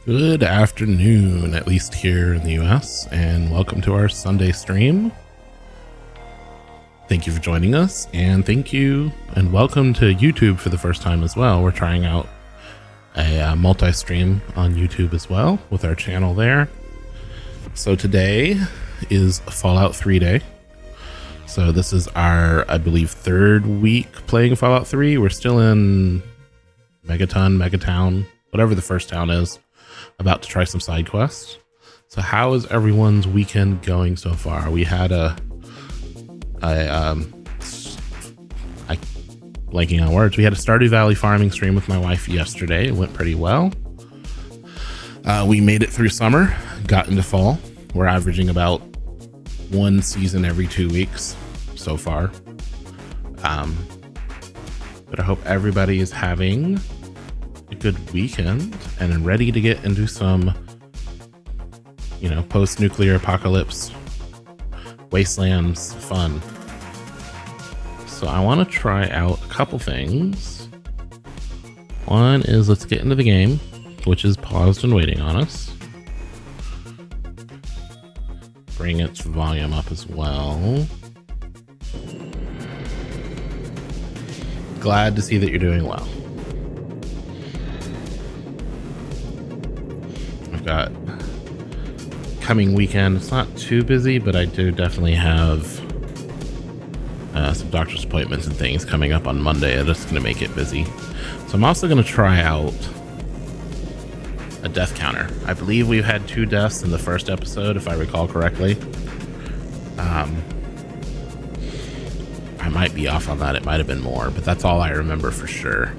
Good afternoon, at least here in the US, and welcome to our Sunday stream. Thank you for joining us, and thank you and welcome to YouTube for the first time as well. We're trying out a multi-stream on YouTube as well with our channel there. So today is Fallout 3 day. So this is our, I believe, third week playing Fallout 3. We're still in Megatown, whatever the first town is. About to try some side quests. So how is everyone's weekend going so far? We had blanking on words. We had a Stardew Valley farming stream with my wife yesterday. It went pretty well. We made it through summer, got into fall. We're averaging about one season every 2 weeks so far. But I hope everybody is having a good weekend and ready to get into some, post-nuclear apocalypse wastelands fun. So I want to try out a couple things. One is let's get into the game, which is paused and waiting on us. Bring its volume up as well. Glad to see that you're doing well. Got coming weekend. It's not too busy, but I do definitely have some doctor's appointments and things coming up on Monday. I'm just going to make it busy. So I'm also going to try out a death counter. I believe we've had 2 deaths in the first episode, if I recall correctly. I might be off on that. It might have been more, but that's all I remember for sure.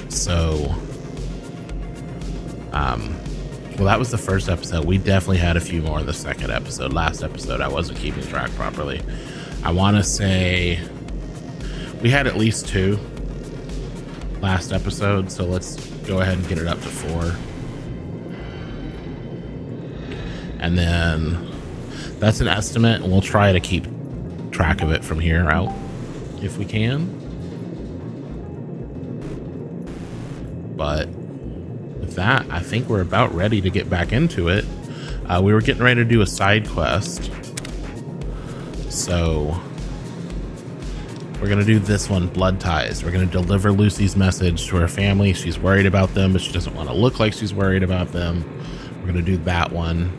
So well, that was the first episode. We definitely had a few more in the second episode. Last episode, I wasn't keeping track properly. I want to say we had at least 2 last episode, so let's go ahead and get it up to 4. And then that's an estimate, and we'll try to keep track of it from here out if we can. But that, I think we're about ready to get back into it. We were getting ready to do a side quest, so we're gonna do this one, Blood Ties. We're gonna deliver Lucy's message to her family. She's worried about them, but she doesn't want to look like she's worried about them. We're gonna do that one.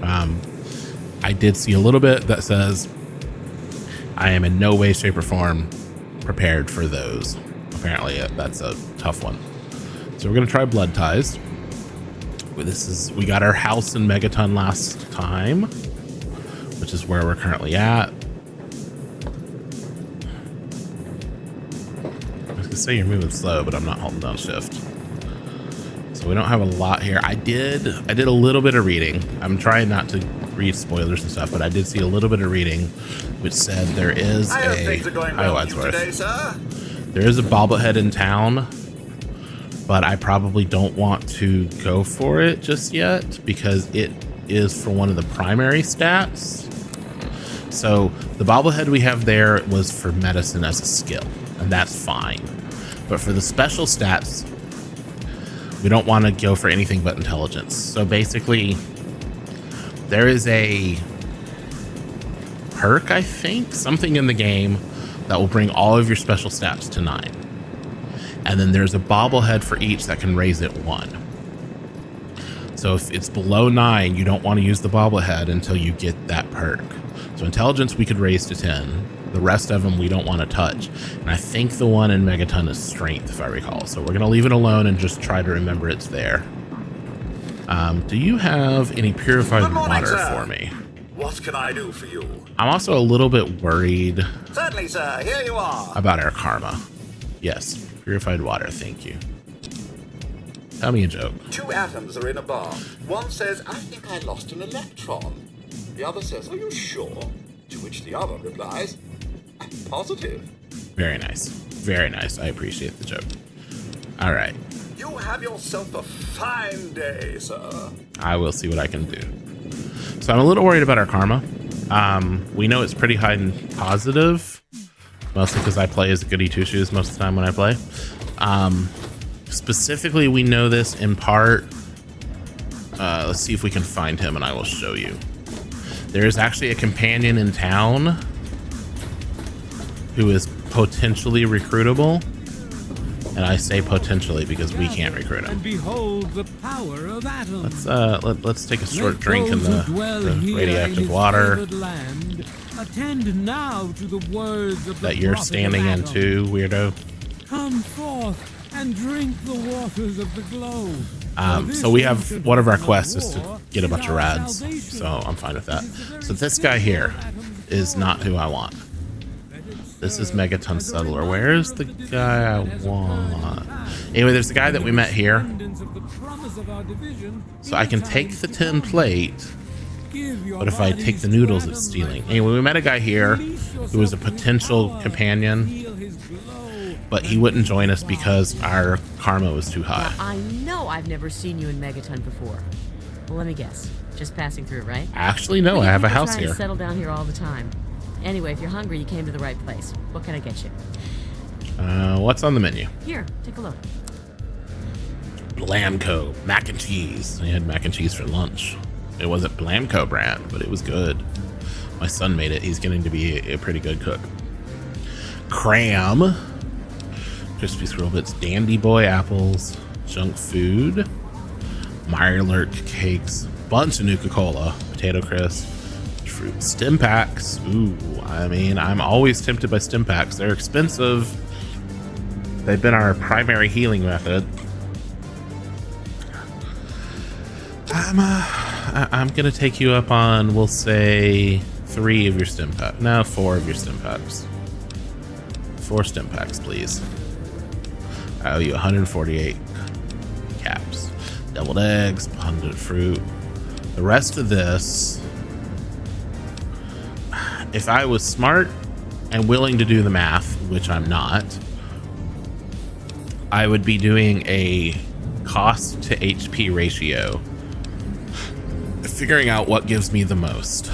I did see a little bit that says I am in no way, shape, or form prepared for those. Apparently that's a tough one. So we're gonna try Blood Ties. We got our house in Megaton last time, which is where we're currently at. I was gonna say you're moving slow, but I'm not holding down shift. So we don't have a lot here. I did a little bit of reading. I'm trying not to read spoilers and stuff, but I did see a little bit of reading, which said there is there is a bobblehead in town. But I probably don't want to go for it just yet because it is for one of the primary stats. So the bobblehead we have there was for medicine as a skill, and that's fine. But for the special stats, we don't want to go for anything but intelligence. So basically, there is a perk, I think, something in the game that will bring all of your special stats to 9. And then there's a bobblehead for each that can raise it 1. So if it's below 9, you don't want to use the bobblehead until you get that perk. So intelligence we could raise to 10. The rest of them we don't want to touch. And I think the one in Megaton is strength, if I recall. So we're going to leave it alone and just try to remember it's there. Do you have any purified water for me? What can I do for you? I'm also a little bit worried. Certainly, sir. Here you are. About our karma. Yes. Purified water, thank you. Tell me a joke. 2 atoms are in a bar. One says, I think I lost an electron. The other says, are you sure? To which the other replies, I'm positive. Very nice. Very nice. I appreciate the joke. All right. You have yourself a fine day, sir. I will see what I can do. So I'm a little worried about our karma. We know it's pretty high in positive, mostly because I play as goody two shoes most of the time when I play. Specifically, we know this in part Let's see if we can find him and I will show you. There is actually a companion in town who is potentially recruitable. And I say potentially because we can't recruit him. And behold the power of atoms. Let's take a short drink in the radioactive water land, attend now to the words of that the you're prophet standing of in Adam. too, weirdo. Come forth and drink the waters of the globe. So we have one of our quests is to get a bunch of rads, so I'm fine with that. So this guy here is not who I want. This is Megaton Settler. Where's the guy I want? Anyway, there's the guy that we met here. So I can take the tin plate, but if I take the noodles, it's stealing. Anyway, we met a guy here who was a potential companion, but he wouldn't join us because our karma was too high. Now, I know I've never seen you in Megaton before. Well, let me guess. Just passing through, right? Actually, no, I have a house trying to here. settle down here all the time. Anyway, if you're hungry, you came to the right place. What can I get you? What's on the menu? Here, take a look. Blamco mac and cheese. I had mac and cheese for lunch. It wasn't Blamco brand, but it was good. My son made it. He's getting to be a pretty good cook. Cram, crispy squirrel bits, Dandy Boy apples, junk food, Mirelurk cakes, bunch of Nuka-Cola, potato crisp, fruit stim packs. Ooh, I mean, I'm always tempted by stim packs. They're expensive. They've been our primary healing method. I'm gonna take you up on, we'll say, 3 of your stim packs. No, 4 of your stim packs. 4 stim packs, please. I owe you 148 caps. Deviled eggs, abundant fruit. The rest of this, if I was smart and willing to do the math, which I'm not, I would be doing a cost to HP ratio, figuring out what gives me the most.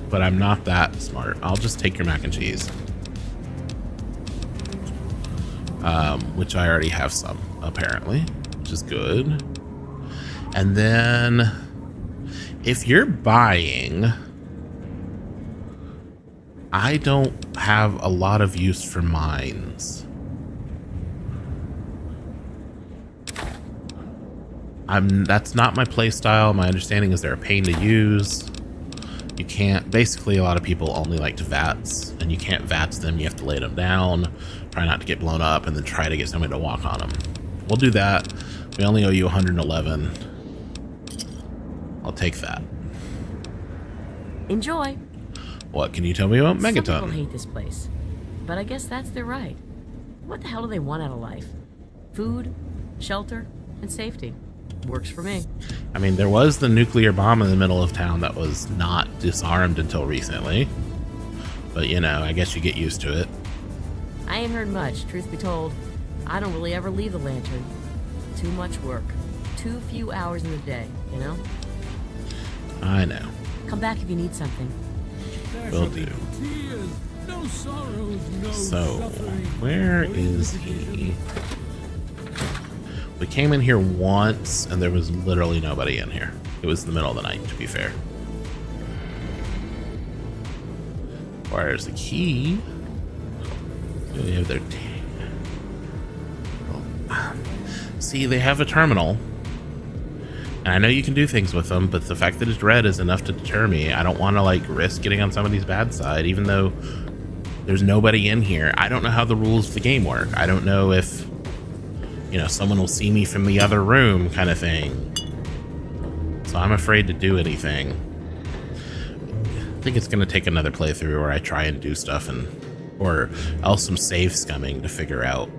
But I'm not that smart. I'll just take your mac and cheese. Which I already have some, apparently, which is good. And then if you're buying, I don't have a lot of use for mines. That's not my play style. My understanding is they're a pain to use. You can't, basically a lot of people only like to VATS, and you can't VATS them. You have to lay them down, try not to get blown up, and then try to get somebody to walk on them. We'll do that. We only owe you 111. I'll take that. Enjoy. What can you tell me about Some people Megaton? hate this place, but I guess that's their right. What the hell do they want out of life? Food, shelter, and safety. Works for me. I mean, there was the nuclear bomb in the middle of town that was not disarmed until recently. But, you know, I guess you get used to it. I ain't heard much, truth be told. I don't really ever leave the lantern. Too much work. Too few hours in the day, you know? I know. Come back if you need something. Will do. Tears, no sorrows, no So, suffering. where is he? We came in here once, and there was literally nobody in here. It was the middle of the night, to be fair. Where's the key? We have their... See, they have a terminal. And I know you can do things with them, but the fact that it's red is enough to deter me. I don't want to, like, risk getting on somebody's bad side, even though there's nobody in here. I don't know how the rules of the game work. I don't know if, you know, someone will see me from the other room kind of thing. So I'm afraid to do anything. I think it's going to take another playthrough where I try and do stuff, and or else some save scumming to figure out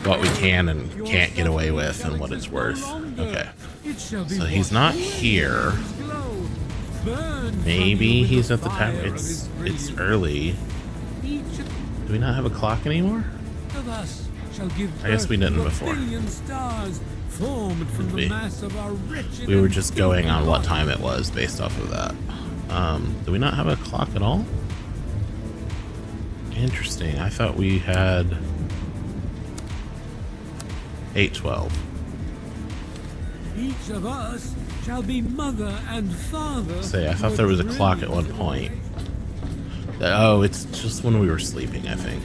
what we can and can't get away with and what it's worth. Okay. So he's not here. Maybe he's at the tower. It's early. Do we not have a clock anymore? I guess we didn't before. We were just going on what time it was based off of that. Do we not have a clock at all? Interesting. I thought we had 8:12. Each of us shall be mother and father. Say, I to thought there was a dream clock at one point. Oh, it's just when we were sleeping, I think.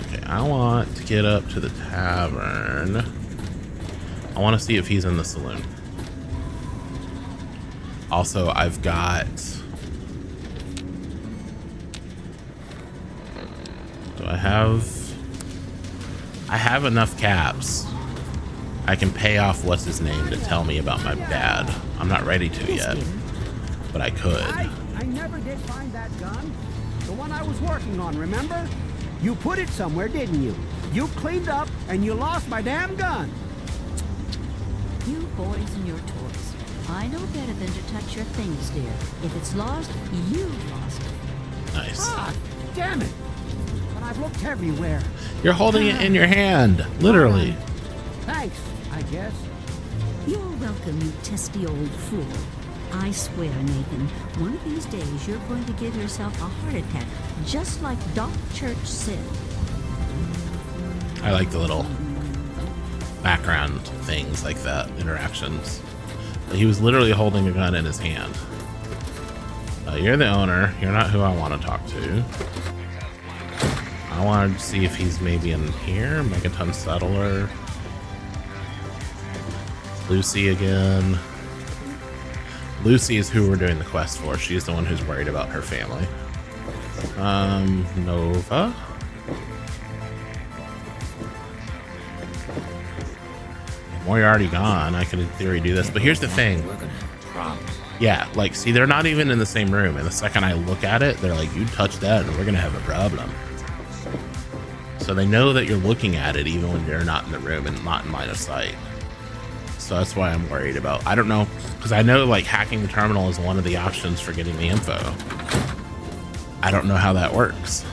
Okay, I want to get up to the tavern. I want to see if he's in the saloon. Also, I've got... Do I have... I have enough caps. I can pay off what's his name to tell me about my dad. I'm not ready to yet, but I could. I never did find that gun. The one I was working on, remember? You put it somewhere, didn't you? You cleaned up and you lost my damn gun. You boys and your toys. I know better than to touch your things, dear. If it's lost, you've lost it. Nice. Ah, damn it. But I've looked everywhere. You're holding it in your hand, literally. Thanks, I guess. You're welcome, you testy old fool. I swear, Nathan, one of these days you're going to give yourself a heart attack, just like Doc Church said. I like the little background things like that, interactions. But he was literally holding a gun in his hand. You're the owner. You're not who I want to talk to. I wanted to see if he's maybe in here. Megaton Settler. Lucy again. Lucy is who we're doing the quest for. She's the one who's worried about her family. Nova. Well, you're already gone. I could in theory do this, but here's the thing. Yeah, like, see, they're not even in the same room, and the second I look at it, they're like, you touch that and we're gonna have a problem. So they know that you're looking at it even when you're not in the room and not in line of sight. So that's why I'm worried about. I don't know, because I know like hacking the terminal is one of the options for getting the info. I don't know how that works.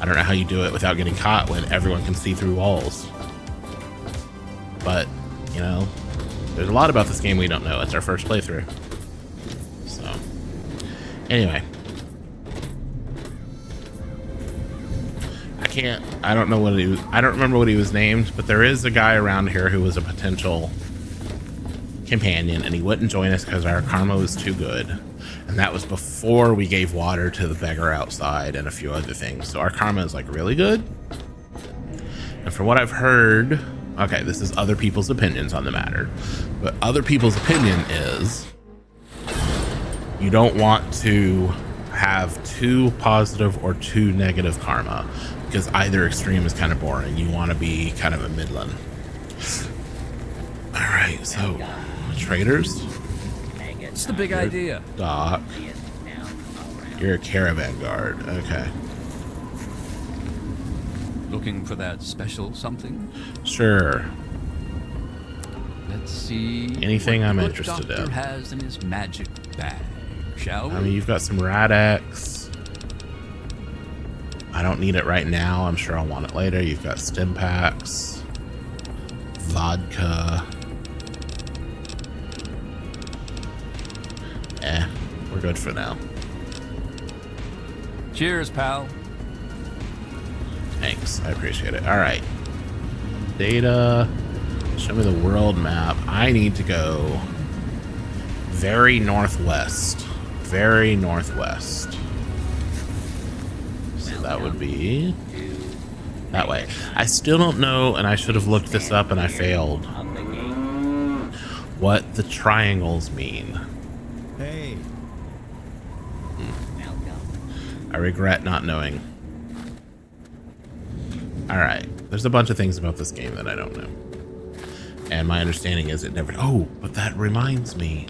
I don't know how you do it without getting caught when everyone can see through walls. But, you know, there's a lot about this game we don't know. It's our first playthrough. So, anyway. I don't know what he was, I don't remember what he was named, but there is a guy around here who was a potential companion, and he wouldn't join us because our karma was too good. And that was before we gave water to the beggar outside and a few other things. So our karma is like really good. And from what I've heard, okay, this is other people's opinions on the matter, but other people's opinion is you don't want to have too positive or too negative karma, because either extreme is kind of boring. You want to be kind of a midland. All right, so traders. What's the big idea? Doc. You're a caravan guard. Okay. Looking for that special something? Sure. Let's see. Anything what I'm the interested doctor in. has in his magic bag, shall we? I mean, you've got some Rad-X. I don't need it right now. I'm sure I'll want it later. You've got stim packs, vodka. We're good for now. Cheers, pal. Thanks. I appreciate it. All right. Data. Show me the world map. I need to go very northwest. Very northwest. So that would be that way. I still don't know, and I should have looked this up and I failed, what the triangles mean. Hey. I regret not knowing. Alright, there's a bunch of things about this game that I don't know. And my understanding is it never... Oh, but that reminds me.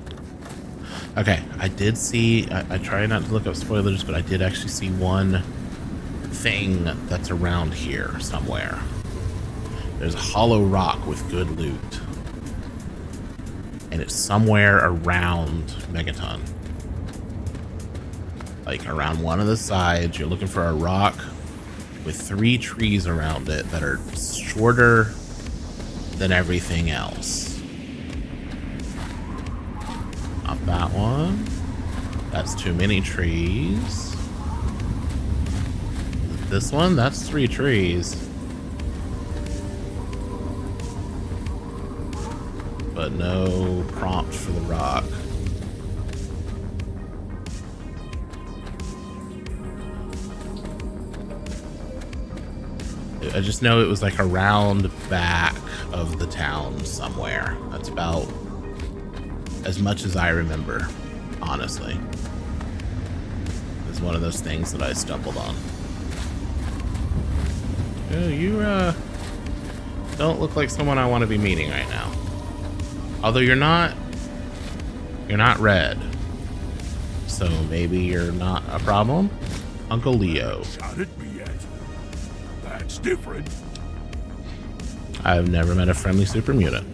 Okay, I did see... I try not to look up spoilers, but I did actually see one thing that's around here somewhere. There's a hollow rock with good loot. And it's somewhere around Megaton. Like around one of the sides, you're looking for a rock with 3 trees around it that are shorter than everything else. Not that one. That's too many trees. This one, that's 3 trees. but no prompt for the rock. I just know it was like around back of the town somewhere. That's about as much as I remember, honestly. It's one of those things that I stumbled on. Oh, you don't look like someone I want to be meeting right now. Although you're not red. So maybe you're not a problem? Uncle Leo. Shot at me yet? That's different. I've never met a friendly super mutant.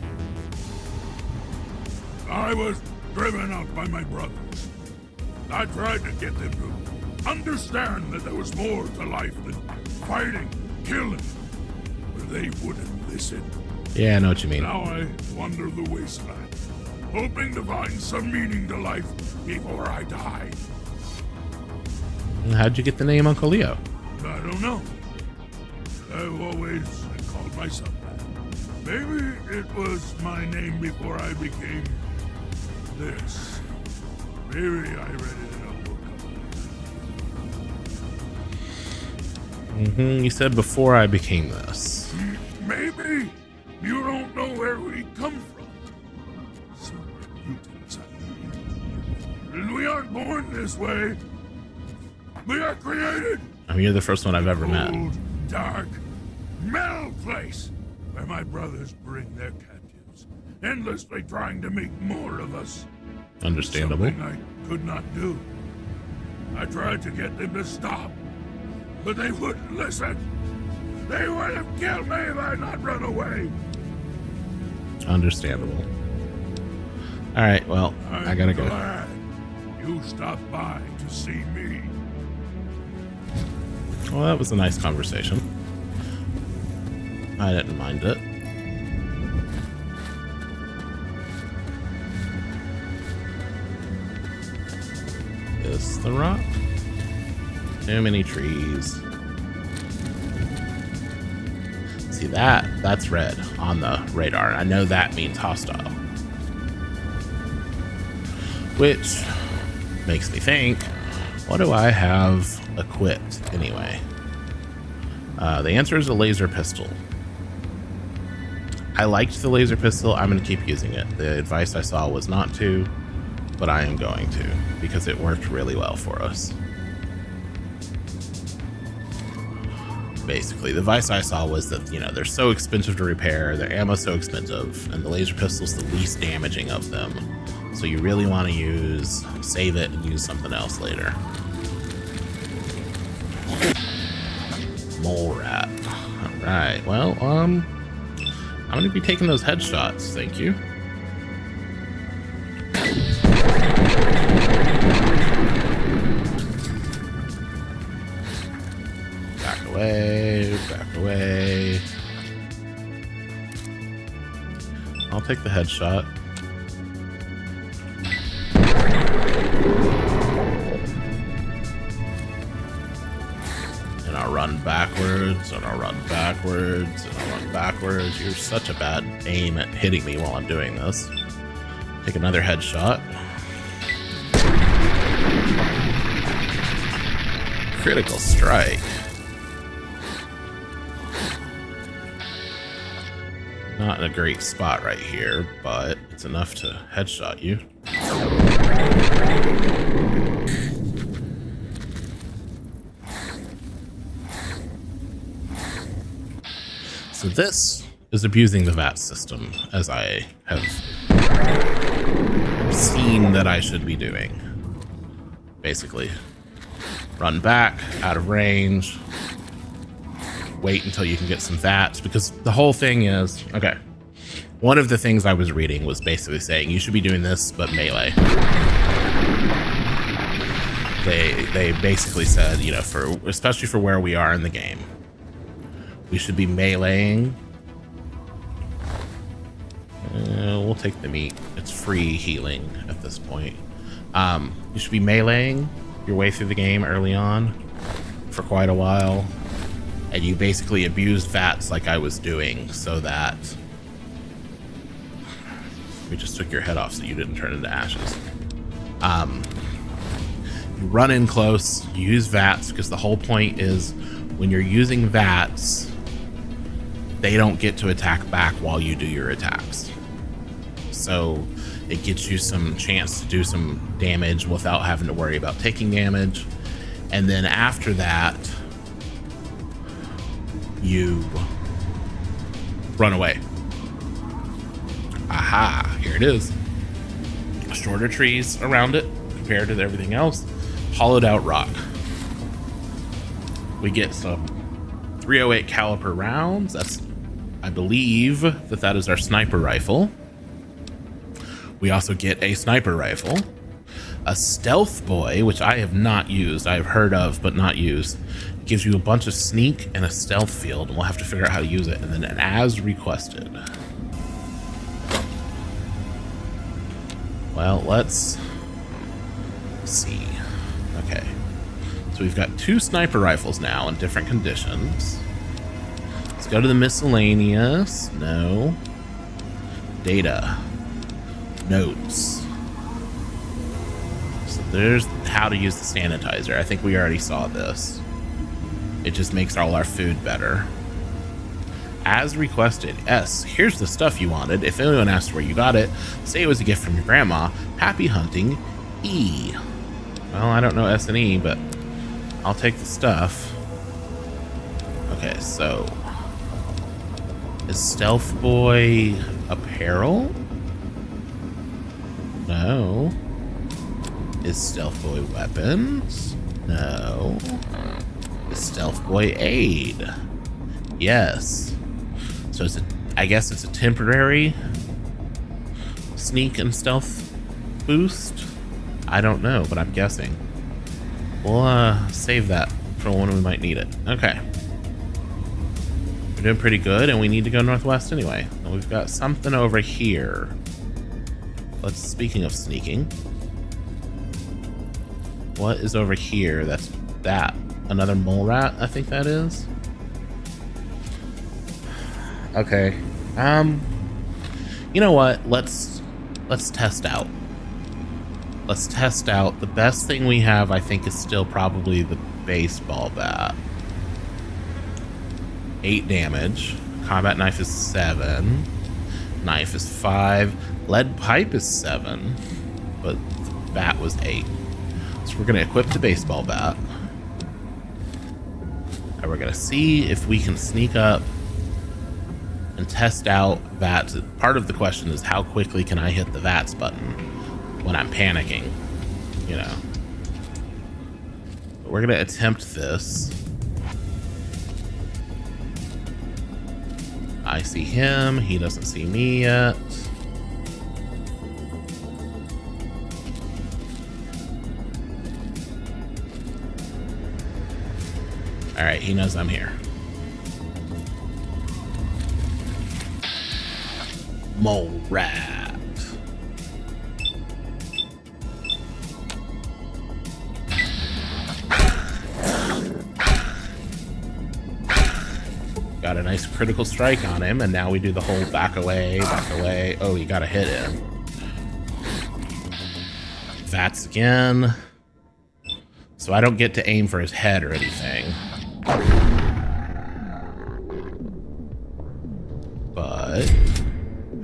I was driven out by my brothers. I tried to get them to understand that there was more to life than fighting, killing, but they wouldn't listen. Yeah, I know what you mean. Now I wander the wasteland, hoping to find some meaning to life before I die. How'd you get the name Uncle Leo? I don't know. I've always called myself that. Maybe it was my name before I became this. Maybe I read it in a book. You said before I became this. Maybe you don't know where we come from. Super mutants, I mean. We aren't born this way. We are created. I mean, you're the first one I've ever met. Cold, dark, metal place where my brothers bring their captives, endlessly trying to make more of us. Understandable. Something I could not do. I tried to get them to stop, but they wouldn't listen. They would have killed me if I had not run away. Understandable. All right, well, I gotta go. Glad you stopped by to see me. Well, that was a nice conversation. I didn't mind it. Is the rock? Too many trees. See that's red on the radar. I know that means hostile. Which makes me think, what do I have equipped anyway? The answer is a laser pistol. I liked the laser pistol. I'm going to keep using it. The advice I saw was not to, but I am going to because it worked really well for us. Basically, the advice I saw was that, you know, they're so expensive to repair, their ammo's so expensive, and the laser pistol's the least damaging of them. So you really want to save it and use something else later. Mole rat. Alright, well, I'm gonna be taking those headshots, thank you. Back away, back away. I'll take the headshot. And I'll run backwards, and I'll run backwards, and I'll run backwards. You're such a bad aim at hitting me while I'm doing this. Take another headshot. Critical strike. Not in a great spot right here, but it's enough to headshot you. So this is abusing the VAT system, as I have seen that I should be doing. Basically, run back, out of range, wait until you can get some VATs, because the whole thing is, okay, one of the things I was reading was basically saying you should be doing this, but melee. They basically said, you know, especially for where we are in the game, we should be meleeing. We'll take the meat. It's free healing at this point. You should be meleeing your way through the game early on for quite a while, and you basically abused VATs like I was doing, so that We just took your head off so you didn't turn into ashes. You run in close, you use VATS, because the whole point is when you're using VATS, they don't get to attack back while you do your attacks. So it gives you some chance to do some damage without having to worry about taking damage. And then after that, you run away. Aha, here it is. Shorter trees around it compared to everything else. Hollowed out rock. We get some 308 caliber rounds. That's, I believe that is our sniper rifle. We also get a sniper rifle, a stealth boy, which I have not used. I've heard of, but not used. It gives you a bunch of sneak and a stealth field, and we'll have to figure out how to use it. And then an as requested. Well, let's see. Okay. So we've got 2 sniper rifles now in different conditions. Let's go to the miscellaneous. No. Data. Notes. So there's how to use the sanitizer. I think we already saw this. It just makes all our food better. As requested. S. Here's the stuff you wanted. If anyone asks where you got it, say it was a gift from your grandma. Happy hunting. E. Well, I don't know S and E, but I'll take the stuff. Okay, so is Stealth Boy apparel? No. Is Stealth Boy weapons? No. Is Stealth Boy aid? Yes. So it's I guess it's a temporary sneak and stealth boost. I don't know, but I'm guessing. We'll save that for when we might need it. Okay. We're doing pretty good, and we need to go northwest anyway. And we've got something over here. Speaking of sneaking. What is over here? That's that. Another mole rat, I think that is. Okay. You know what? Let's test out. Let's test out. The best thing we have, I think, is still probably the baseball bat. 8 damage. Combat knife is 7. Knife is 5. Lead pipe is 7. But the bat was 8. So we're going to equip the baseball bat. And we're going to see if we can sneak up and test out VATS. Part of the question is how quickly can I hit the VATS button when I'm panicking, you know. But we're gonna attempt this. I see him, he doesn't see me yet. All right, he knows I'm here. Mole rat. Got a nice critical strike on him, and now we do the whole back away, back away. Oh, you gotta hit him. VATS again. So I don't get to aim for his head or anything. But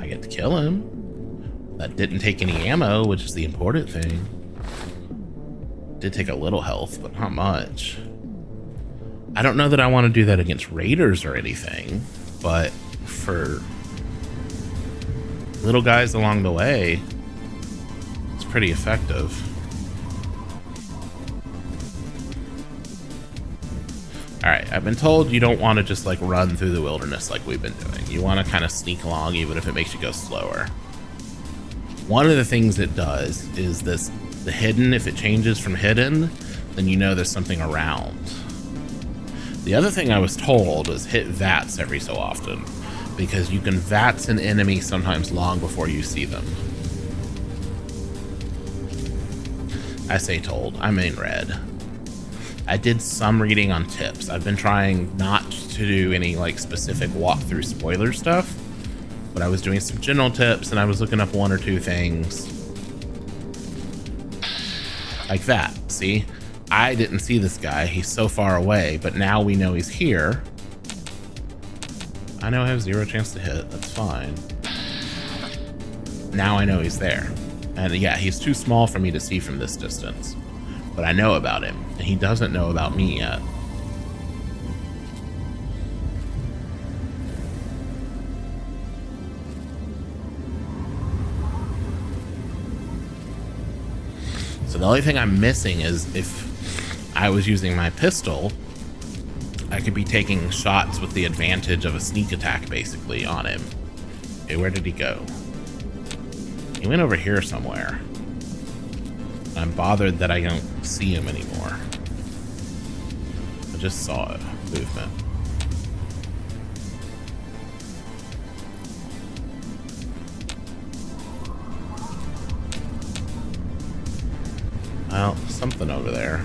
I get to kill him. That didn't take any ammo, which is the important thing. Did take a little health, but not much. I don't know that I want to do that against raiders or anything, but for little guys along the way, it's pretty effective. Alright, I've been told you don't want to just like run through the wilderness like we've been doing. You want to kind of sneak along even if it makes you go slower. One of the things it does is the hidden, if it changes from hidden, then you know there's something around. The other thing I was told is hit VATS every so often, because you can VATS an enemy sometimes long before you see them. I say told, I'm in red. I did some reading on tips. I've been trying not to do any like specific walkthrough spoiler stuff, But I was doing some general tips and I was looking up one or two things. Like that, see? I didn't see this guy. He's so far away, but now we know he's here. I know I have 0 chance to hit. That's fine. Now I know he's there. And yeah, he's too small for me to see from this distance. But I know about him, and he doesn't know about me yet. So the only thing I'm missing is if I was using my pistol, I could be taking shots with the advantage of a sneak attack, basically, on him. Okay, where did he go? He went over here somewhere. I'm bothered that I don't see him anymore. I just saw it. Movement. Well, something over there.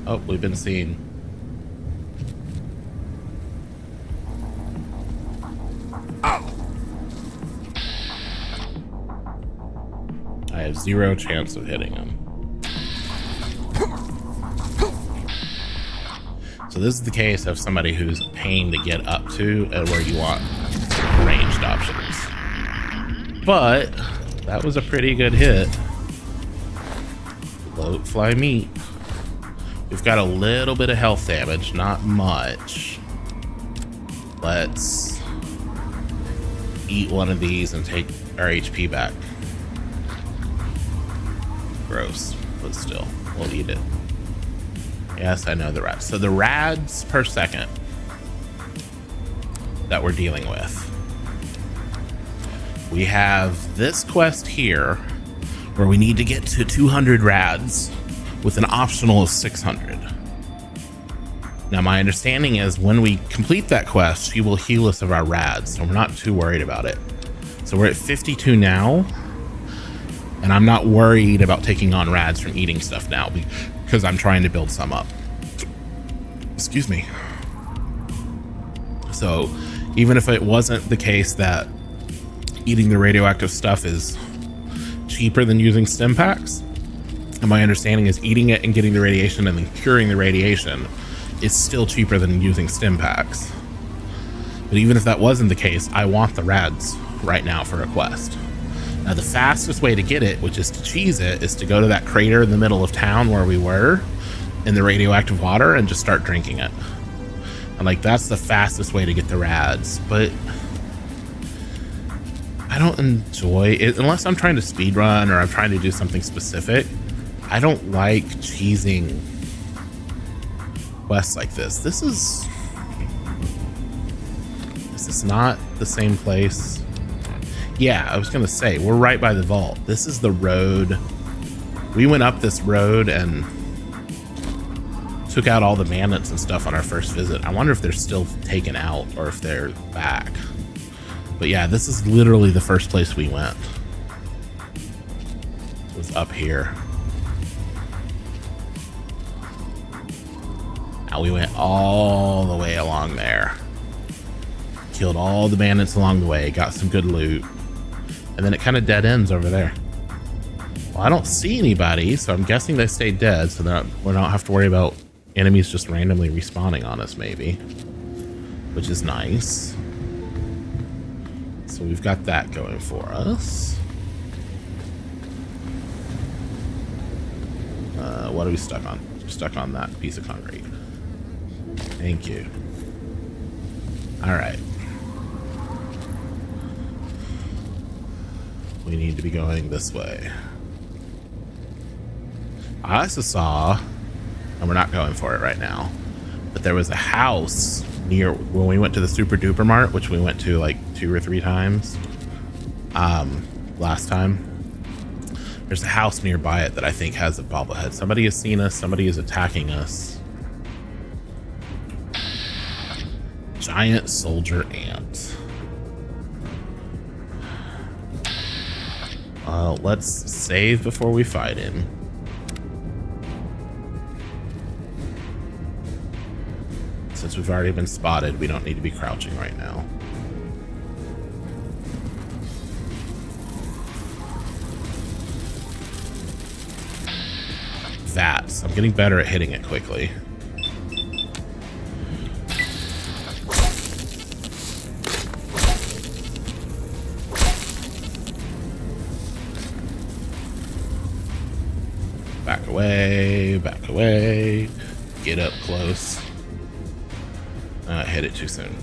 Oh, we've been seen. I have 0 chance of hitting him. So this is the case of somebody who's a pain to get up to where you want ranged options. But that was a pretty good hit. Float, fly meat. We've got a little bit of health damage, not much. Let's eat one of these and take our HP back. Gross, but still, we'll eat it. Yes, I know the rads. So the rads per second that we're dealing with. We have this quest here where we need to get to 200 rads with an optional of 600. Now, my understanding is when we complete that quest, she will heal us of our rads, so we're not too worried about it. So we're at 52 now, and I'm not worried about taking on rads from eating stuff now because I'm trying to build some up. Excuse me. So even if it wasn't the case that eating the radioactive stuff is cheaper than using stim packs, and my understanding is eating it and getting the radiation and then curing the radiation is still cheaper than using stim packs. But even if that wasn't the case, I want the rads right now for a quest. Now the fastest way to get it, which is to cheese it, is to go to that crater in the middle of town where we were in the radioactive water and just start drinking it. And like, that's the fastest way to get the rads, but I don't enjoy it unless I'm trying to speed run or I'm trying to do something specific. I don't like cheesing quests like this. This is not the same place. Yeah, I was gonna say, we're right by the vault. This is the road. We went up this road and took out all the bandits and stuff on our first visit. I wonder if they're still taken out or if they're back. But yeah, this is literally the first place we went. It was up here. Now we went all the way along there. Killed all the bandits along the way, got some good loot. And then it kind of dead ends over there. Well, I don't see anybody, so I'm guessing they stayed dead, so that we don't have to worry about enemies just randomly respawning on us, maybe. Which is nice. So we've got that going for us. What are we stuck on? We're stuck on that piece of concrete. Thank you. All right. We need to be going this way. I also saw, and we're not going for it right now, but there was a house near when we went to the Super Duper Mart, which we went to like 2 or 3 times last time. There's a house nearby it that I think has a bobblehead. Somebody has seen us. Somebody is attacking us. Giant soldier ant. Let's save before we fight him. Since we've already been spotted, we don't need to be crouching right now. That. I'm getting better at hitting it quickly. Back away, back away. Get up close. Hit it too soon.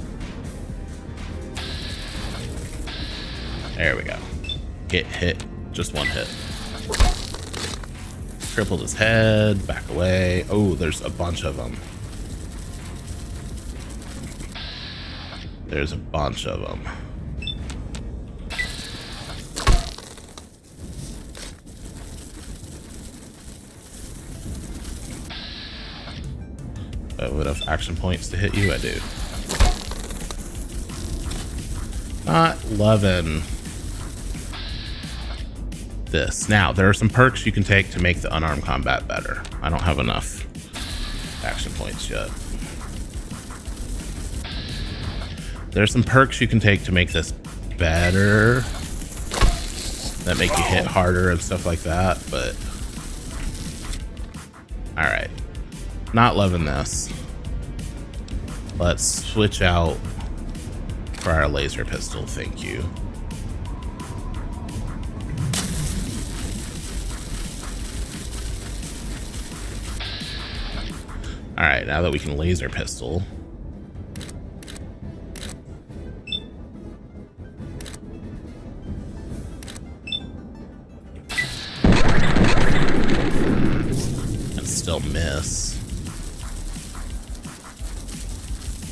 There we go. Get hit. Just one hit. Crippled his head. Back away. Oh, there's a bunch of them. There's a bunch of them. Have enough action points to hit you? I do. Not loving this. Now, there are some perks you can take to make the unarmed combat better. I don't have enough action points yet. There's some perks you can take to make this better that make you hit harder and stuff like that, but alright. Not loving this. Let's switch out for our laser pistol, thank you. Alright, now that we can laser pistol. And still miss.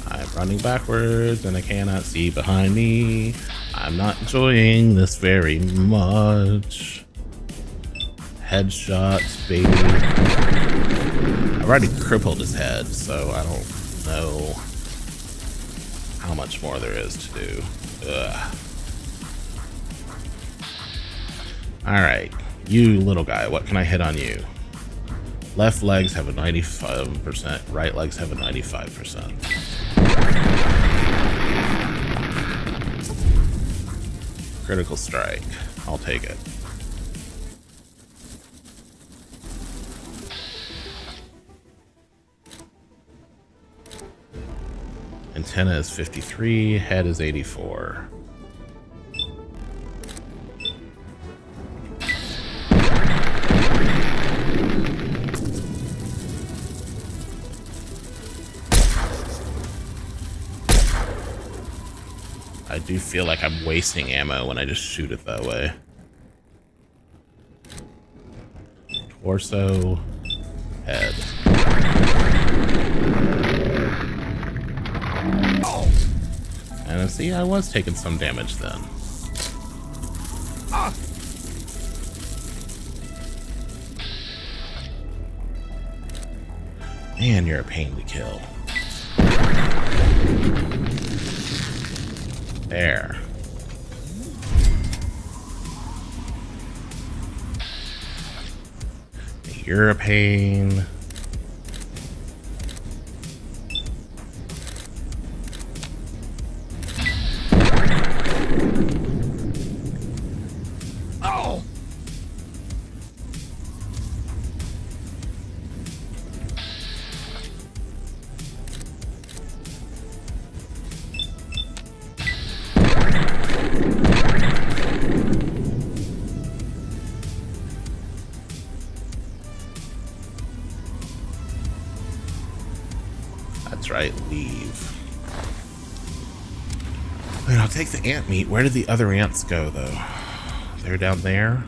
I'm running backwards and I cannot see behind me. I'm not enjoying this very much. Headshots, baby. I've already crippled his head, so I don't know how much more there is to do. Ugh. Alright, you little guy, what can I hit on you? Left legs have a 95%, right legs have a 95%. Critical strike. I'll take it. Antenna is 53, head is 84. I do feel like I'm wasting ammo when I just shoot it that way. Torso, head. And see, I was taking some damage then. Man, you're a pain to kill. There. You're a pain. That's right, leave. Wait, I'll take the ant meat. Where did the other ants go, though? They're down there?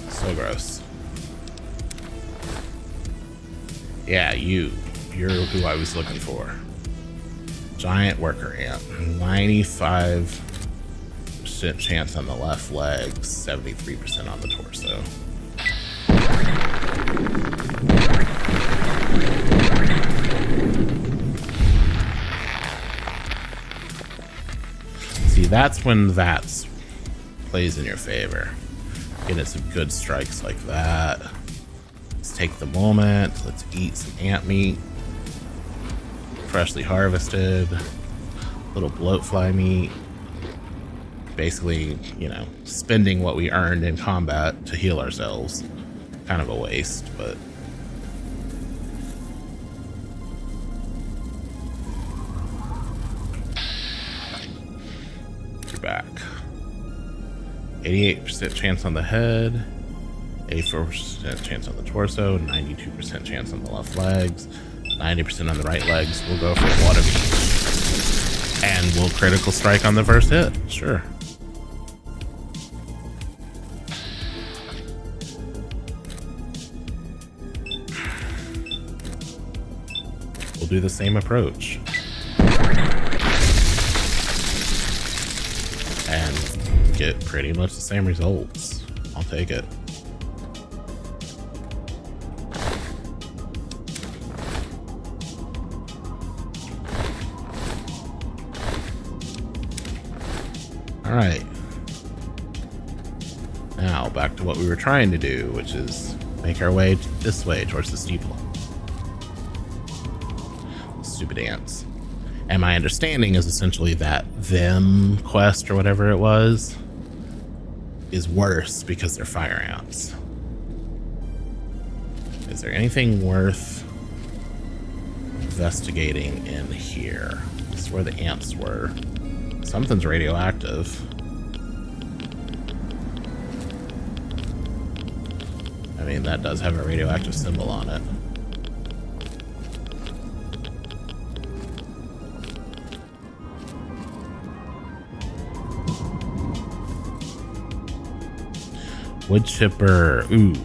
So gross. Yeah, you're who I was looking for. Giant worker ant. 95% chance on the left leg, 73% on the torso. See, that's when that plays in your favor. Getting some good strikes like that. Let's take the moment. Let's eat some ant meat. Freshly harvested. Little bloatfly meat. Basically, you know, spending what we earned in combat to heal ourselves. Kind of a waste, but... you're back. 88% chance on the head. 84% chance on the torso. 92% chance on the left legs. 90% on the right legs. We'll go for water beam. And we'll critical strike on the first hit. Sure. We'll do the same approach. And get pretty much the same results. I'll take it. All right. Now back to what we were trying to do, which is make our way this way towards the steeple. Stupid ants. And my understanding is essentially that them quest or whatever it was is worse because they're fire ants. Is there anything worth investigating in here? This is where the ants were. Something's radioactive. I mean, that does have a radioactive symbol on it. Wood chipper. Ooh,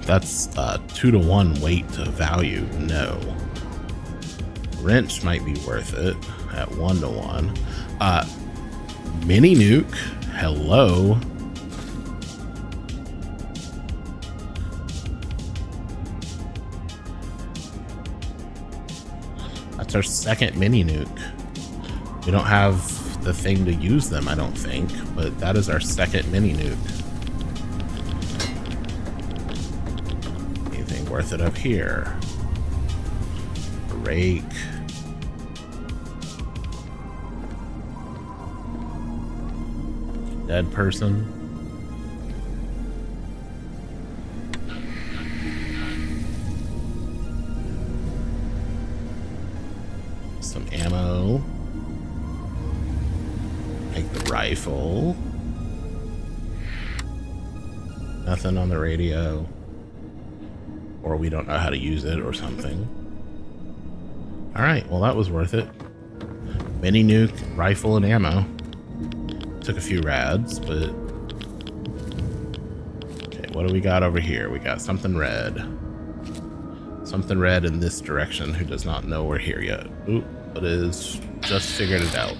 that's 2-to-1 weight to value. No. Wrench might be worth it at 1-to-1. Mini nuke. Hello. That's our second mini nuke. We don't have the thing to use them, I don't think, but that is our second mini nuke. Anything worth it up here? Rake. Dead person. Some ammo. Take the rifle. Nothing on the radio. Or we don't know how to use it or something. Alright, well that was worth it. Mini nuke, rifle, and ammo. Took a few rads, but... okay, what do we got over here? We got something red. Something red in this direction who does not know we're here yet. Oop, but is just figured it out.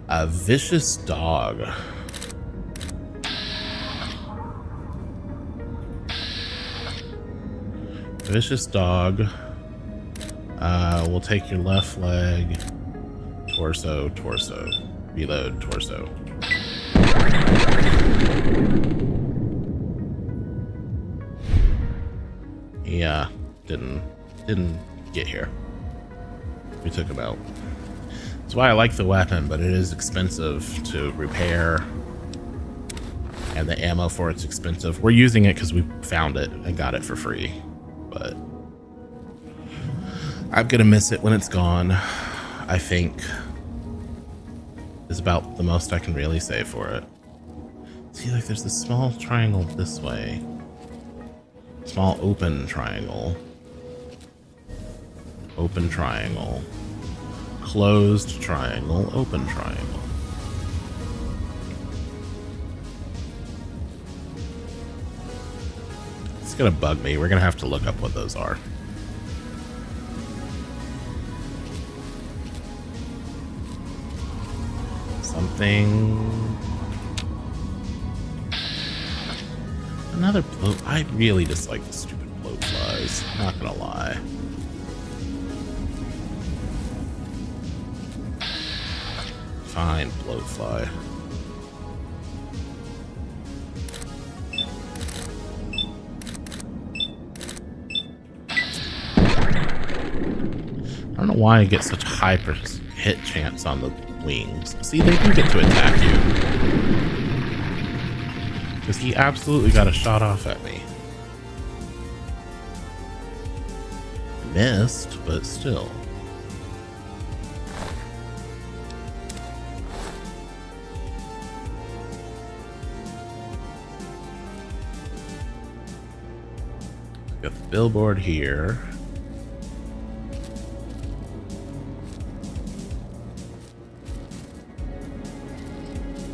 A vicious dog. Vicious dog. We'll take your left leg. Torso, torso. Reload, torso. Yeah, didn't get here. We took him out. That's why I like the weapon, but it is expensive to repair. And the ammo for it's expensive. We're using it because we found it and got it for free. But I'm gonna miss it when it's gone, I think. Is about the most I can really say for it. See, like there's this small triangle this way. Small open triangle. Open triangle. Closed triangle. Open triangle. It's gonna bug me. We're gonna have to look up what those are. thing. Another bloat. I really dislike the stupid bloat flies. Not gonna lie. Fine, bloat fly. I don't know why I get such high hit chance on the wings. See, they do get to attack you. Because he absolutely got a shot off at me. Missed, but still. Got the billboard here.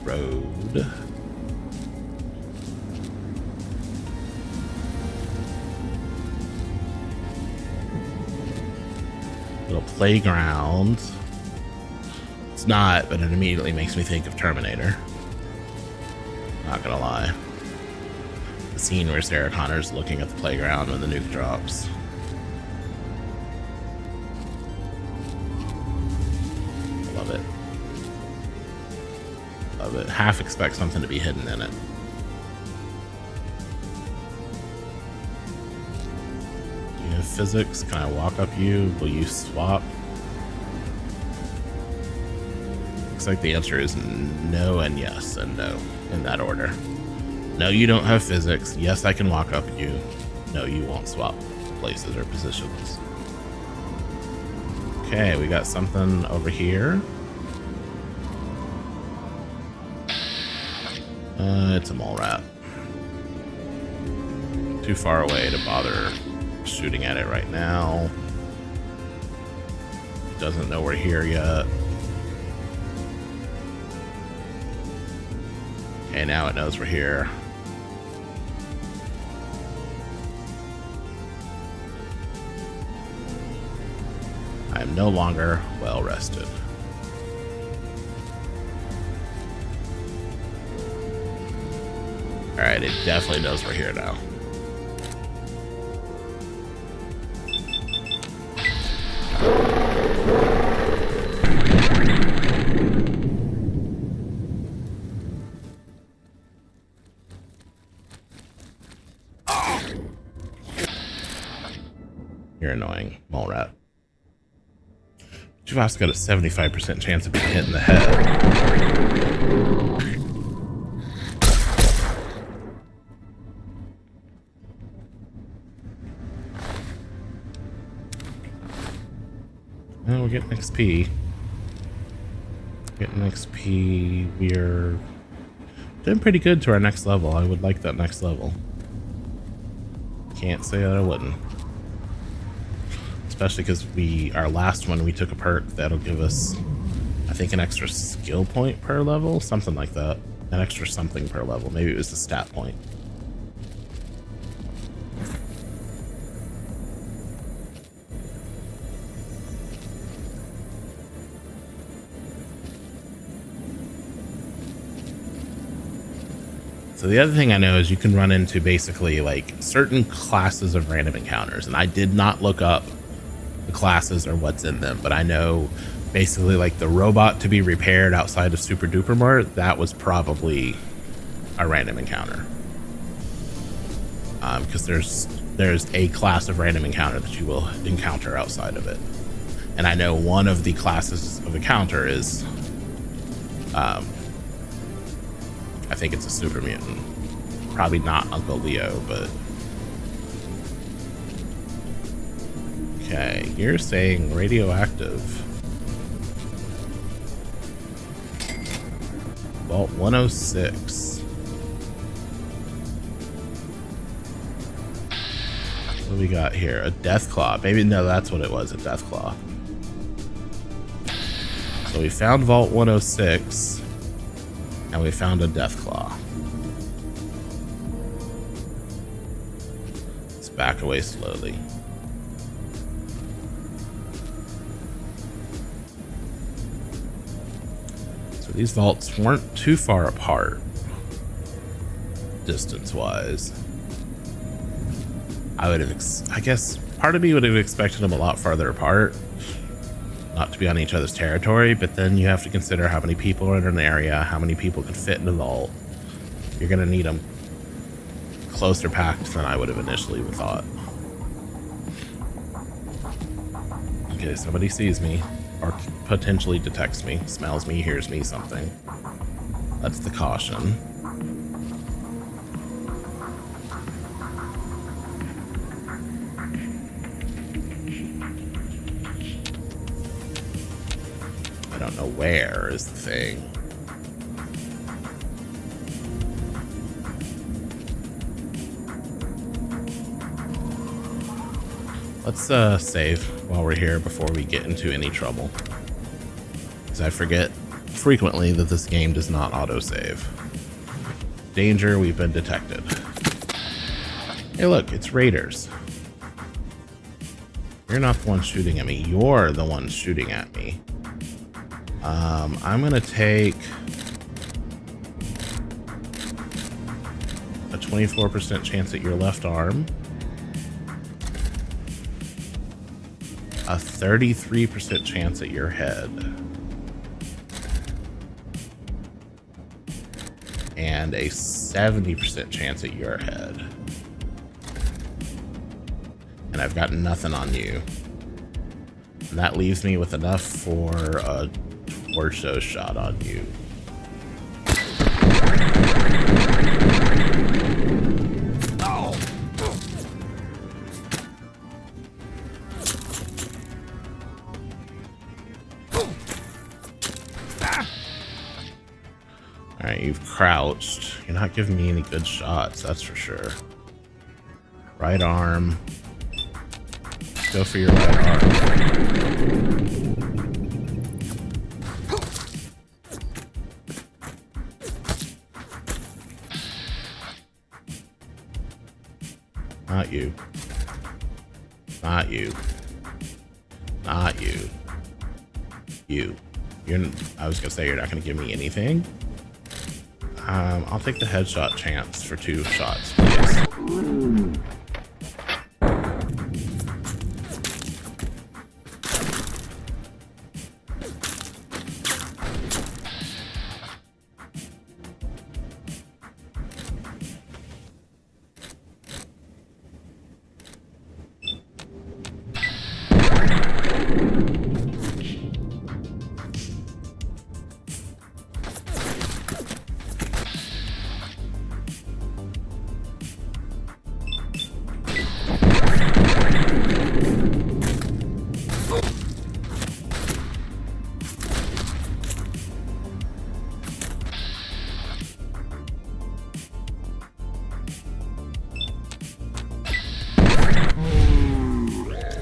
Road. Little playground. It's not, but it immediately makes me think of Terminator. Not gonna lie. The scene where Sarah Connor's looking at the playground when the nuke drops. Love it. Love it. Half expect something to be hidden in it. Do you have physics? Can I walk up you? Will you swap? Looks like the answer is no and yes and no in that order. No, you don't have physics. Yes, I can walk up you. No, you won't swap places or positions. Okay, we got something over here. It's a mole rat. Too far away to bother shooting at it right now. Doesn't know we're here yet. Okay, now it knows we're here. I am no longer well rested. Alright, it definitely knows we're here now. You're annoying, mole rat. You've also got a 75% chance of being hit in the head. Oh, we're getting XP. Getting XP. We're doing pretty good to our next level. I would like that next level. Can't say that I wouldn't. Especially because our last one, we took a perk that'll give us, I think, an extra skill point per level, something like that. An extra something per level. Maybe it was the stat point. So the other thing I know is you can run into basically like certain classes of random encounters, and I did not look up the classes or what's in them, but I know basically like the robot to be repaired outside of Super Duper Mart, that was probably a random encounter. Because there's a class of random encounter that you will encounter outside of it. And I know one of the classes of encounter is I think it's a super mutant. Probably not Uncle Leo, but okay, you're saying radioactive. Vault 106. What do we got here? A death claw. Maybe, no, that's what it was, a death claw. So we found Vault 106, and we found a death claw. Let's back away slowly. So These vaults weren't too far apart, distance-wise. I would have, I guess, part of me would have expected them a lot farther apart, not to be on each other's territory, but then you have to consider how many people are in an area, how many people can fit in the vault. You're going to need them closer packed than I would have initially thought. Okay, somebody sees me, or potentially detects me, smells me, hears me, something. That's the caution. I don't know where is the thing. Let's save while we're here before we get into any trouble. Because I forget frequently that this game does not autosave. Danger, we've been detected. Hey look, it's raiders. You're not the one shooting at me. You're the one shooting at me. I'm gonna take a 24% chance at your left arm, a 33% chance at your head, and a 70% chance at your head. And I've got nothing on you. And that leaves me with enough for a torso shot on you. Alright, you've crouched. You're not giving me any good shots, that's for sure. Right arm. Go for your right arm. Not you. Not you. Not you. You. I was gonna say you're not gonna give me anything. I'll take the headshot chance for 2 shots, please.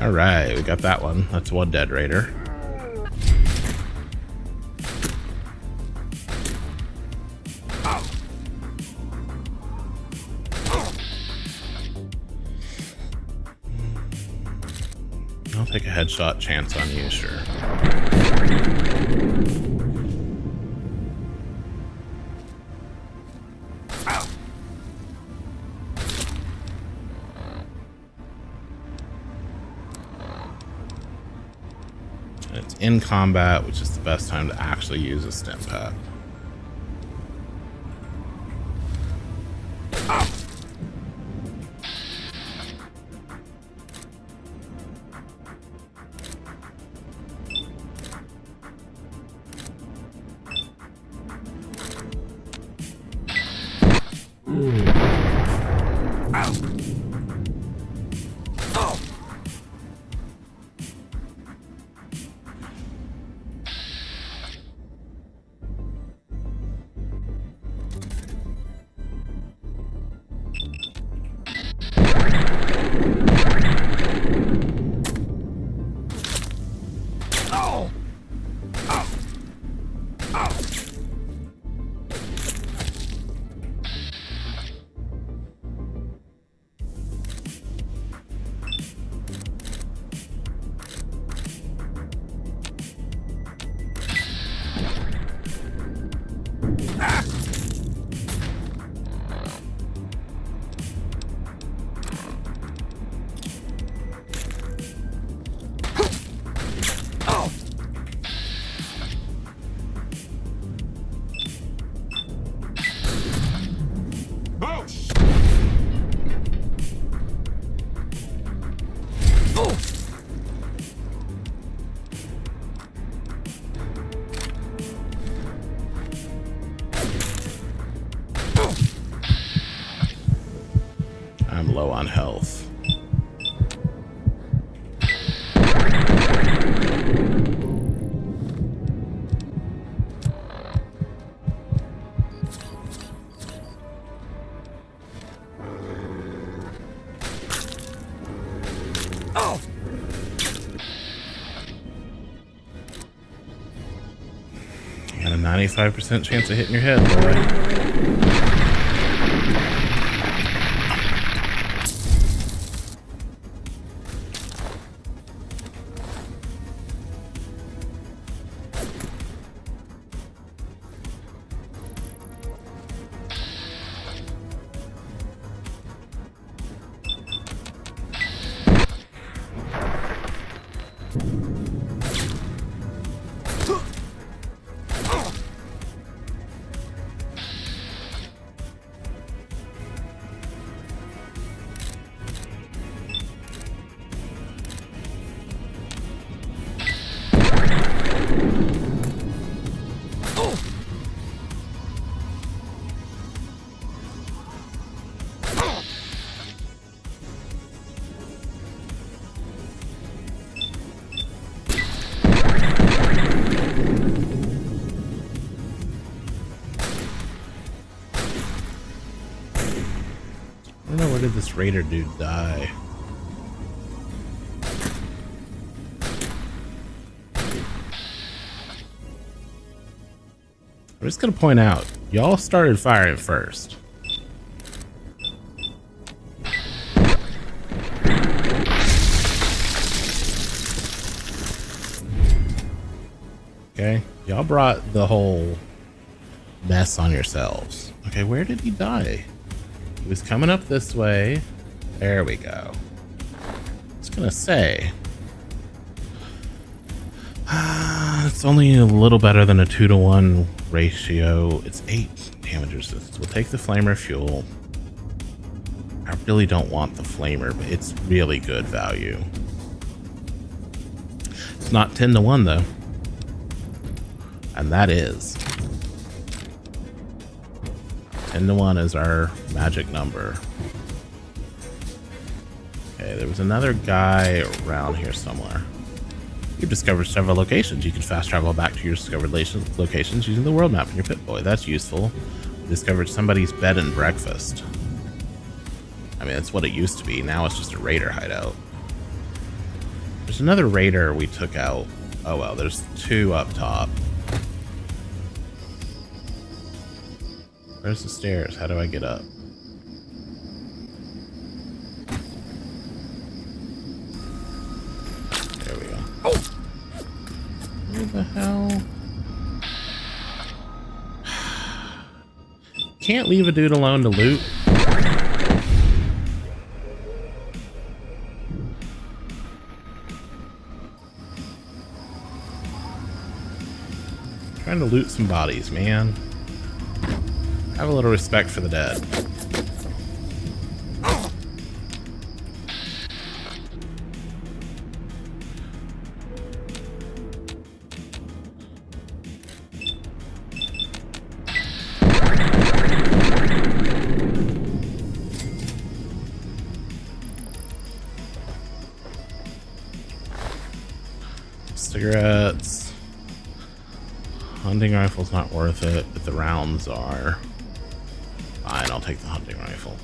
All right, we got that one. That's one dead raider. I'll take a headshot chance on you, sure. It's in combat, which is the best time to actually use a stim pack. health. Oh! You got a 95% chance of hitting your head, boy. I don't know, where did this raider dude die? I'm just gonna point out, y'all started firing first. Okay, y'all brought the whole mess on yourselves. Okay, where did he die? He was coming up this way. There we go. I was gonna say, it's only a little better than a 2-to-1 ratio. It's 8 damage resistance. We'll take the flamer fuel. I really don't want the flamer, but it's really good value. It's not 10-to-1 though. And that is 10-to-1 is our magic number. Okay, there was another guy around here somewhere. You've discovered several locations. You can fast travel back to your discovered locations using the world map in your Pip-Boy. That's useful. You discovered somebody's bed and breakfast. I mean, that's what it used to be. Now it's just a raider hideout. There's another raider we took out. Oh well, there's 2 up top. Where's the stairs? How do I get up? There we go. Oh! Where the hell? Can't leave a dude alone to loot. Trying to loot some bodies, man. Have a little respect for the dead. Cigarettes. Hunting rifle's not worth it, but the rounds are. Fine, I'll take the hunting rifle.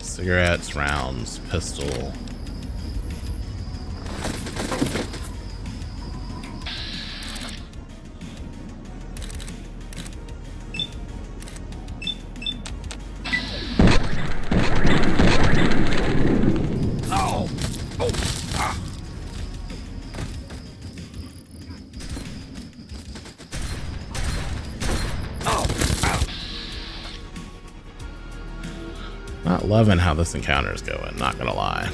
Cigarettes, rounds, pistol. Not loving how this encounter is going, not gonna lie.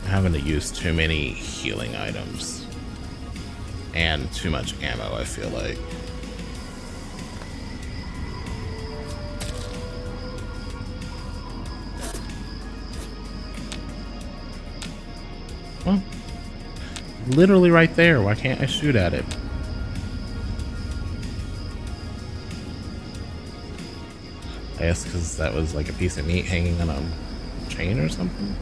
Having to use too many healing items and too much ammo, I feel like. Well, Literally right there. Why can't I shoot at it? I guess because that was like a piece of meat hanging on a chain or something.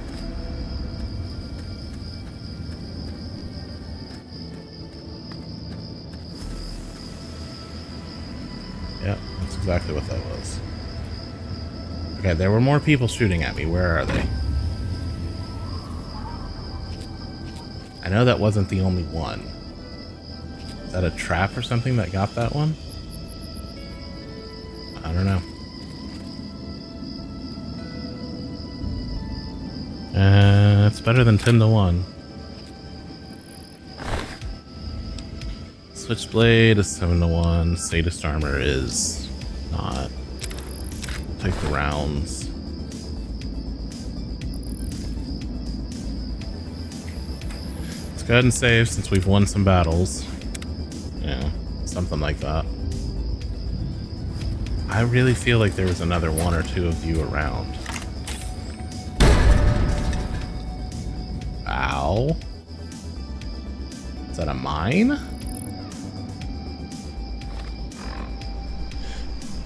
Yep, that's exactly what that was. Okay, there were more people shooting at me. Where are they? I know that wasn't the only one. Is that a trap or something that got that one? I don't know. It's better than 10 to 1. Switchblade is 7 to 1. Sadist armor is not. We'll take the rounds. Let's go ahead and save since we've won some battles. Yeah, something like that. I really feel like there was another one or two of you around. Ow. Is that a mine?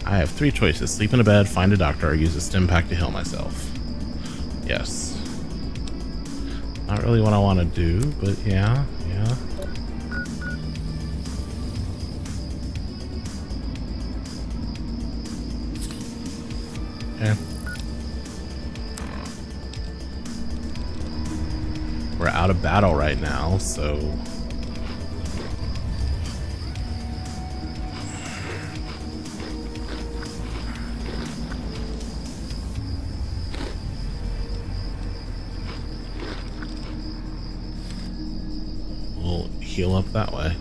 I have 3 choices. Sleep in a bed, find a doctor, or use a stim pack to heal myself. Yes. Not really what I want to do, but yeah. Okay. We're out of battle right now, so... we'll heal up that way.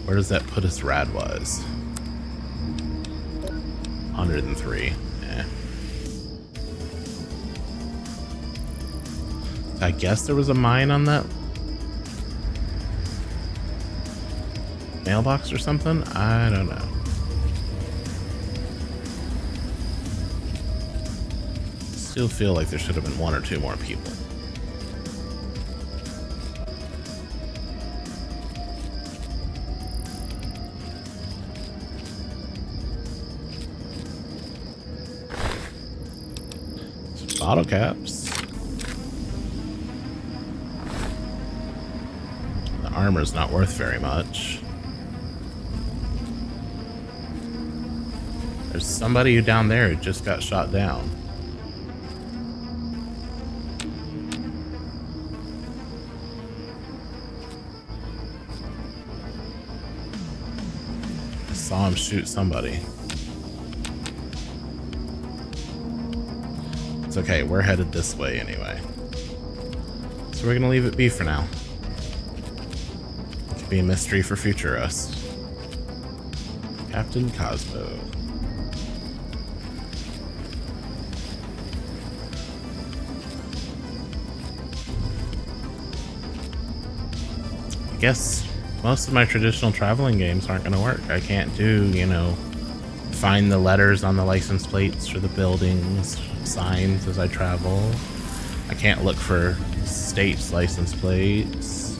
Where does that put us rad-wise? 103. I guess there was a mine on that mailbox or something? I don't know. Still feel like there should have been 1 or 2 more people. Some bottle caps. Armor's not worth very much. There's somebody down there who just got shot down. I saw him shoot somebody. It's okay, we're headed this way anyway. So we're gonna leave it be for now. Be a mystery for future us. Captain Cosmo. I guess most of my traditional traveling games aren't going to work. I can't do, you know, find the letters on the license plates for the buildings, signs as I travel. I can't look for states' license plates.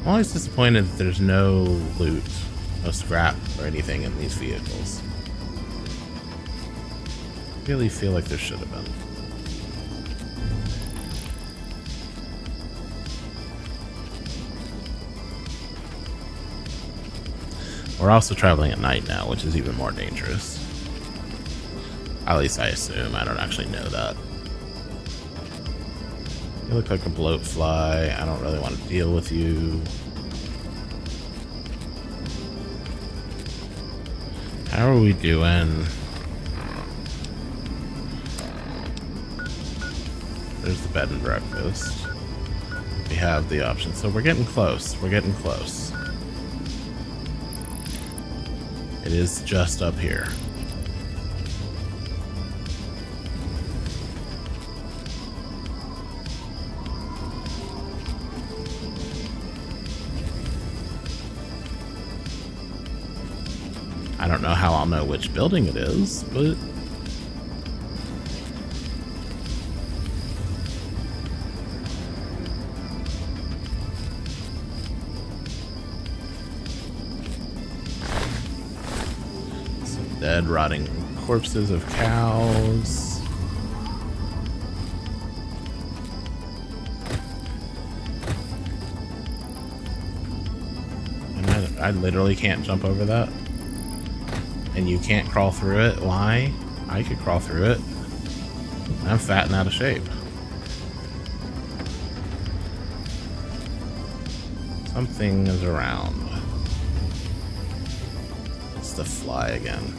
I'm always disappointed that there's no loot, no scrap or anything in these vehicles. I really feel like there should have been. We're also traveling at night now, which is even more dangerous. At least I assume. I don't actually know that. You look like a bloat fly. I don't really want to deal with you. How are we doing? There's the bed and breakfast. We have the option. So we're getting close. We're getting close. It is just up here. I don't know how I'll know which building it is, but dead, rotting corpses of cows. And I literally can't jump over that. And you can't crawl through it. Why? I could crawl through it. I'm fat and out of shape. Something is around. It's the fly again.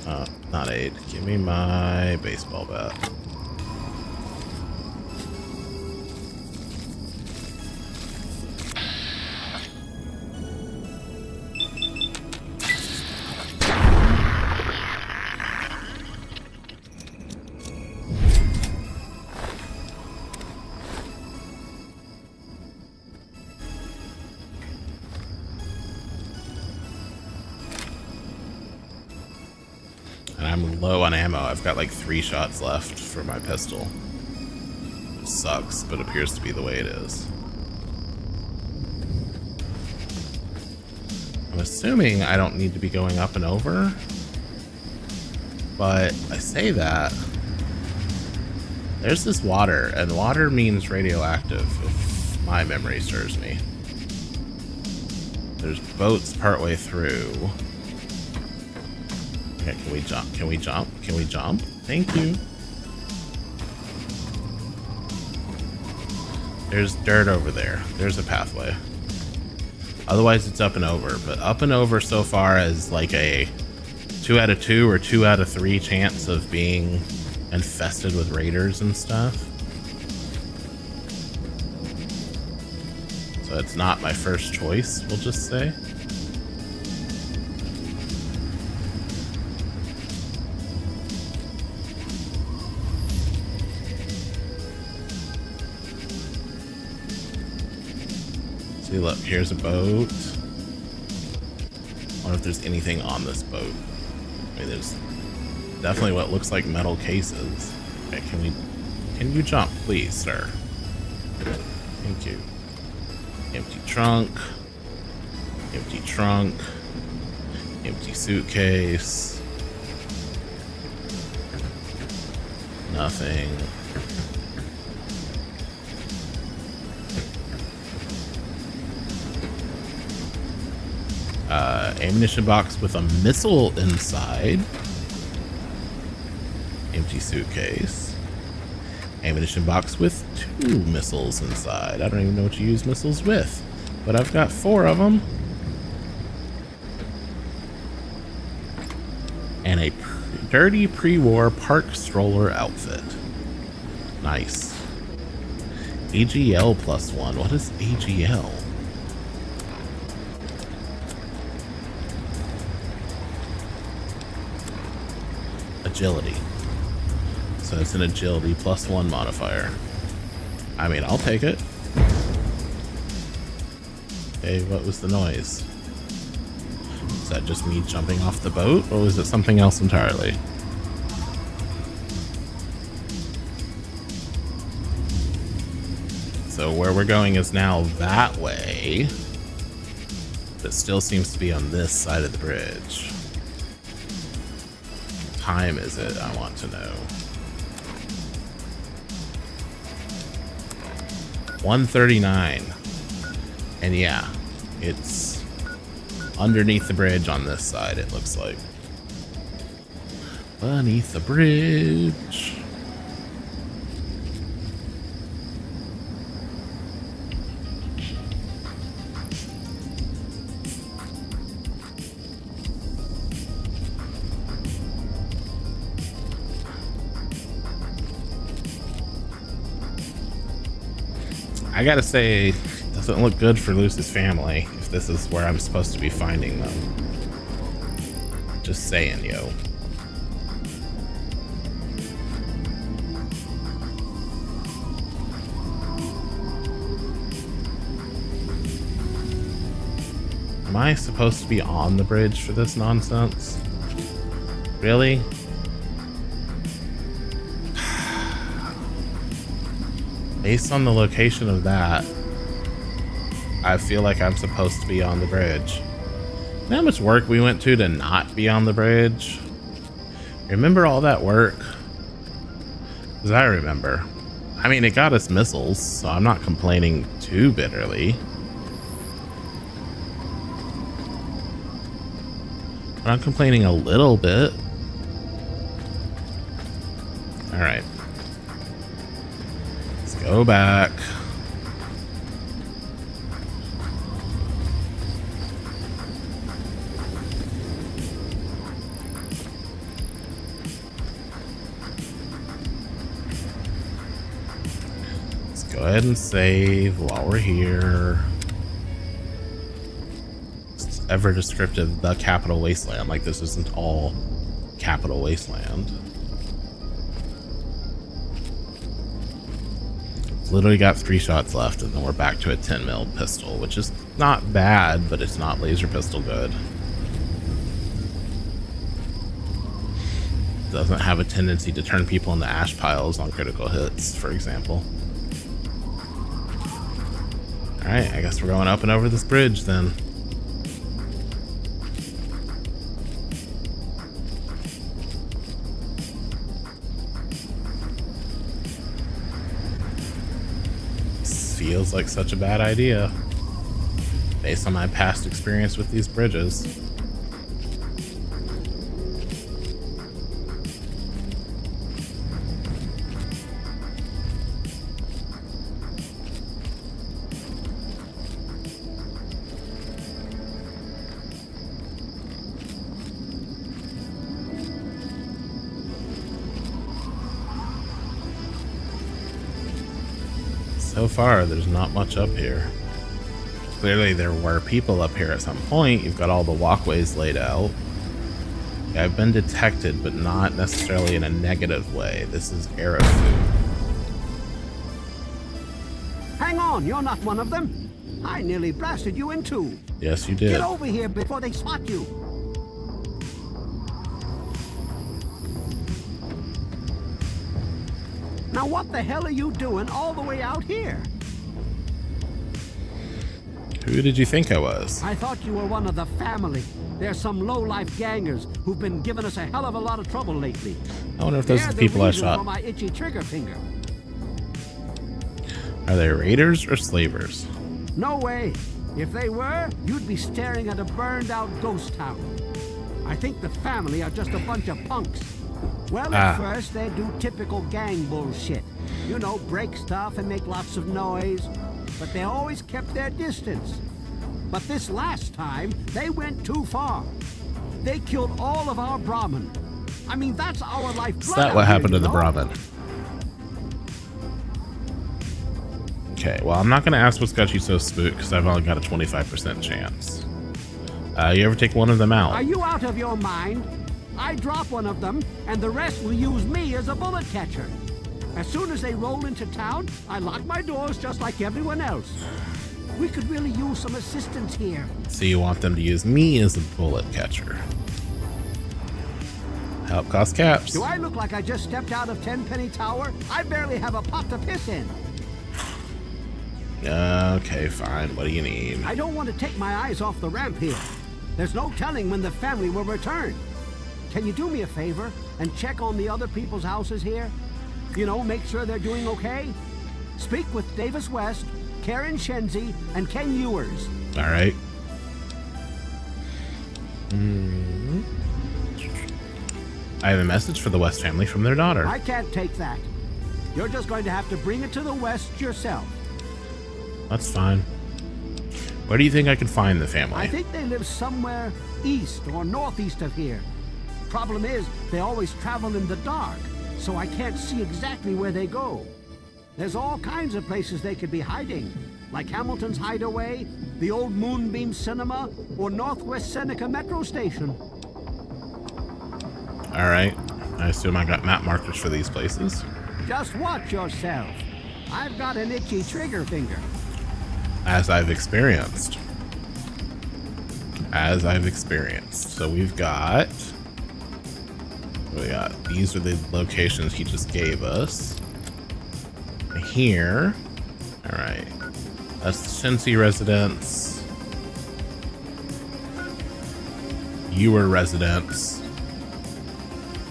Oh, not aid. Give me my baseball bat. I'm low on ammo. I've got like 3 shots left for my pistol. Which sucks, but appears to be the way it is. I'm assuming I don't need to be going up and over. But I say that. There's this water, and water means radioactive, if my memory serves me. There's boats partway through. Okay, can we jump? Can we jump? Can we jump? Thank you. There's dirt over there. There's a pathway. Otherwise, it's up and over. But up and over so far as like a 2 out of 2 or 2 out of 3 chance of being infested with raiders and stuff. So it's not my first choice, we'll just say. See, look, here's a boat. I wonder if there's anything on this boat. I mean, there's definitely what looks like metal cases. Okay, can you jump, please, sir? Thank you. Empty trunk. Empty trunk. Empty suitcase. Nothing. Ammunition box with a missile inside. Empty suitcase. Ammunition box with 2 missiles inside. I don't even know what you use missiles with, but I've got 4 of them. And a dirty pre-war park stroller outfit. Nice. AGL +1. What is AGL? Agility. So it's an agility +1 modifier. I mean, I'll take it. Okay, what was the noise? Is that just me jumping off the boat, or was it something else entirely? So where we're going is now that way, but still seems to be on this side of the bridge. What time is it? I want to know. 1:39. And yeah, it's underneath the bridge on this side, it looks like. Beneath the bridge. I gotta say, it doesn't look good for Luce's family if this is where I'm supposed to be finding them. Just saying, yo. Am I supposed to be on the bridge for this nonsense? Really? Based on the location of that, I feel like I'm supposed to be on the bridge. You know how much work we went to not be on the bridge? Remember all that work? Because I remember. I mean, it got us missiles, so I'm not complaining too bitterly. But I'm complaining a little bit. All right. Let's go back. Let's go ahead and save while we're here. It's ever descriptive, the capital wasteland. Like this isn't all capital wasteland. Literally got 3 shots left, and then we're back to a 10 mil pistol, which is not bad, but it's not laser pistol good. Doesn't have a tendency to turn people into ash piles on critical hits, for example. All right, I guess we're going up and over this bridge then. Feels like such a bad idea based on my past experience with these bridges. So far, there's not much up here. Clearly, there were people up here at some point. You've got all the walkways laid out. I've been detected, but not necessarily in a negative way. This is Arafu. Hang on, you're not one of them. I nearly blasted you in two. Yes, you did. Get over here before they spot you. Now what the hell are you doing all the way out here? Who did you think I was? I thought you were one of the family. There's some low-life gangers who've been giving us a hell of a lot of trouble lately. I wonder if those are the people I shot. For my itchy trigger finger. Are they raiders or slavers? No way. If they were, you'd be staring at a burned-out ghost town. I think the family are just a bunch of punks. Well, at first, they do typical gang bullshit. You know, break stuff and make lots of noise. But they always kept their distance. But this last time, they went too far. They killed all of our Brahmin. I mean, that's our lifeblood. Is that what happened to the Brahmin? Okay, well, I'm not going to ask what's got you so spooked, because I've only got a 25% chance. You ever take one of them out? Are you out of your mind? I drop one of them, and the rest will use me as a bullet catcher. As soon as they roll into town, I lock my doors just like everyone else. We could really use some assistance here. So you want them to use me as a bullet catcher? Help cost caps. Do I look like I just stepped out of Tenpenny Tower? I barely have a pot to piss in. Okay, fine. What do you need? I don't want to take my eyes off the ramp here. There's no telling when the family will return. Can you do me a favor and check on the other people's houses here? You know, make sure they're doing okay? Speak with Davis West, Karen Shenzi, and Ken Ewers. All right. I have a message for the West family from their daughter. I can't take that. You're just going to have to bring it to the West yourself. That's fine. Where do you think I can find the family? I think they live somewhere east or northeast of here. Problem is, they always travel in the dark, so I can't see exactly where they go. There's all kinds of places they could be hiding, like Hamilton's Hideaway, the old Moonbeam Cinema, or Northwest Seneca Metro Station. All right. I assume I got map markers for these places. Just watch yourself. I've got an itchy trigger finger. As I've experienced. So we've got... These are the locations he just gave us. Here. All right. That's the Cincy residence. Ewer residence.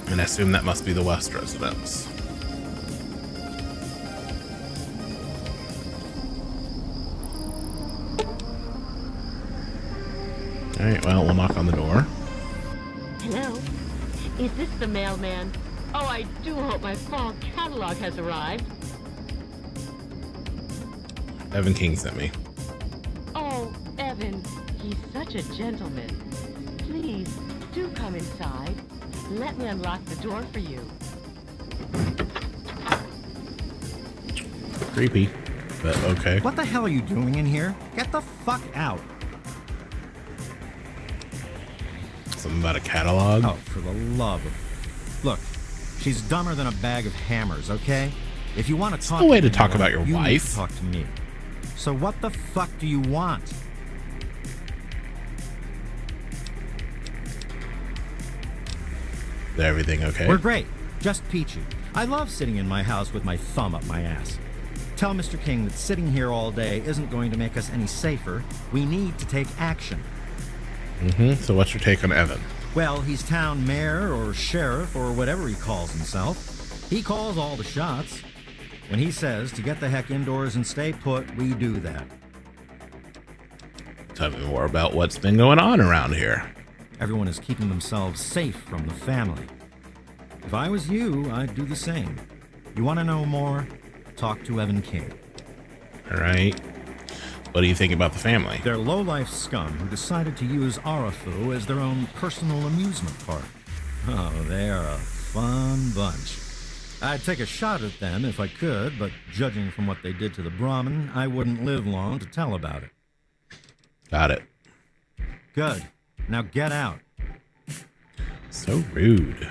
And I assume that must be the West residence. All right, well, we'll knock on the door. Hello? Is this the mailman? Oh, I do hope my fall catalog has arrived. Evan King sent me. Oh, Evan, he's such a gentleman. Please, do come inside. Let me unlock the door for you. Creepy, but okay. What the hell are you doing in here? Get the fuck out. Something about a catalog? Oh, for the love of... Look, she's dumber than a bag of hammers, okay? If you want to talk... no way to me, talk about your you need wife. to talk to me. So what the fuck do you want? Is everything okay? We're great. Just peachy. I love sitting in my house with my thumb up my ass. Tell Mr. King that sitting here all day isn't going to make us any safer. We need to take action. So what's your take on Evan? Well, he's town mayor or sheriff or whatever he calls himself. He calls all the shots. When he says to get the heck indoors and stay put, we do that. Tell me more about what's been going on around here. Everyone is keeping themselves safe from the family. If I was you, I'd do the same. You want to know more? Talk to Evan King. All right. What do you think about the family? They're low-life scum who decided to use Arafu as their own personal amusement park. Oh, they are a fun bunch. I'd take a shot at them if I could, but judging from what they did to the Brahmin, I wouldn't live long to tell about it. Got it. Good. Now get out. So rude.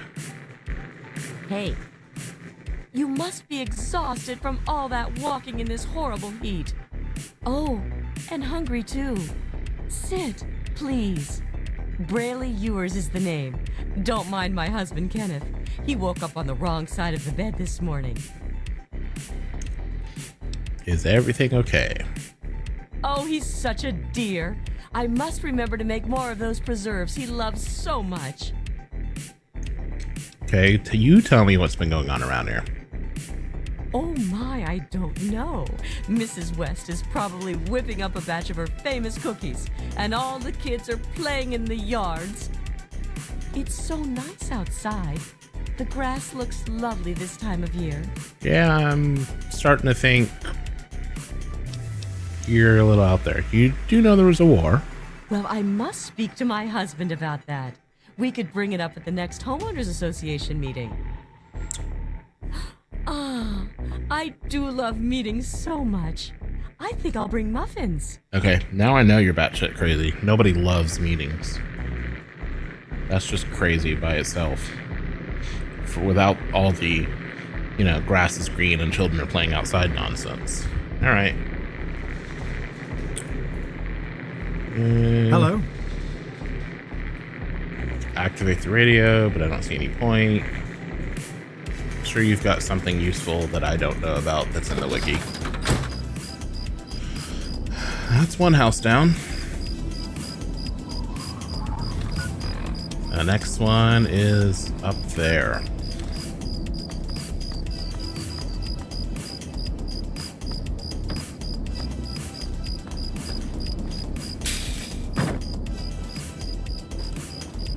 Hey, you must be exhausted from all that walking in this horrible heat. Oh, and hungry too. Sit, please. Brayley Ewers is the name. Don't mind my husband, Kenneth. He woke up on the wrong side of the bed this morning. Is everything okay? Oh, he's such a dear. I must remember to make more of those preserves he loves so much. Okay, you tell me what's been going on around here. Oh my, I don't know. Mrs. West is probably whipping up a batch of her famous cookies, and all the kids are playing in the yards. It's so nice outside. The grass looks lovely this time of year. Yeah, I'm starting to think you're a little out there. You do know there was a war. Well, I must speak to my husband about that. We could bring it up at the next homeowners association meeting. Ah, I do love meetings so much. I think I'll bring muffins. Okay, now I know you're batshit crazy. Nobody loves meetings. That's just crazy by itself. Without all the, grass is green and children are playing outside nonsense. All right. Hello? Activate the radio, but I don't see any point. Sure, you've got something useful that I don't know about that's in the wiki. That's one house down. The next one is up there.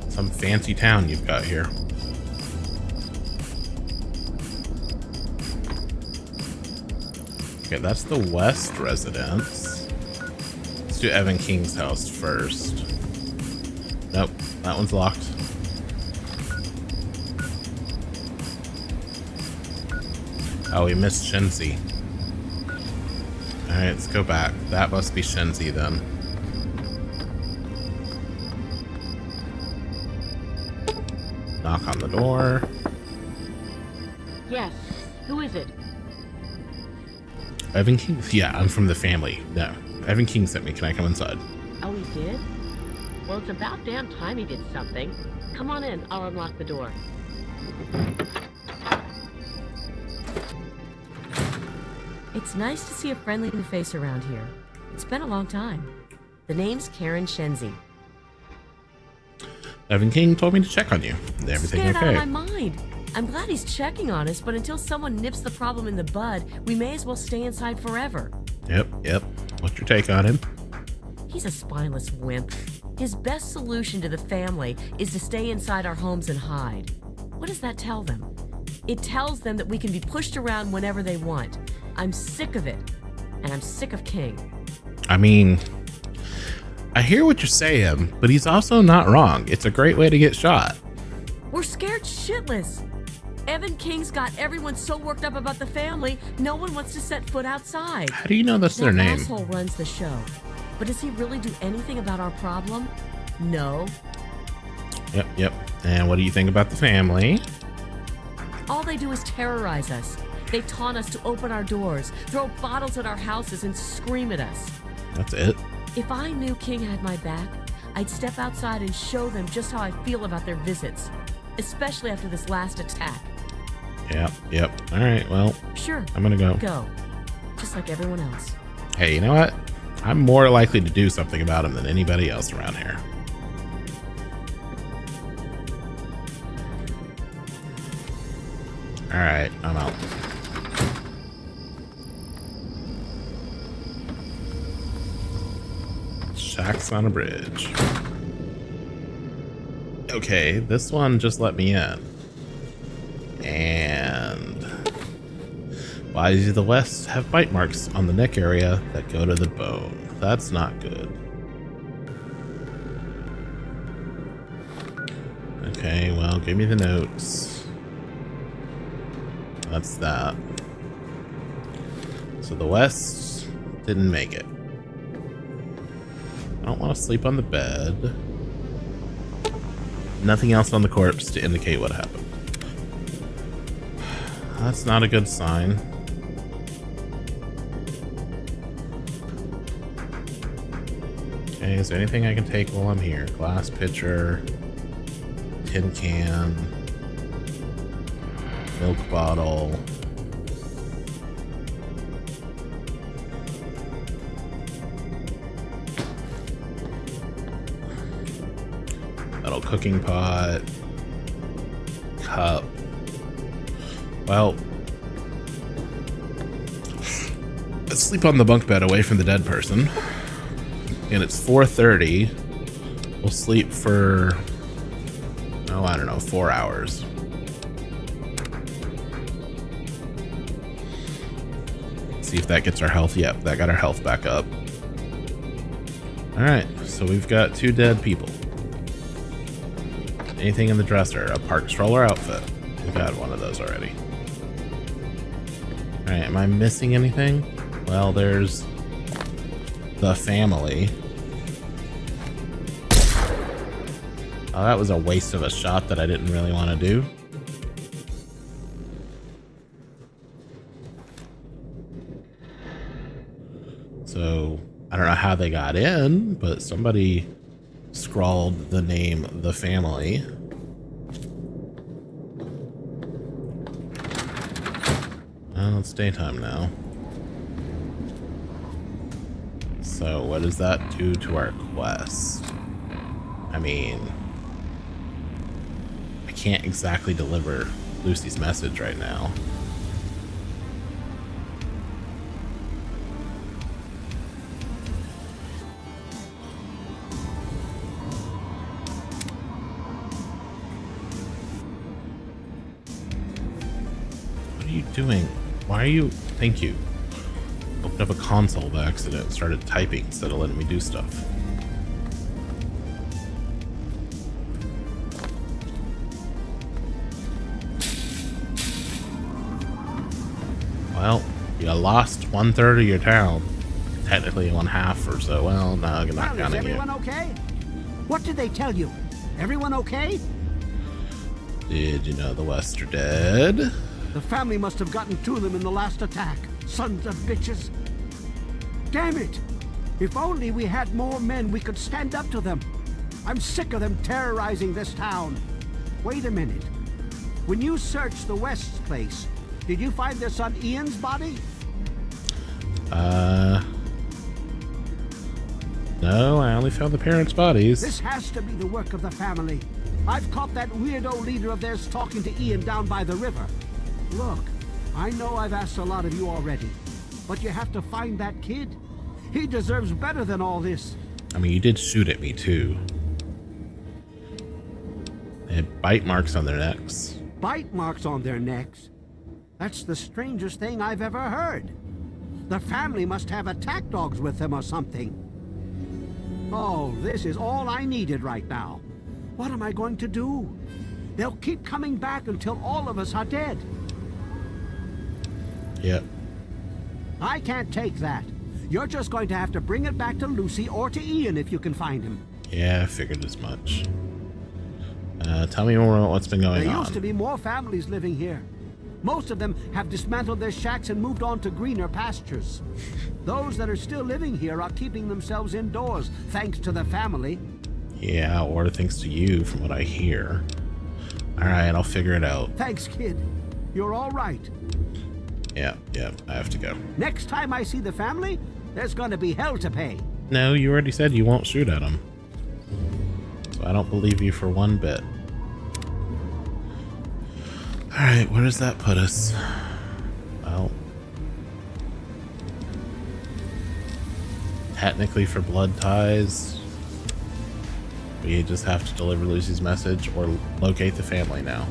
Some fancy town you've got here. Okay, that's the West residence. Let's do Evan King's house first. Nope, that one's locked. Oh, we missed Shenzi. Alright, let's go back. That must be Shenzi then. Knock on the door. Yes, who is it? Evan King? Yeah, I'm from the family. No, Evan King sent me. Can I come inside? Oh, he did? Well, it's about damn time he did something. Come on in, I'll unlock the door. It's nice to see a friendly face around here. It's been a long time. The name's Karen Shenzi. Evan King told me to check on you. Is everything Scared okay? out of my mind. I'm glad he's checking on us, but until someone nips the problem in the bud, we may as well stay inside forever. Yep. What's your take on him? He's a spineless wimp. His best solution to the family is to stay inside our homes and hide. What does that tell them? It tells them that we can be pushed around whenever they want. I'm sick of it. And I'm sick of King. I mean, I hear what you're saying, but he's also not wrong. It's a great way to get shot. We're scared shitless. Evan King's got everyone so worked up about the family, no one wants to set foot outside. How do you know that's their That name? asshole runs the show. But does he really do anything about our problem? No. Yep. And what do you think about the family? All they do is terrorize us. They taunt us to open our doors, throw bottles at our houses, and scream at us. That's it. If I knew King had my back, I'd step outside and show them just how I feel about their visits, especially after this last attack. Yep. All right, well, Sure. I'm gonna go. Go. Just like everyone else. Hey, you know what? I'm more likely to do something about him than anybody else around here. All right, I'm out. Shacks on a bridge. Okay, this one just let me in. And bodies of the West have bite marks on the neck area that go to the bone. That's not good. Okay, well, give me the notes. That's that. So the West didn't make it. I don't want to sleep on the bed. Nothing else on the corpse to indicate what happened. That's not a good sign. Okay, is there anything I can take while I'm here? Glass pitcher, tin can, milk bottle. Metal cooking pot, cup. Well, let's sleep on the bunk bed away from the dead person. And it's 4:30. We'll sleep for, oh, I don't know, 4 hours. See if that gets our health. Yep, that got our health back up. All right, so we've got 2 dead people. Anything in the dresser? A park stroller outfit. We've had one of those already. All right, am I missing anything? Well, there's the family. Oh, that was a waste of a shot that I didn't really want to do. So I don't know how they got in, but somebody scrawled the name The Family. Well, it's daytime now. So what does that do to our quest? I mean, I can't exactly deliver Lucy's message right now. What are you doing? Why are you? Thank you. Opened up a console by accident and started typing instead of letting me do stuff. Well, you lost 1/3 of your town. Technically 1/2 or so. Well, no, I'm not Well, is counting you. everyone okay? What did they tell you? Everyone okay? Did you know the West are dead? The family must have gotten to them in the last attack. Sons of bitches. Damn it! If only we had more men, we could stand up to them. I'm sick of them terrorizing this town. Wait a minute. When you searched the West's place, did you find their son Ian's body? No, I only found the parents' bodies. This has to be the work of the family. I've caught that weirdo leader of theirs talking to Ian down by the river. Look, I know I've asked a lot of you already, but you have to find that kid. He deserves better than all this. I mean, you did shoot at me, too. They had bite marks on their necks. Bite marks on their necks? That's the strangest thing I've ever heard. The family must have attack dogs with them or something. Oh, this is all I needed right now. What am I going to do? They'll keep coming back until all of us are dead. Yep. I can't take that. You're just going to have to bring it back to Lucy or to Ian if you can find him. Yeah, I figured as much. Tell me more about what's been going on. There used to be more families living here. Most of them have dismantled their shacks and moved on to greener pastures. Those that are still living here are keeping themselves indoors, thanks to the family. Yeah, or thanks to you, from what I hear. Alright, I'll figure it out. Thanks, kid. You're all right. Yeah, I have to go. Next time I see the family, there's gonna be hell to pay. No, you already said you won't shoot at them. So I don't believe you for one bit. Alright, where does that put us? Well, technically for blood ties, we just have to deliver Lucy's message or locate the family now.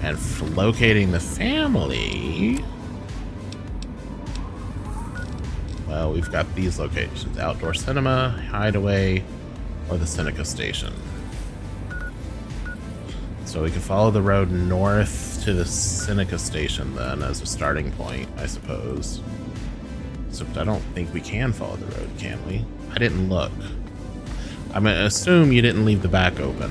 And for locating the family, well, we've got these locations: Outdoor Cinema, Hideaway, or the Seneca Station. So we can follow the road north to the Seneca Station then as a starting point, I suppose. Except I don't think we can follow the road, can we? I didn't look. I'm gonna assume you didn't leave the back open,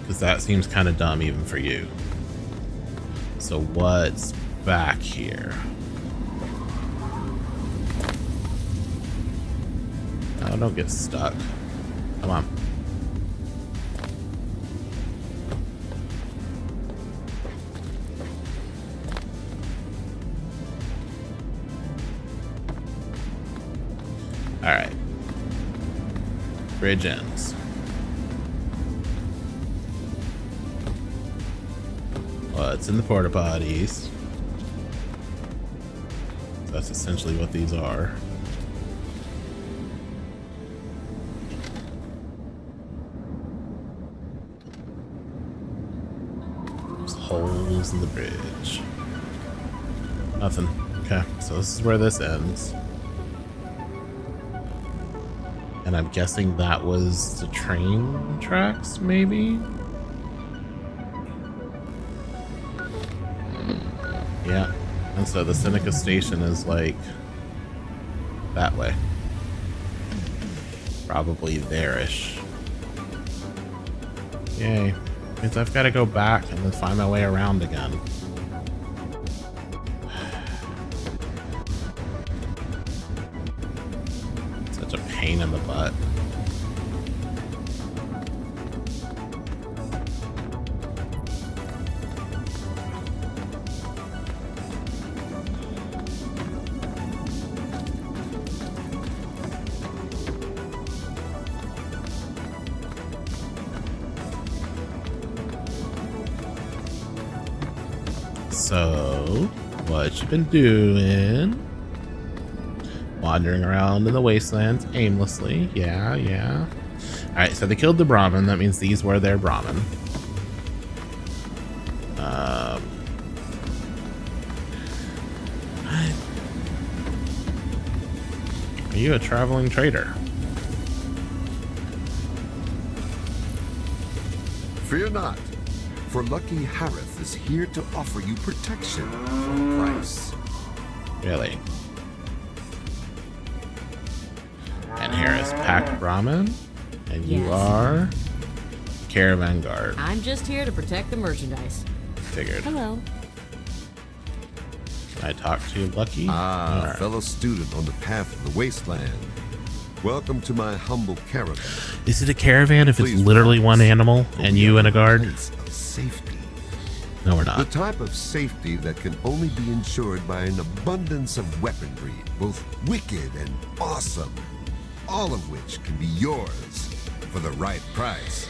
because that seems kind of dumb even for you. So what's back here? Oh, don't get stuck. Come on. All right. Bridge ends. What's in the porta potties? So that's essentially what these are. There's holes in the bridge. Nothing. Okay, so this is where this ends. And I'm guessing that was the train tracks, maybe? Yeah. And so the Seneca Station is like that way. Probably there-ish. Yay. Means I've got to go back and then find my way around again. Such a pain in the butt. So, what you been doing? Wandering around in the wastelands aimlessly. Yeah. Alright, so they killed the Brahmin. That means these were their Brahmin. Are you a traveling trader? Fear not, for Lucky Harith is here to offer you protection for a price. Really? And Harris packed Brahmin, and you Yes. are Caravan Guard. I'm just here to protect the merchandise. Figured. Hello. Can I talk to you, Lucky? Ah, Alright. fellow student on the path of the wasteland. Welcome to my humble caravan. Is it a caravan if it's Please literally relax, one animal for and we you are and a guard? place of safety. No, we're The not. type of safety that can only be ensured by an abundance of weaponry, both wicked and awesome, all of which can be yours for the right price.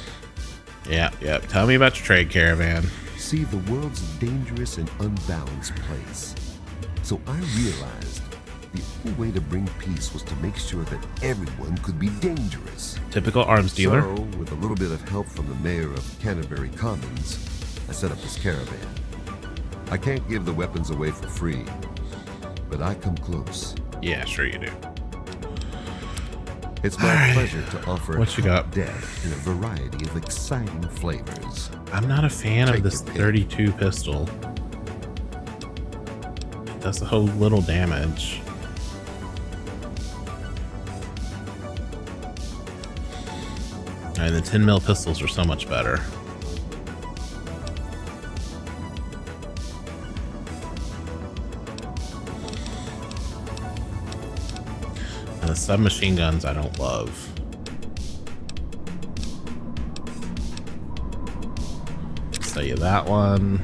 Yeah. Tell me about your trade caravan. See, the world's a dangerous and unbalanced place. So I realized the only way to bring peace was to make sure that everyone could be dangerous. Typical arms dealer. So, with a little bit of help from the mayor of Canterbury Commons, I set up this caravan. I can't give the weapons away for free, but I come close. Yeah, sure you do. It's my pleasure to offer What you got? death in a variety of exciting flavors. I'm not a fan of Take this your pick. 32 pistol. It does so little damage. And the 10 mil pistols are so much better. And the submachine guns I don't love. Sell you that one.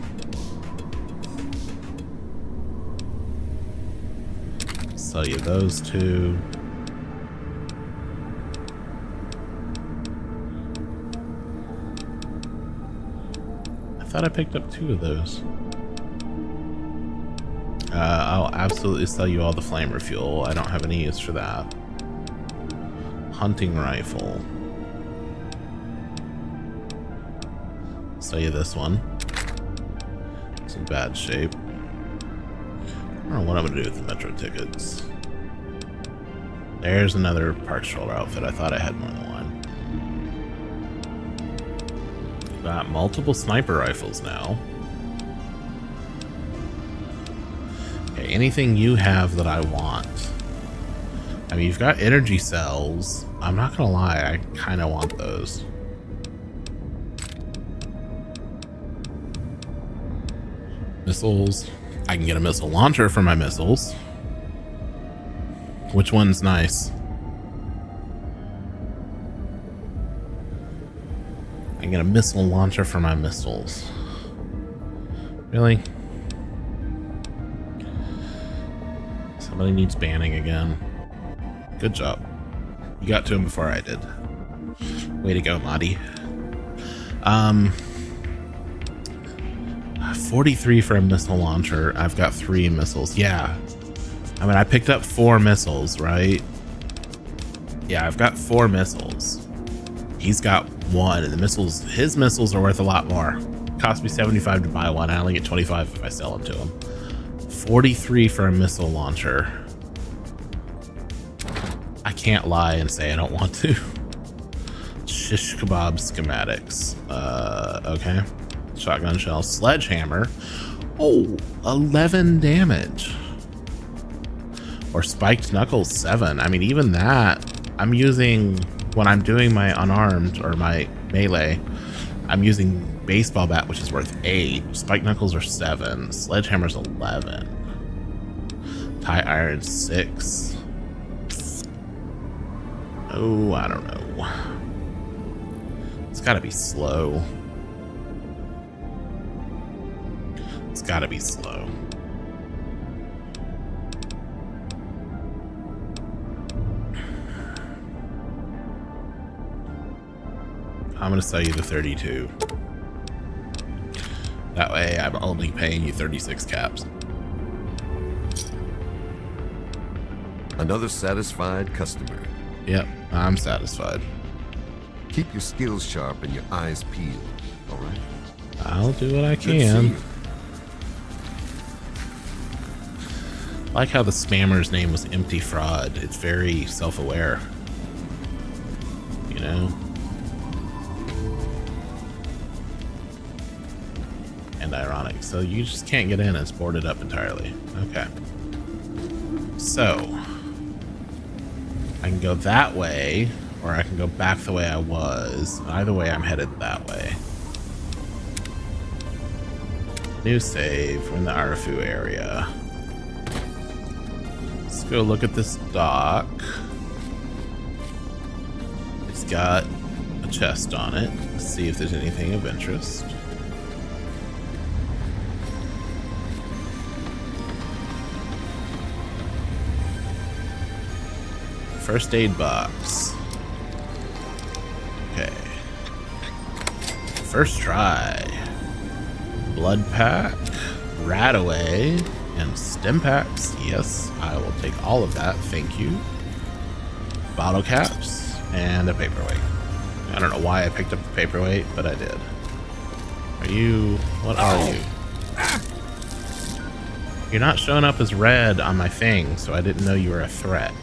Sell you those two. I thought I picked up 2 of those. I'll absolutely sell you all the flamer fuel. I don't have any use for that. Hunting rifle. Sell you this one. It's in bad shape. I don't know what I'm gonna do with the metro tickets. There's another parts roller outfit. I thought I had more than one. Got multiple sniper rifles now. Okay, anything you have that I want. I mean, you've got energy cells. I'm not gonna lie, I kind of want those. Missiles. I can get a missile launcher for my missiles. Which one's nice? I get a missile launcher for my missiles. Really? Somebody needs banning again. Good job. You got to him before I did. Way to go, Lottie. 43 for a missile launcher. I've got 3 missiles. Yeah. I mean, I picked up 4 missiles, right? Yeah, I've got 4 missiles. He's got 1, and the missiles, his missiles are worth a lot more. Cost me 75 to buy one. I only get 25 if I sell them to him. 43 for a missile launcher. I can't lie and say I don't want to. Shish kebab schematics. Okay. Shotgun shell. Sledgehammer. Oh, 11 damage. Or spiked knuckles 7. I mean, even that, I'm using, when I'm doing my unarmed or my melee, I'm using baseball bat, which is worth 8. Spiked knuckles are 7. Sledgehammer's 11. Tie iron 6. Oh, I don't know. It's gotta be slow. It's gotta be slow. I'm gonna sell you the 32. That way I'm only paying you 36 caps. Another satisfied customer. Yep, I'm satisfied. Keep your skills sharp and your eyes peeled, all right? I'll do what I Good to see can. you. I like how the spammer's name was Empty Fraud. It's very self-aware. You know? And ironic. So you just can't get in. It's boarded up entirely. Okay. So I can go that way, or I can go back the way I was. Either way, I'm headed that way. New save. We're in the Arafu area. Let's go look at this dock. It's got a chest on it. Let's see if there's anything of interest. first aid box. Okay. First try. Blood pack, Radaway, and stim packs. Yes, I will take all of that. Thank you. Bottle caps and a paperweight. I don't know why I picked up the paperweight, but I did. Are you... what are you? You're not showing up as red on my thing, so I didn't know you were a threat.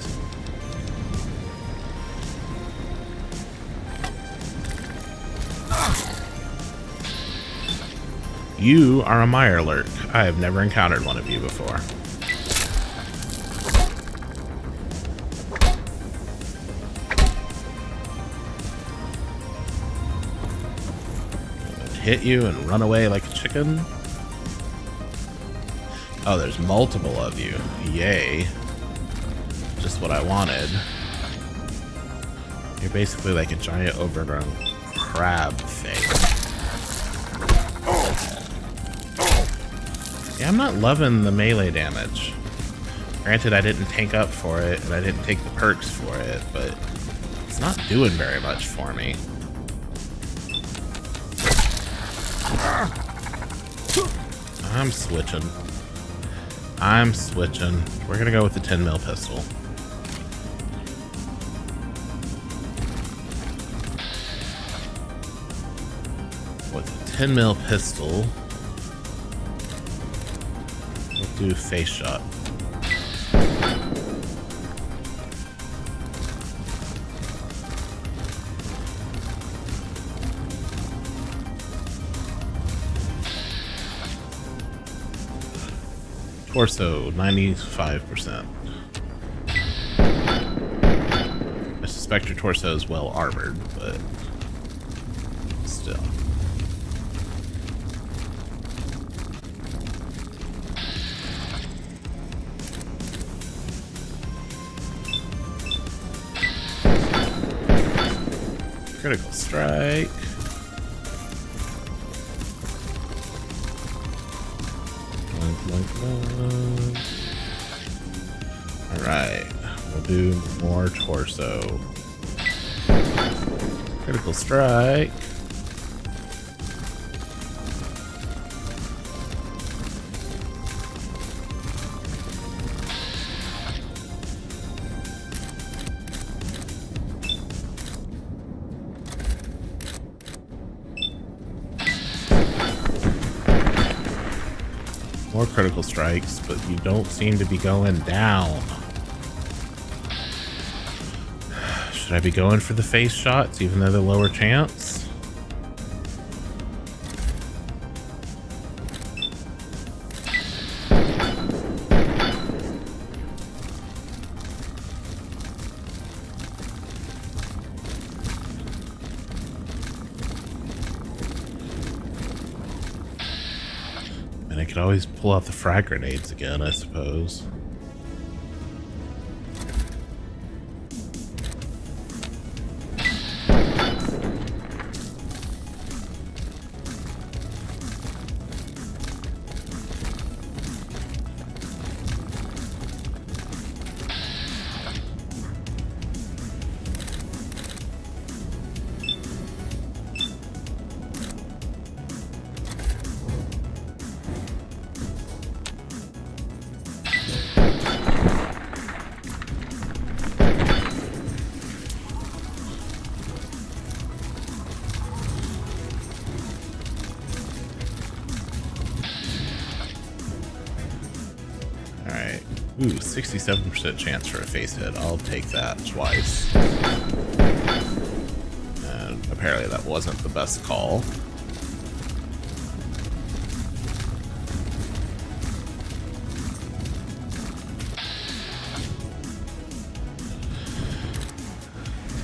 You are a Mirelurk. I have never encountered one of you before. Hit you and run away like a chicken. Oh, there's multiple of you. Yay. Just what I wanted. You're basically like a giant overgrown crab thing. Yeah, I'm not loving the melee damage. Granted, I didn't tank up for it, and I didn't take the perks for it, but it's not doing very much for me. I'm switching. I'm switching. We're gonna go with the 10 mil pistol. With the 10 mil pistol, we'll do face shot. Torso, 95%. I suspect your torso is well armored, but still. Critical strike. Alright, we'll do more torso. Critical strike. More critical strikes, but you don't seem to be going down. Should I be going for the face shots, even though they're lower chance? And I could always pull out the frag grenades again, I suppose. Ooh, 67% chance for a face hit. I'll take that twice. And apparently that wasn't the best call.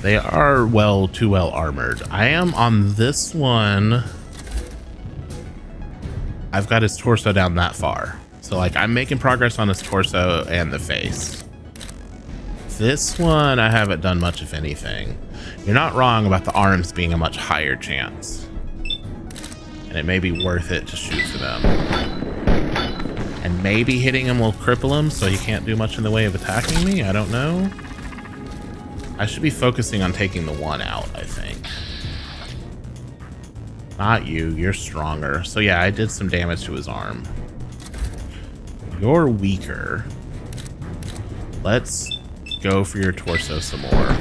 They are too well armored. I am on this one. I've got his torso down that far. So like I'm making progress on his torso and the face. This one, I haven't done much of anything. You're not wrong about the arms being a much higher chance. And it may be worth it to shoot for them. And maybe hitting him will cripple him so he can't do much in the way of attacking me. I don't know. I should be focusing on taking the one out, I think. Not you, you're stronger. So yeah, I did some damage to his arm. You're weaker. Let's go for your torso some more.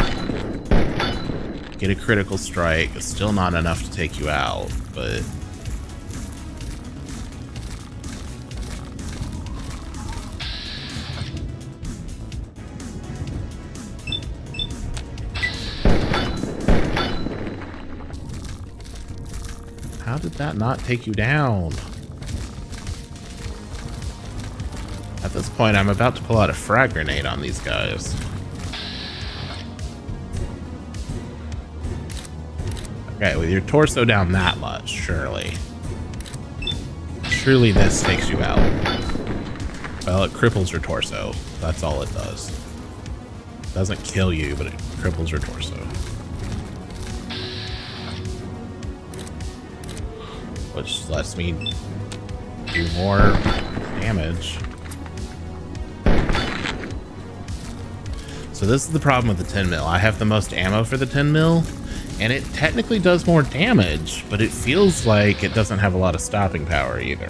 Get a critical strike. It's still not enough to take you out, but... How did that not take you down? At this point, I'm about to pull out a frag grenade on these guys. Okay, with your torso down that much, surely. Surely this takes you out. Well, it cripples your torso. That's all it does. Doesn't kill you, but it cripples your torso. Which lets me do more damage. So this is the problem with the 10 mil. I have the most ammo for the 10 mil, and it technically does more damage, but it feels like it doesn't have a lot of stopping power either.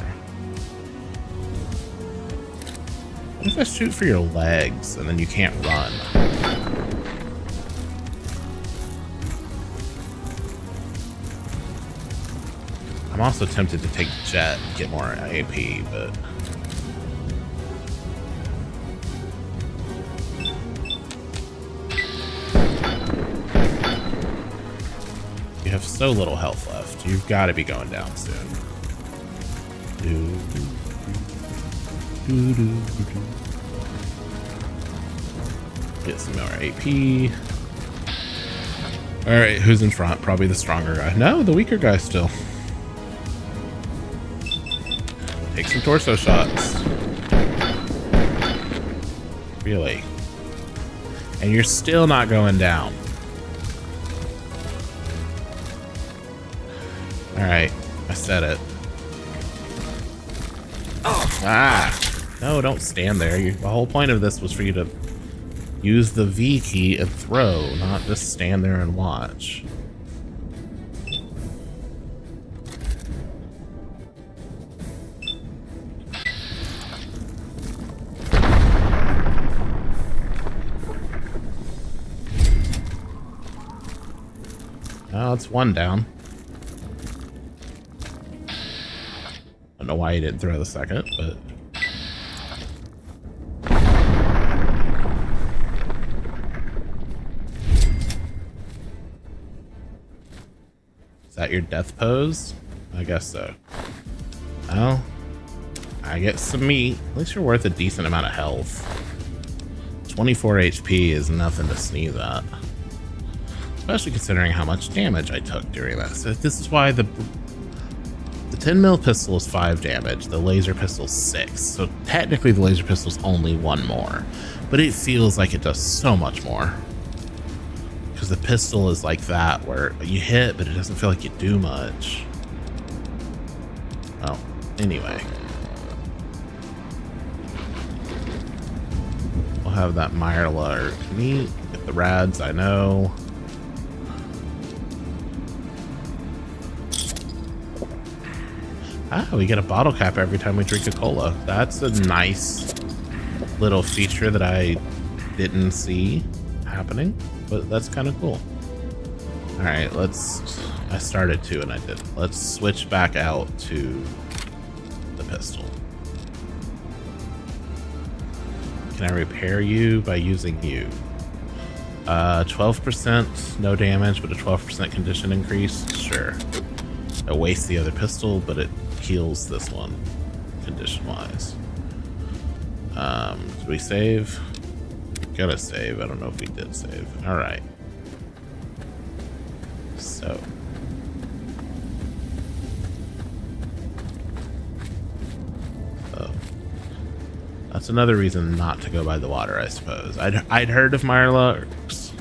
What if I shoot for your legs and then you can't run? I'm also tempted to take Jet and get more AP, but... You have so little health left. You've got to be going down soon. Get some more AP. Alright, who's in front? Probably the stronger guy. No, the weaker guy still. Take some torso shots. Really? And you're still not going down. Alright, I said it. Ah! No, don't stand there. The whole point of this was for you to use the V key and throw, not just stand there and watch. Oh, it's one down. Don't know why he didn't throw the second, but... Is that your death pose? I guess so. Well, I get some meat. At least you're worth a decent amount of health. 24 HP is nothing to sneeze at. Especially considering how much damage I took during this. So this is why the 10 mil pistol is 5 damage, the laser pistol 6. So technically the laser pistol's only 1 more, but it feels like it does so much more. Because the pistol is like that, where you hit, but it doesn't feel like you do much. Well, anyway. We'll have that Mirelurk meat, get the rads, I know. Ah, we get a bottle cap every time we drink a cola. That's a nice little feature that I didn't see happening, but that's kind of cool. All right, I started to and I didn't. Let's switch back out to the pistol. Can I repair you by using you? 12% no damage, but a 12% condition increase. Sure. It wastes the other pistol, but it heals this one condition wise. Did we save? Gotta save. I don't know if we did save. All right. So. That's another reason not to go by the water, I suppose. I'd heard of Mirelurks.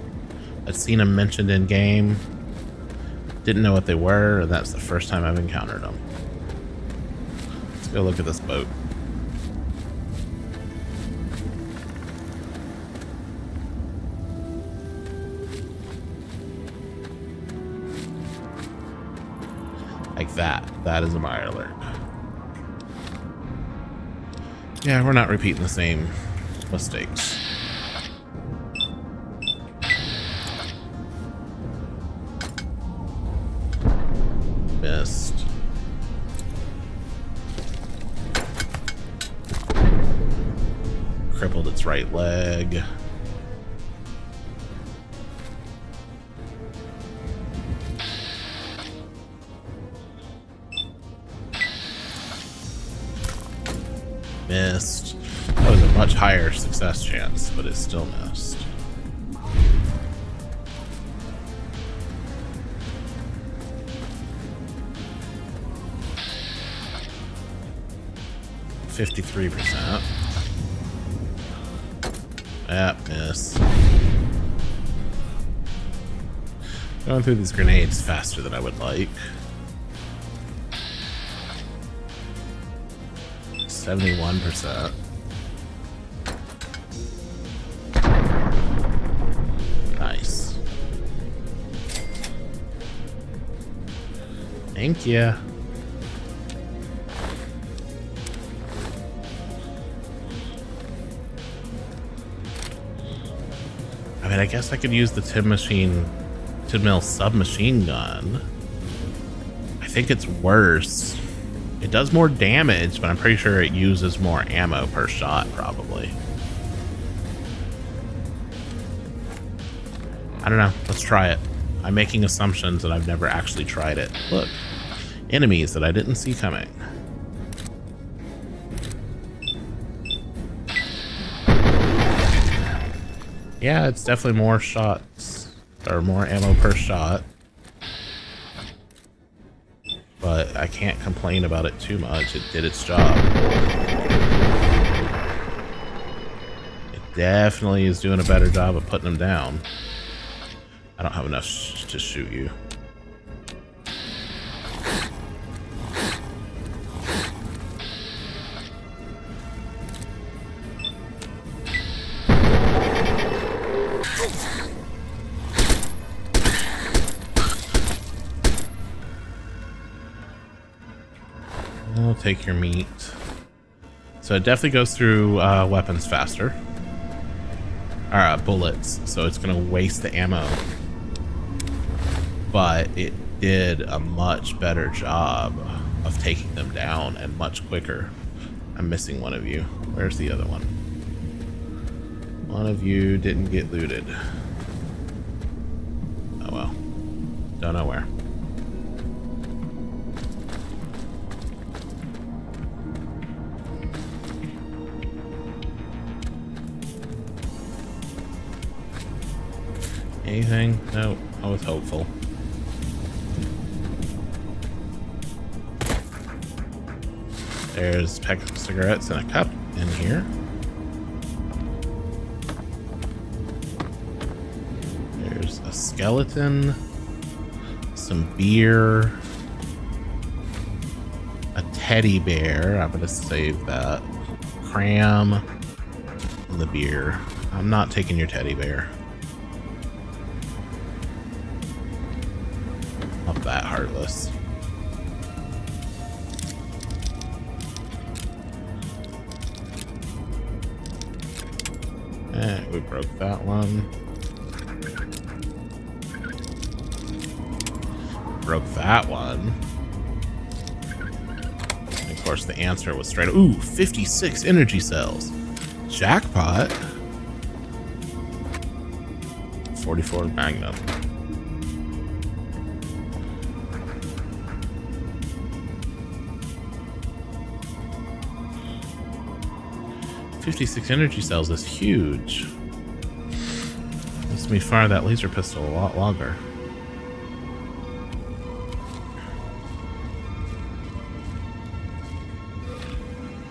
I'd seen them mentioned in game. Didn't know what they were, and that's the first time I've encountered them. Let's go look at this boat. Like that. That is a Mirelurk. Yeah, we're not repeating the same mistakes. Missed. Crippled its right leg. Missed. That was a much higher success chance, but it still missed. %53. That miss. Going through these grenades faster than I would like. 71%. Nice. Thank you. I mean, I guess I could use the tin mil submachine gun. I think it's worse. It does more damage, but I'm pretty sure it uses more ammo per shot, probably. I don't know. Let's try it. I'm making assumptions and I've never actually tried it. Look. Enemies that I didn't see coming. Yeah, it's definitely more shots, or more ammo per shot. But I can't complain about it too much. It did its job. It definitely is doing a better job of putting them down. I don't have enough to shoot you. I'll take your meat. So it definitely goes through weapons faster. Or bullets. So it's going to waste the ammo. But it did a much better job of taking them down and much quicker. I'm missing one of you. Where's the other one? One of you didn't get looted. Oh well. Don't know where. Anything? No, I was hopeful. There's a pack of cigarettes and a cup in here. There's a skeleton, some beer, a teddy bear. I'm gonna save that. Cram and the beer. I'm not taking your teddy bear. Not that heartless. We broke that one. Broke that one. And of course, the answer was straight. Ooh, 56 energy cells. Jackpot. 44 Magnum. "56 energy cells is huge. Lets me fire that laser pistol a lot longer."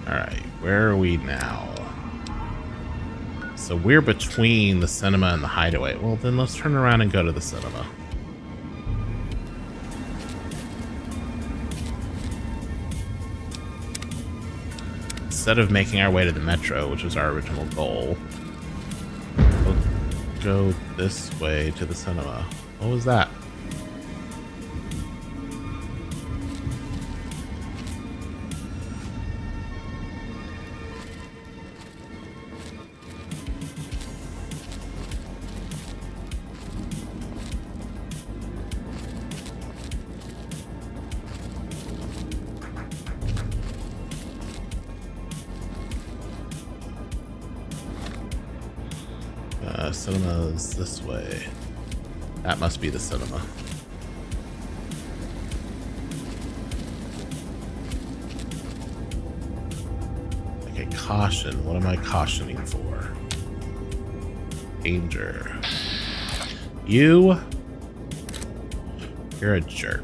Alright, where are we now? So we're between the cinema and the hideaway. Well, then let's turn around and go to the cinema. Instead of making our way to the metro, which was our original goal, we'll go this way to the cinema. What was that? cinema is this way. That must be the cinema. Okay, caution. What am I cautioning for? Danger. You're a jerk.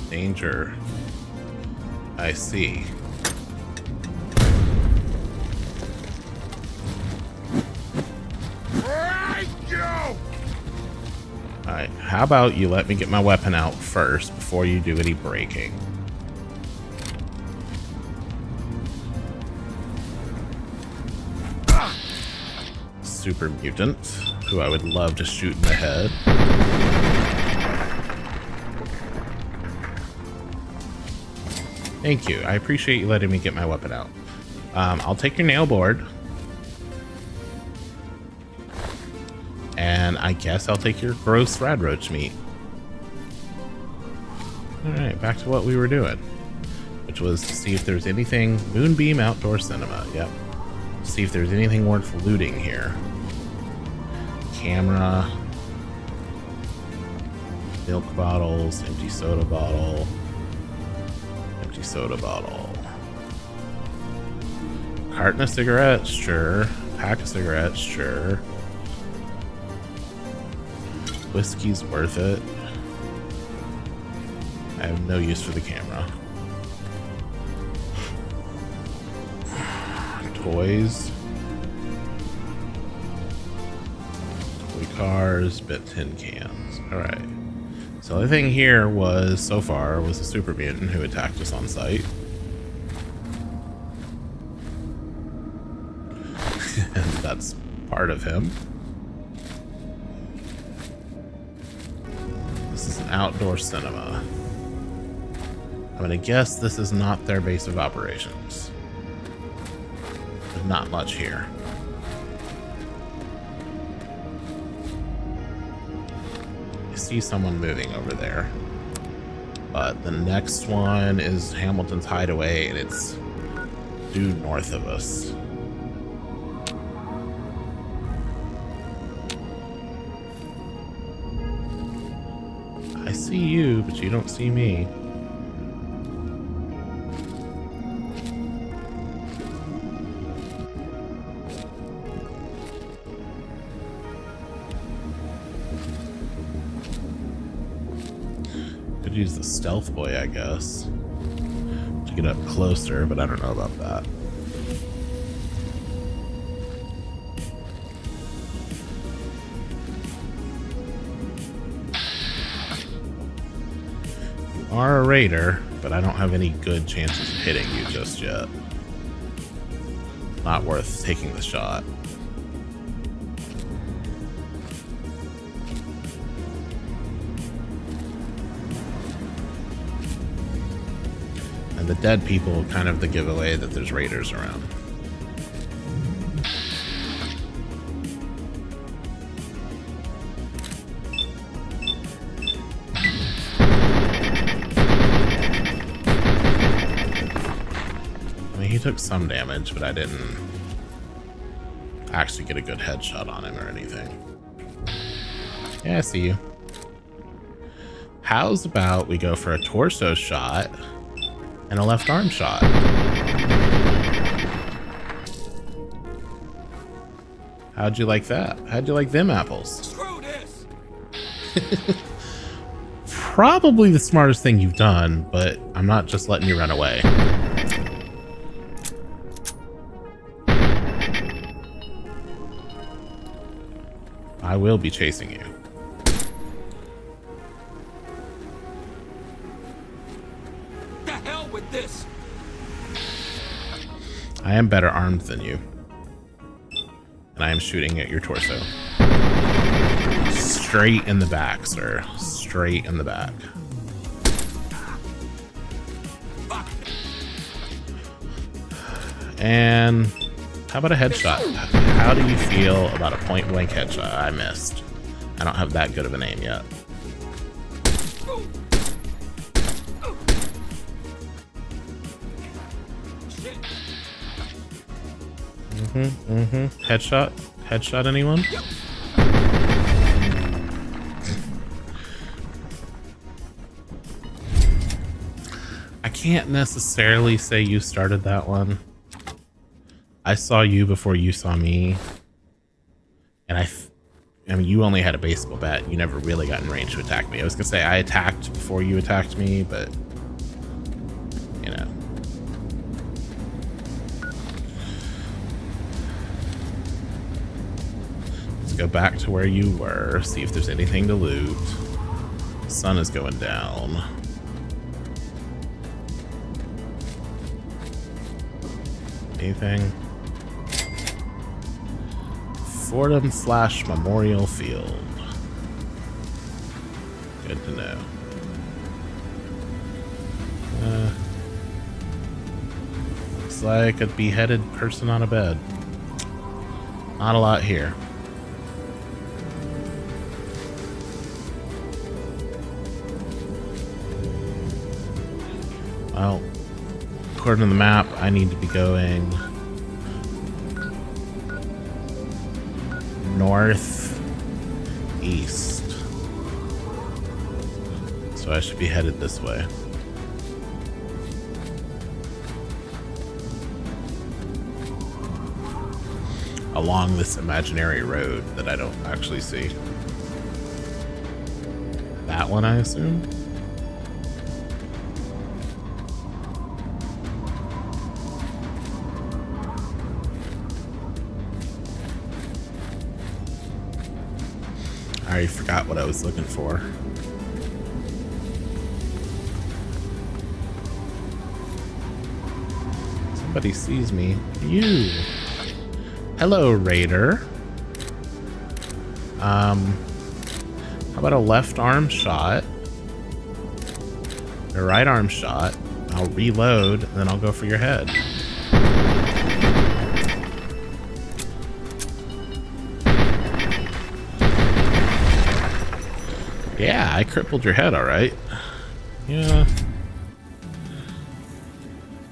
Danger. I see. Alright, how about you let me get my weapon out first before you do any breaking? Super mutant, who I would love to shoot in the head. Thank you. I appreciate you letting me get my weapon out. I'll take your nail board. And I guess I'll take your gross rad roach meat. Alright, back to what we were doing. Which was to see if there's anything... Moonbeam Outdoor Cinema, yep. See if there's anything worth looting here. Camera. Milk bottles, empty soda bottle. Soda bottle. Carton of cigarettes, sure. Pack of cigarettes, sure. Whiskey's worth it. I have no use for the camera. Toys. Toy cars, bit tin cans. Alright. So the only thing here was, so far, was a super mutant who attacked us on sight. And that's part of him. This is an outdoor cinema. I'm gonna guess this is not their base of operations. There's not much here. See someone moving over there, but the next one is Hamilton's Hideaway, and it's due north of us. I see you, but you don't see me. Use the stealth boy, I guess, to get up closer, but I don't know about that. You are a raider, but I don't have any good chances of hitting you just yet. Not worth taking the shot. And the dead people kind of the giveaway that there's raiders around. I mean, he took some damage, but I didn't actually get a good headshot on him or anything. Yeah, I see you. How's about we go for a torso shot and a left arm shot? How'd you like that? How'd you like them apples? Screw this! Probably the smartest thing you've done, but I'm not just letting you run away. I will be chasing you. The hell with this! I am better armed than you. And I am shooting at your torso. Straight in the back, sir. Straight in the back. And how about a headshot? How do you feel about a point-blank headshot? I missed. I don't have that good of an aim yet. Headshot? Headshot anyone? I can't necessarily say you started that one. I saw you before you saw me. And I mean, you only had a baseball bat. You never really got in range to attack me. I was gonna say I attacked before you attacked me, but you know. Let's go back to where you were, see if there's anything to loot. The sun is going down. Anything? Fordham/Memorial Field. Good to know. Looks like a beheaded person on a bed. Not a lot here. Well, according to the map, I need to be going northeast. So I should be headed this way. Along this imaginary road that I don't actually see. That one, I assume? I already forgot what I was looking for. Somebody sees me. You. Hello, Raider. How about a left arm shot? A right arm shot. I'll reload, and then I'll go for your head. Yeah, I crippled your head, all right. Yeah.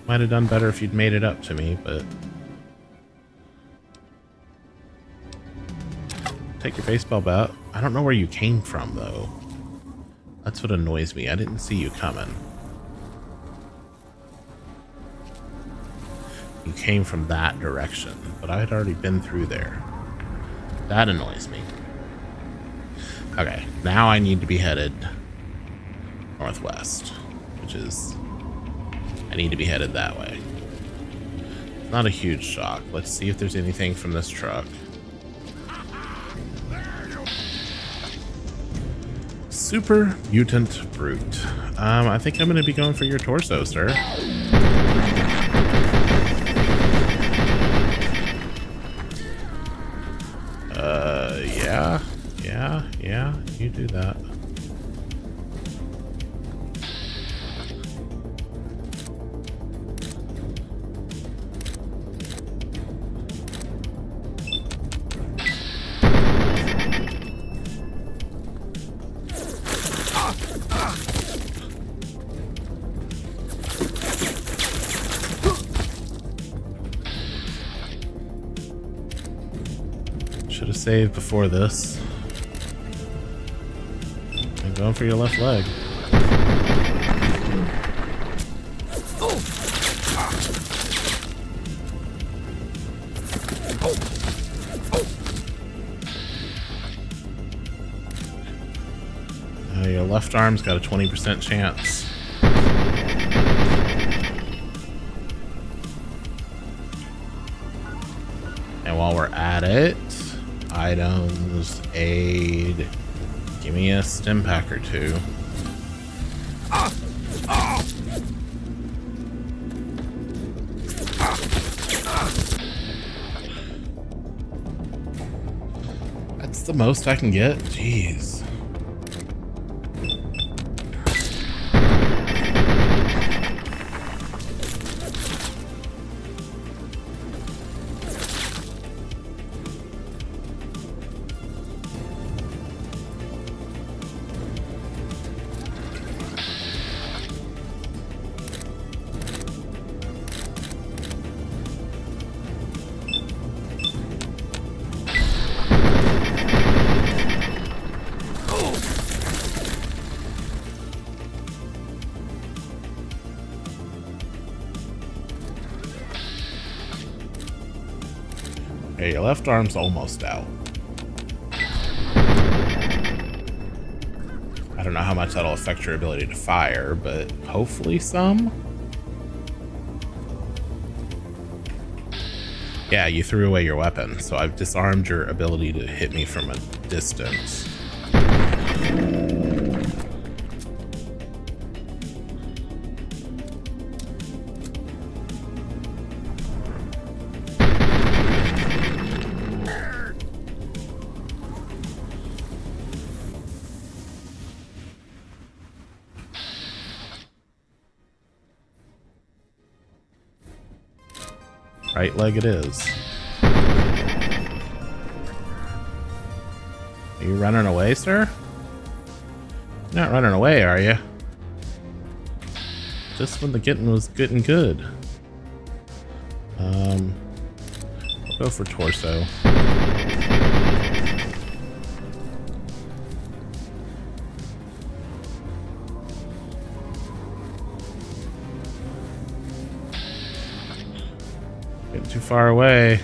Might have done better if you'd made it up to me, but... Take your baseball bat. I don't know where you came from, though. That's what annoys me. I didn't see you coming. You came from that direction, but I had already been through there. That annoys me. Okay, now I need to be headed northwest, which is... I need to be headed that way. It's not a huge shock. Let's see if there's anything from this truck. Super Mutant Brute. I think I'm going to be going for your torso, sir. Yeah, you do that. Should have saved before this. I'm going for your left leg. Your left arm's got a 20% chance. And while we're at it, items, aid, give me a stim pack or two. That's the most I can get? Jeez. Okay, your left arm's almost out. I don't know how much that'll affect your ability to fire, but hopefully some. Yeah, you threw away your weapon, so I've disarmed your ability to hit me from a distance. Right leg it is. Are you running away, sir? You're not running away, are you? Just when the getting was getting good. I'll go for torso. Getting too far away.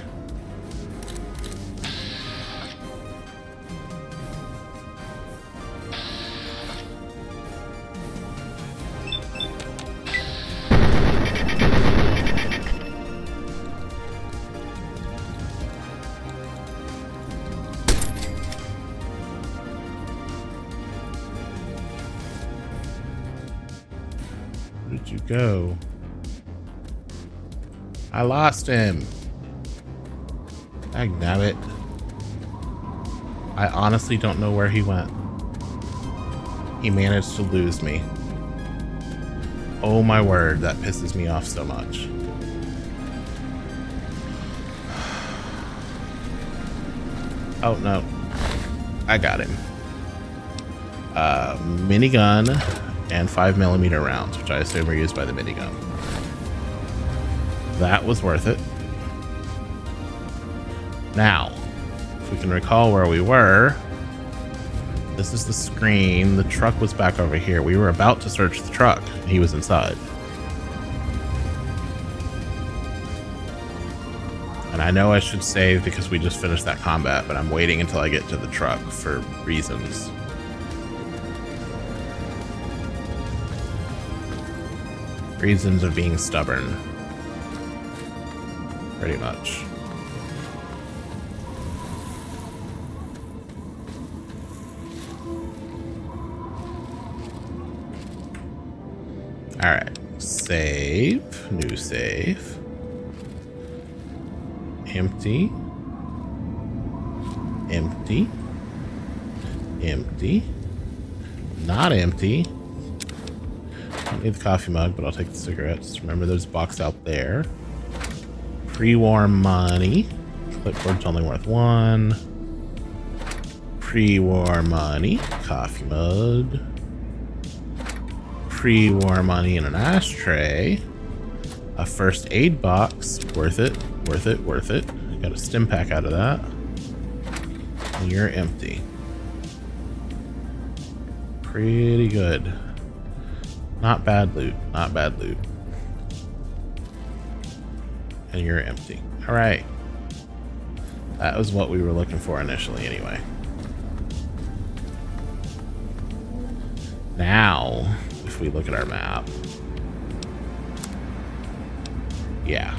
Where did you go? I lost him. Dagnabbit. I honestly don't know where he went. He managed to lose me. Oh my word, that pisses me off so much. Oh no. I got him. Minigun and 5mm rounds, which I assume are used by the minigun. That was worth it. Now, if we can recall where we were, this is the screen. The truck was back over here. We were about to search the truck. He was inside. And I know I should save because we just finished that combat, but I'm waiting until I get to the truck for reasons. Reasons of being stubborn. Pretty much. Alright. Save. New save. Empty. Empty. Empty. Not empty. Don't need the coffee mug, but I'll take the cigarettes. Remember, there's a box out there. Pre-war money. Clipboard's only worth 1. Pre-war money. Coffee mug. Pre-war money in an ashtray. A first aid box. Worth it. Worth it. Worth it. Got a stim pack out of that. And you're empty. Pretty good. Not bad loot. Not bad loot. And you're empty. Alright. That was what we were looking for initially anyway. Now, if we look at our map. Yeah.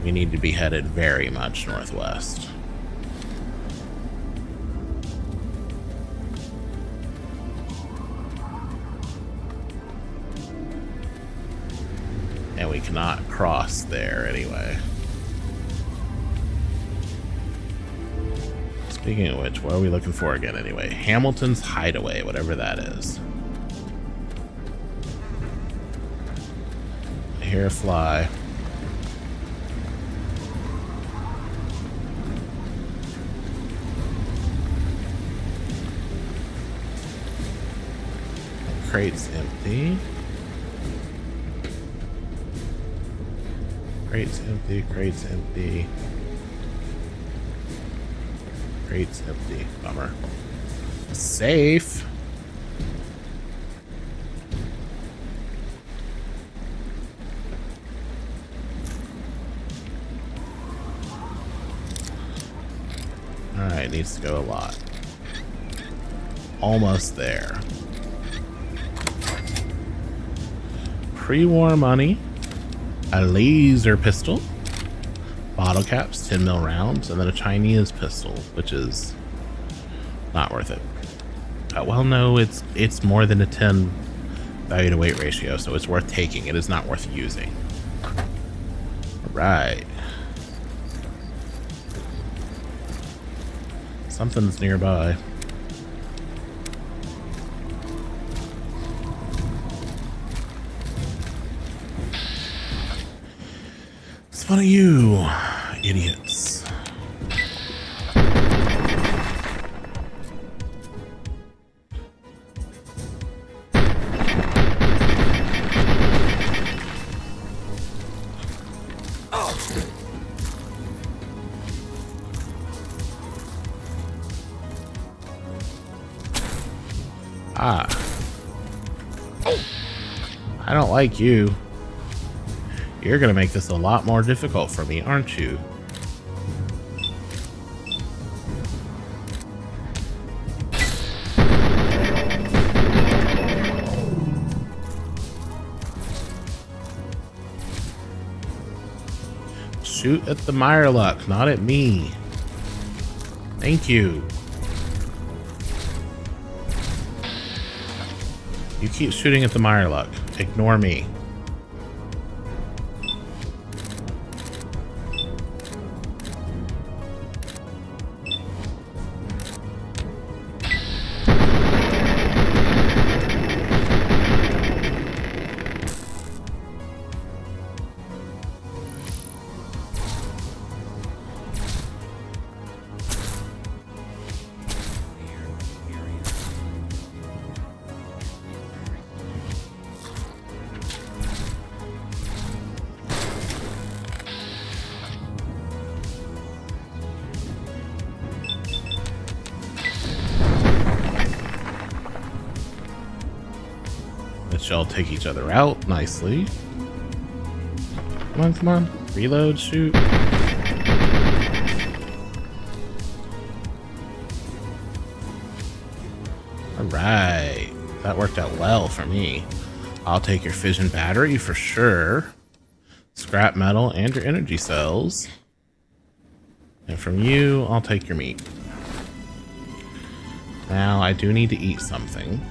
We need to be headed very much northwest. And we cannot cross there anyway. Let's Speaking of which, what are we looking for again anyway? Hamilton's Hideaway, whatever that is. I hear a fly. The crate's empty. Crate's empty, crate's empty. Crate's empty. Bummer. Safe. Alright, needs to go a lot. Almost there. Pre-war money. A laser pistol. Bottle caps, 10 mil rounds, and then a Chinese pistol, which is not worth it. Well, no, it's more than a 10 value to weight ratio, so it's worth taking. It is not worth using. All right. Something's nearby. It's one of you idiots. Ah. I don't like you. You're gonna make this a lot more difficult for me, aren't you? Shoot at the Mirelurk, not at me. Thank you. You keep shooting at the Mirelurk. Ignore me. Y'all take each other out nicely. Come on, come on. Reload, shoot. Alright. That worked out well for me. I'll take your fission battery for sure. Scrap metal and your energy cells. And from you, I'll take your meat. Now, I do need to eat something.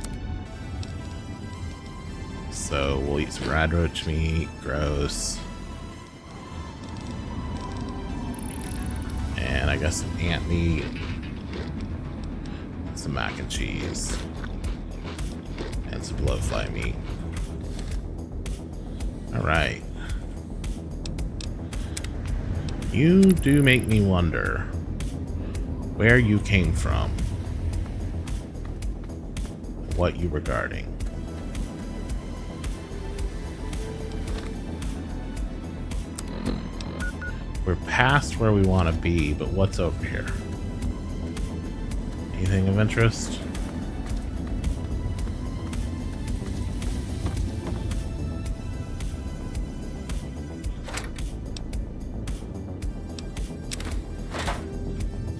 So we'll eat some rad roach meat, gross. And I guess some ant meat. And some mac and cheese. And some blowfly meat. Alright. You do make me wonder where you came from. What you were guarding. We're past where we want to be, but what's over here? Anything of interest?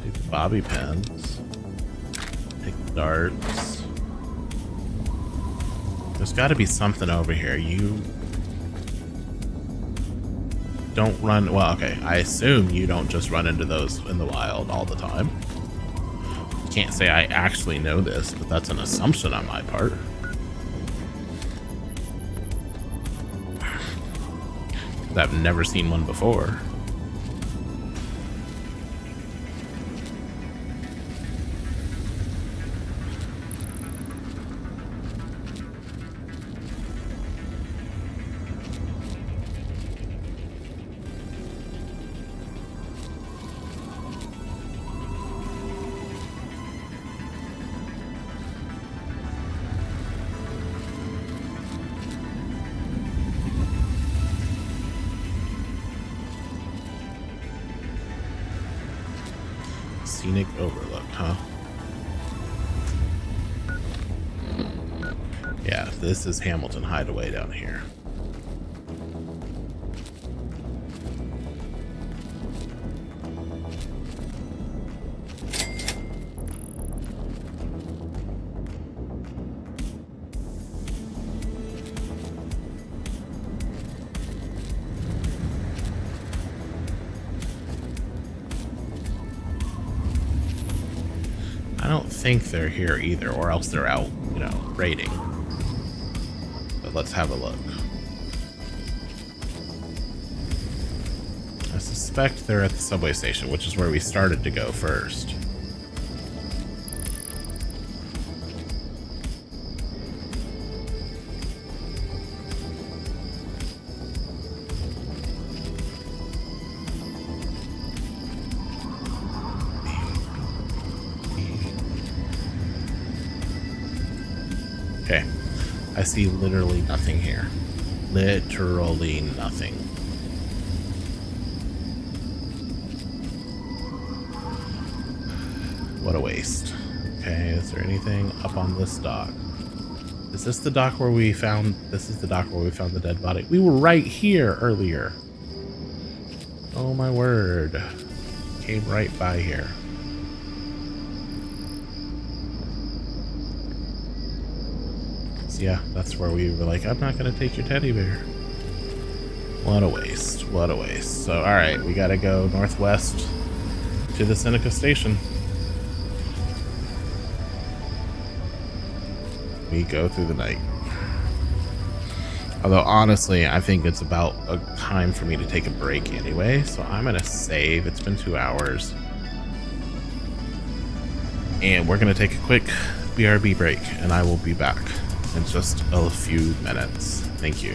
Take the bobby pins. Take the darts. There's got to be something over here. You don't run. Well, okay. I assume you don't just run into those in the wild all the time. Can't say I actually know this, but that's an assumption on my part. I've never seen one before. scenic overlook, huh? Yeah, this is Hamilton Hideaway down here. I don't think they're here either, or else they're out, you know, raiding. But let's have a look. I suspect they're at the subway station, which is where we started to go first. Okay, I see literally nothing here. Literally nothing. What a waste. Okay, is there anything up on this dock? Is this the dock where we found... This is the dock where we found the dead body. We were right here earlier. Oh my word. Came right by here. Yeah, that's where we were like, I'm not gonna take your teddy bear. What a waste. What a waste. So, alright, we gotta go northwest to the Seneca station. We go through the night. Although, honestly, I think it's about a time for me to take a break anyway, so I'm gonna save. It's been 2 hours. And we're gonna take a quick BRB break, and I will be back in just a few minutes. Thank you.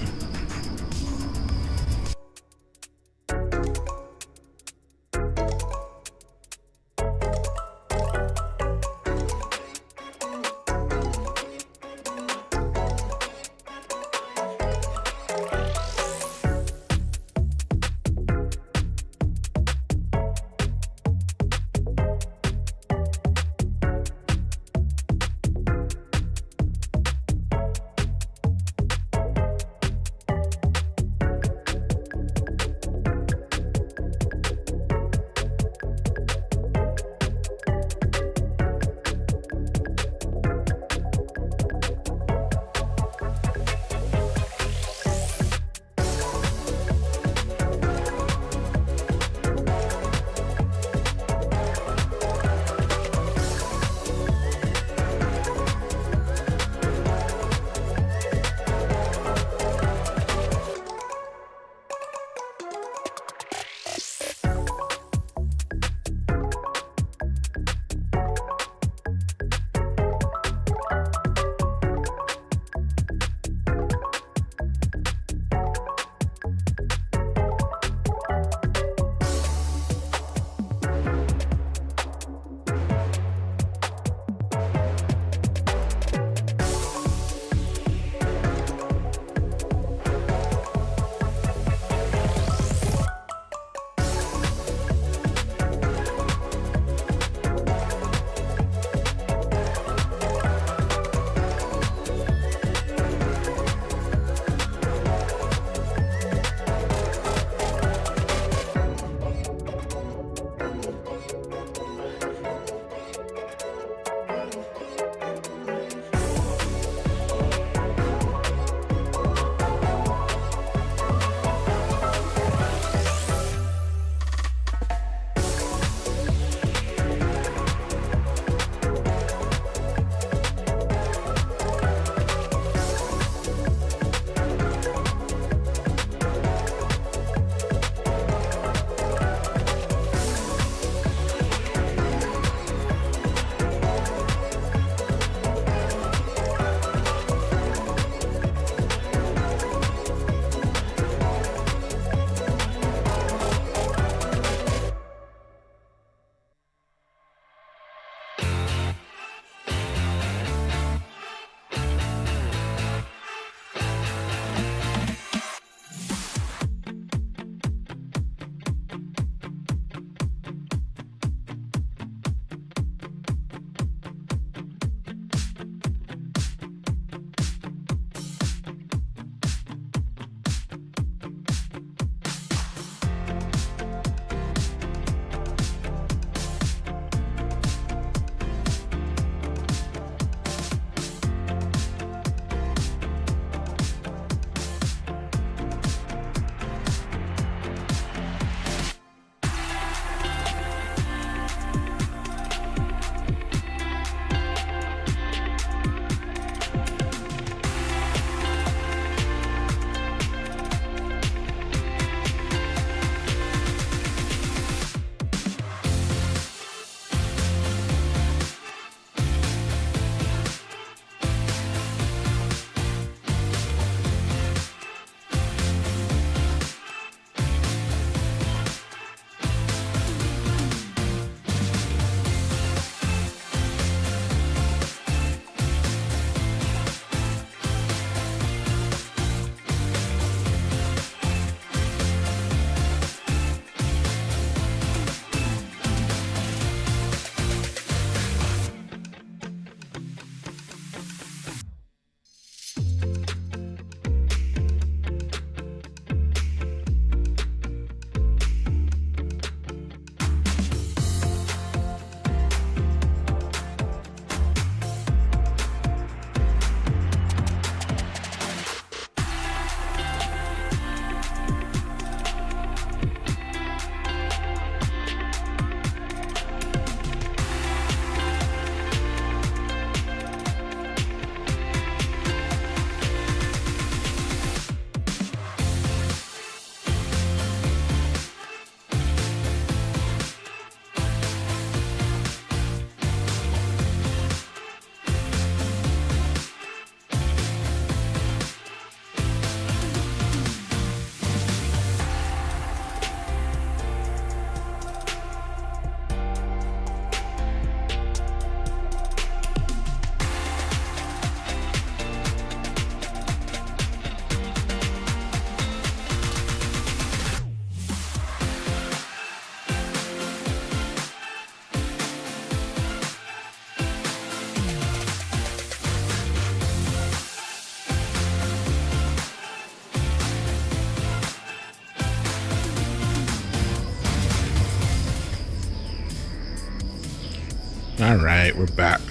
All right, we're back.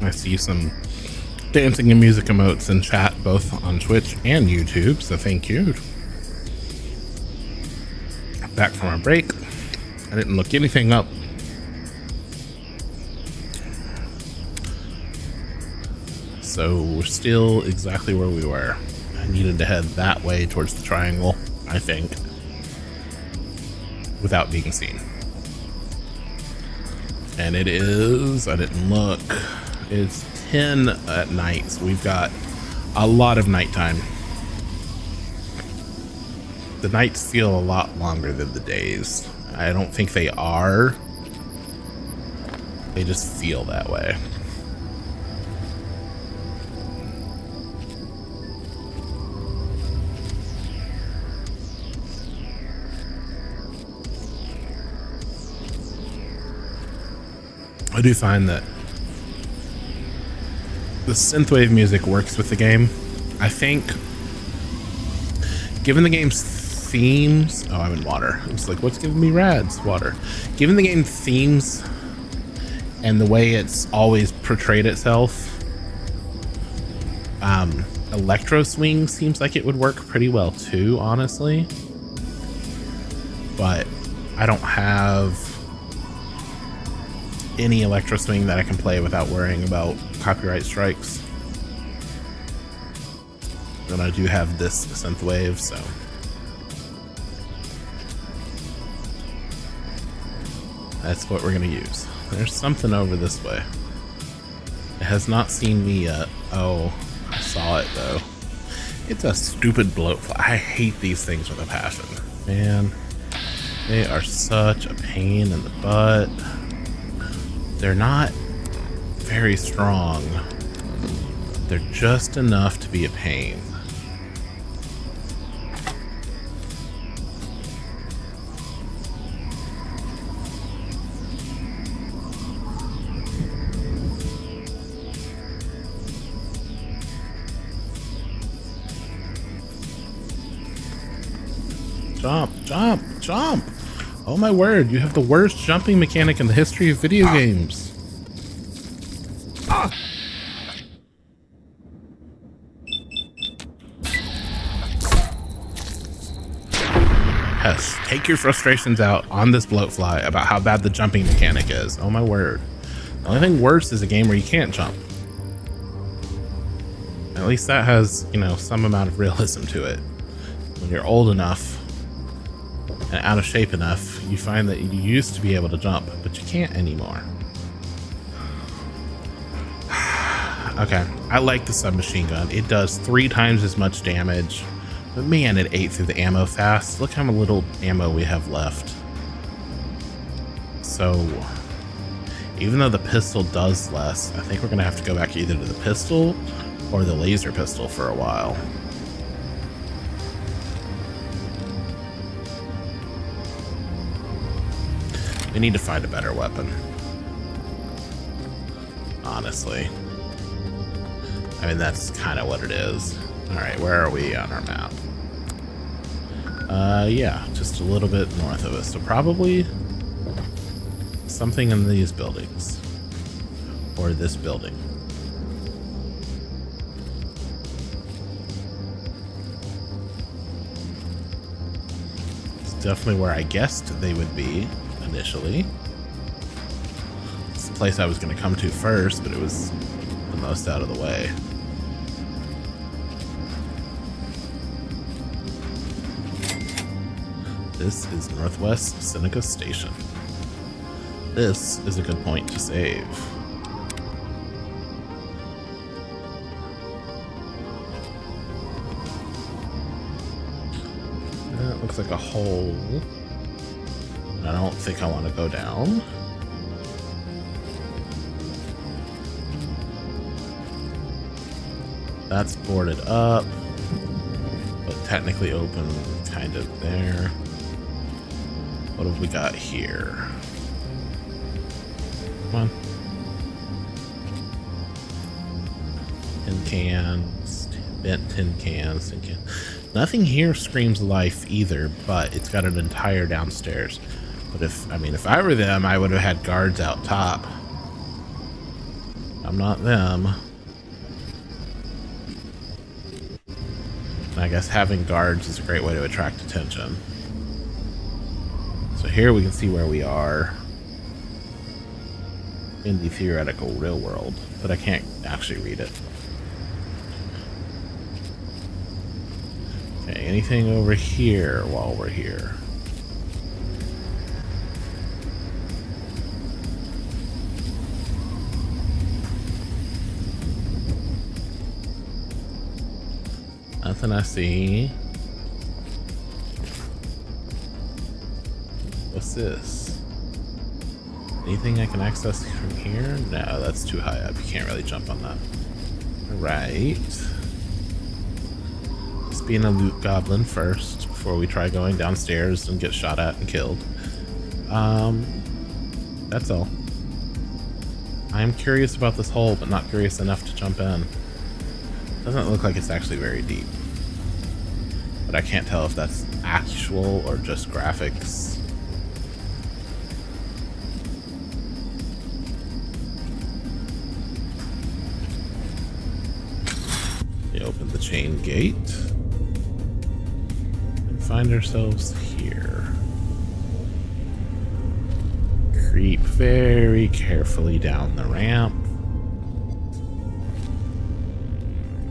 I see some dancing and music emotes in chat, both on Twitch and YouTube, so thank you. Back from our break. I didn't look anything up. So we're still exactly where we were. I needed to head that way towards the triangle, I think, without being seen. And it is, I didn't look, it's 10 at night, so we've got a lot of nighttime. The nights feel a lot longer than the days. I don't think they are. They just feel that way. I do find that the synthwave music works with the game. I think, given the game's themes, oh, I'm in water. It's like, what's giving me rads? Water. Given the game themes and the way it's always portrayed itself, electro swing seems like it would work pretty well too, honestly. But I don't have any electro swing that I can play without worrying about copyright strikes. And I do have this synthwave, so that's what we're gonna use. There's something over this way. It has not seen me yet. Oh, I saw it though. It's a stupid bloatfly. I hate these things with a passion. Man, they are such a pain in the butt. They're not very strong. They're just enough to be a pain. Jump, jump, jump! Oh my word, you have the worst jumping mechanic in the history of video games. Yes, take your frustrations out on this bloatfly about how bad the jumping mechanic is. Oh my word. The only thing worse is a game where you can't jump. At least that has, you know, some amount of realism to it. When you're old enough and out of shape enough, you find that you used to be able to jump, but you can't anymore. Okay, I like the submachine gun. It does 3 times as much damage, but man, it ate through the ammo fast. Look how little ammo we have left. So, even though the pistol does less, I think we're gonna have to go back either to the pistol or the laser pistol for a while. We need to find a better weapon. Honestly. I mean, that's kind of what it is. Alright, where are we on our map? Yeah, just a little bit north of us. So probably something in these buildings. Or this building. It's definitely where I guessed they would be initially. It's the place I was going to come to first, but it was the most out of the way. This is Northwest Seneca Station. This is a good point to save. That looks like a hole. I don't think I want to go down. That's boarded up, but technically open kind of there. What have we got here? Come on. Tin cans, bent tin cans, tin cans. Nothing here screams life either, but it's got an entire downstairs. But if I were them, I would have had guards out top. I'm not them. And I guess having guards is a great way to attract attention. So here we can see where we are in the theoretical real world, but I can't actually read it. Okay, anything over here while we're here? Nothing I see. What's this? Anything I can access from here? No, that's too high up. You can't really jump on that. Alright. Let's be in a loot goblin first before we try going downstairs and get shot at and killed. That's all. I am curious about this hole, but not curious enough to jump in. Doesn't look like it's actually very deep. But I can't tell if that's actual or just graphics. We open the chain gate and find ourselves here. Creep very carefully down the ramp.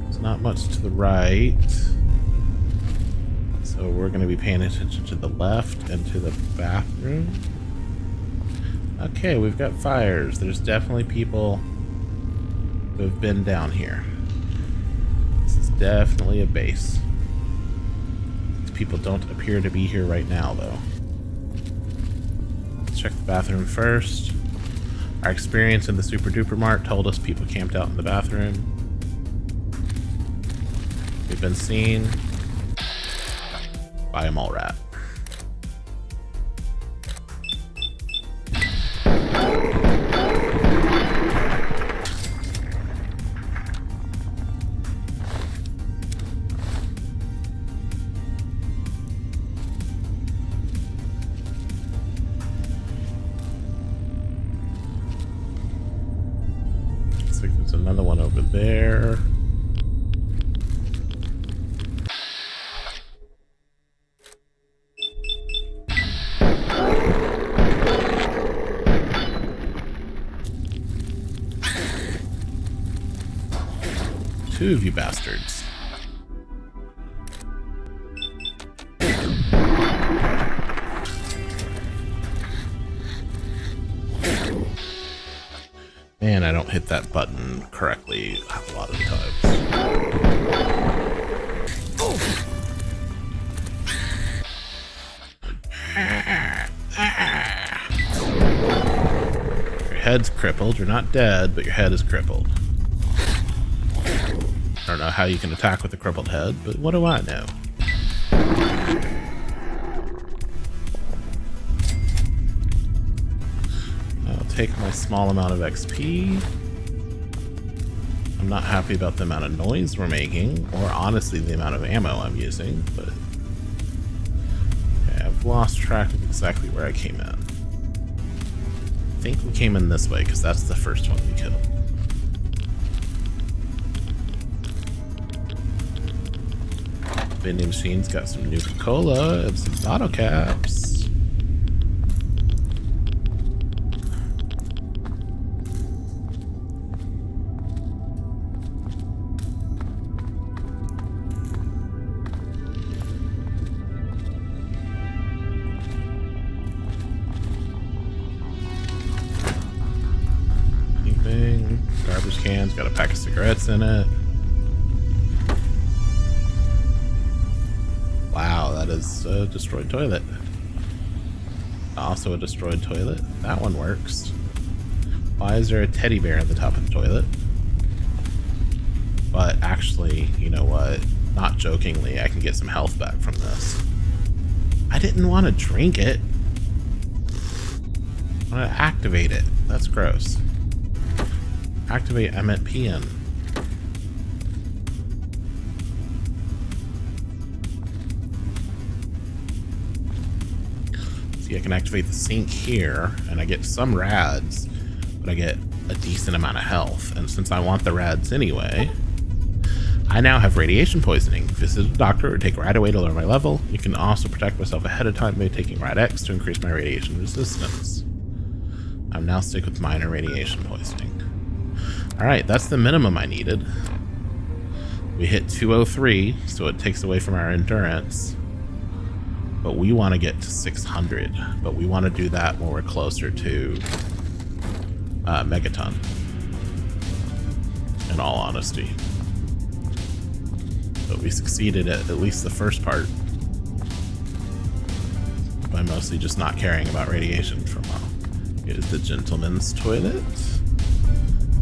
There's not much to the right. So we're going to be paying attention to the left and to the bathroom. Okay, we've got fires. There's definitely people who have been down here. This is definitely a base. These people don't appear to be here right now, though. Let's check the bathroom first. Our experience in the Super Duper Mart told us people camped out in the bathroom. We've been seen by a mole rat. Looks like there's another one over there. Two of you bastards. Man, I don't hit that button correctly a lot of times. Your head's crippled. You're not dead, but your head is crippled. I don't know how you can attack with a crippled head, but what do I know? I'll take my small amount of XP. I'm not happy about the amount of noise we're making, or honestly the amount of ammo I'm using, but okay, I've lost track of exactly where I came in. I think we came in this way, because that's the first one we killed. Vending machine's got some Nuka-Cola and some bottle caps. Anything? Garbage can's got a pack of cigarettes in it. Wow, that is a destroyed toilet. Also a destroyed toilet. That one works. Why is there a teddy bear at the top of the toilet? But actually, you know what? Not jokingly, I can get some health back from this. I didn't want to drink it. I want to activate it. That's gross. Activate, I meant pee in. See, I can activate the sink here, and I get some rads, but I get a decent amount of health. And since I want the rads anyway, I now have radiation poisoning. Visit a doctor or take Rad away to lower my level. You can also protect myself ahead of time by taking Rad X to increase my radiation resistance. I'm now stuck with minor radiation poisoning. Alright, that's the minimum I needed. We hit 203, so it takes away from our endurance. But we want to get to 600. But we want to do that when we're closer to Megaton. In all honesty. But we succeeded at least the first part by mostly just not caring about radiation for a while. Here's the gentleman's toilet.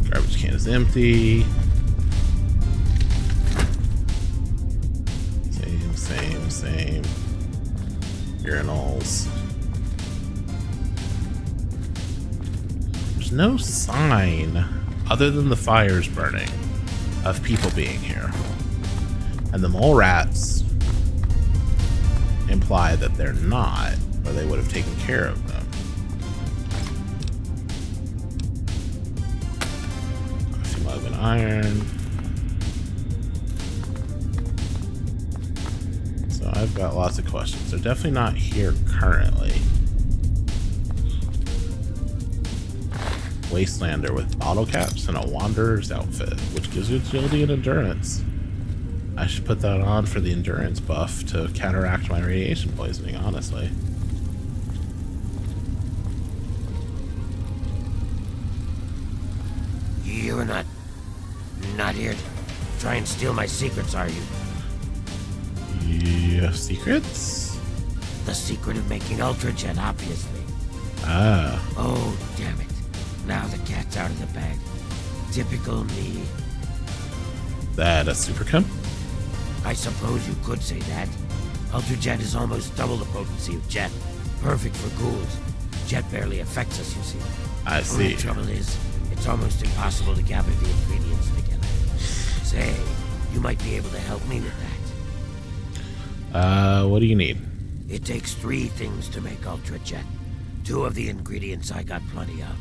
Garbage can is empty. Same. Urinals. There's no sign, other than the fires burning, of people being here. And the mole rats imply that they're not, or they would have taken care of them. Coffee mug and iron. So I've got lots of questions. They're definitely not here currently. Wastelander with bottle caps and a wanderer's outfit, which gives you agility and endurance. I should put that on for the endurance buff to counteract my radiation poisoning, honestly. You're not here to try and steal my secrets, are you? Yeah, secrets? The secret of making Ultrajet, obviously. Ah. Oh, damn it. Now the cat's out of the bag. Typical me. That a supercom? I suppose you could say that. Ultrajet is almost double the potency of Jet. Perfect for ghouls. Jet barely affects us, you see. I see. Only trouble is, it's almost impossible to gather the ingredients together. Say, you might be able to help me with that. What do you need? It takes 3 things to make Ultrajet. 2 of the ingredients I got plenty of.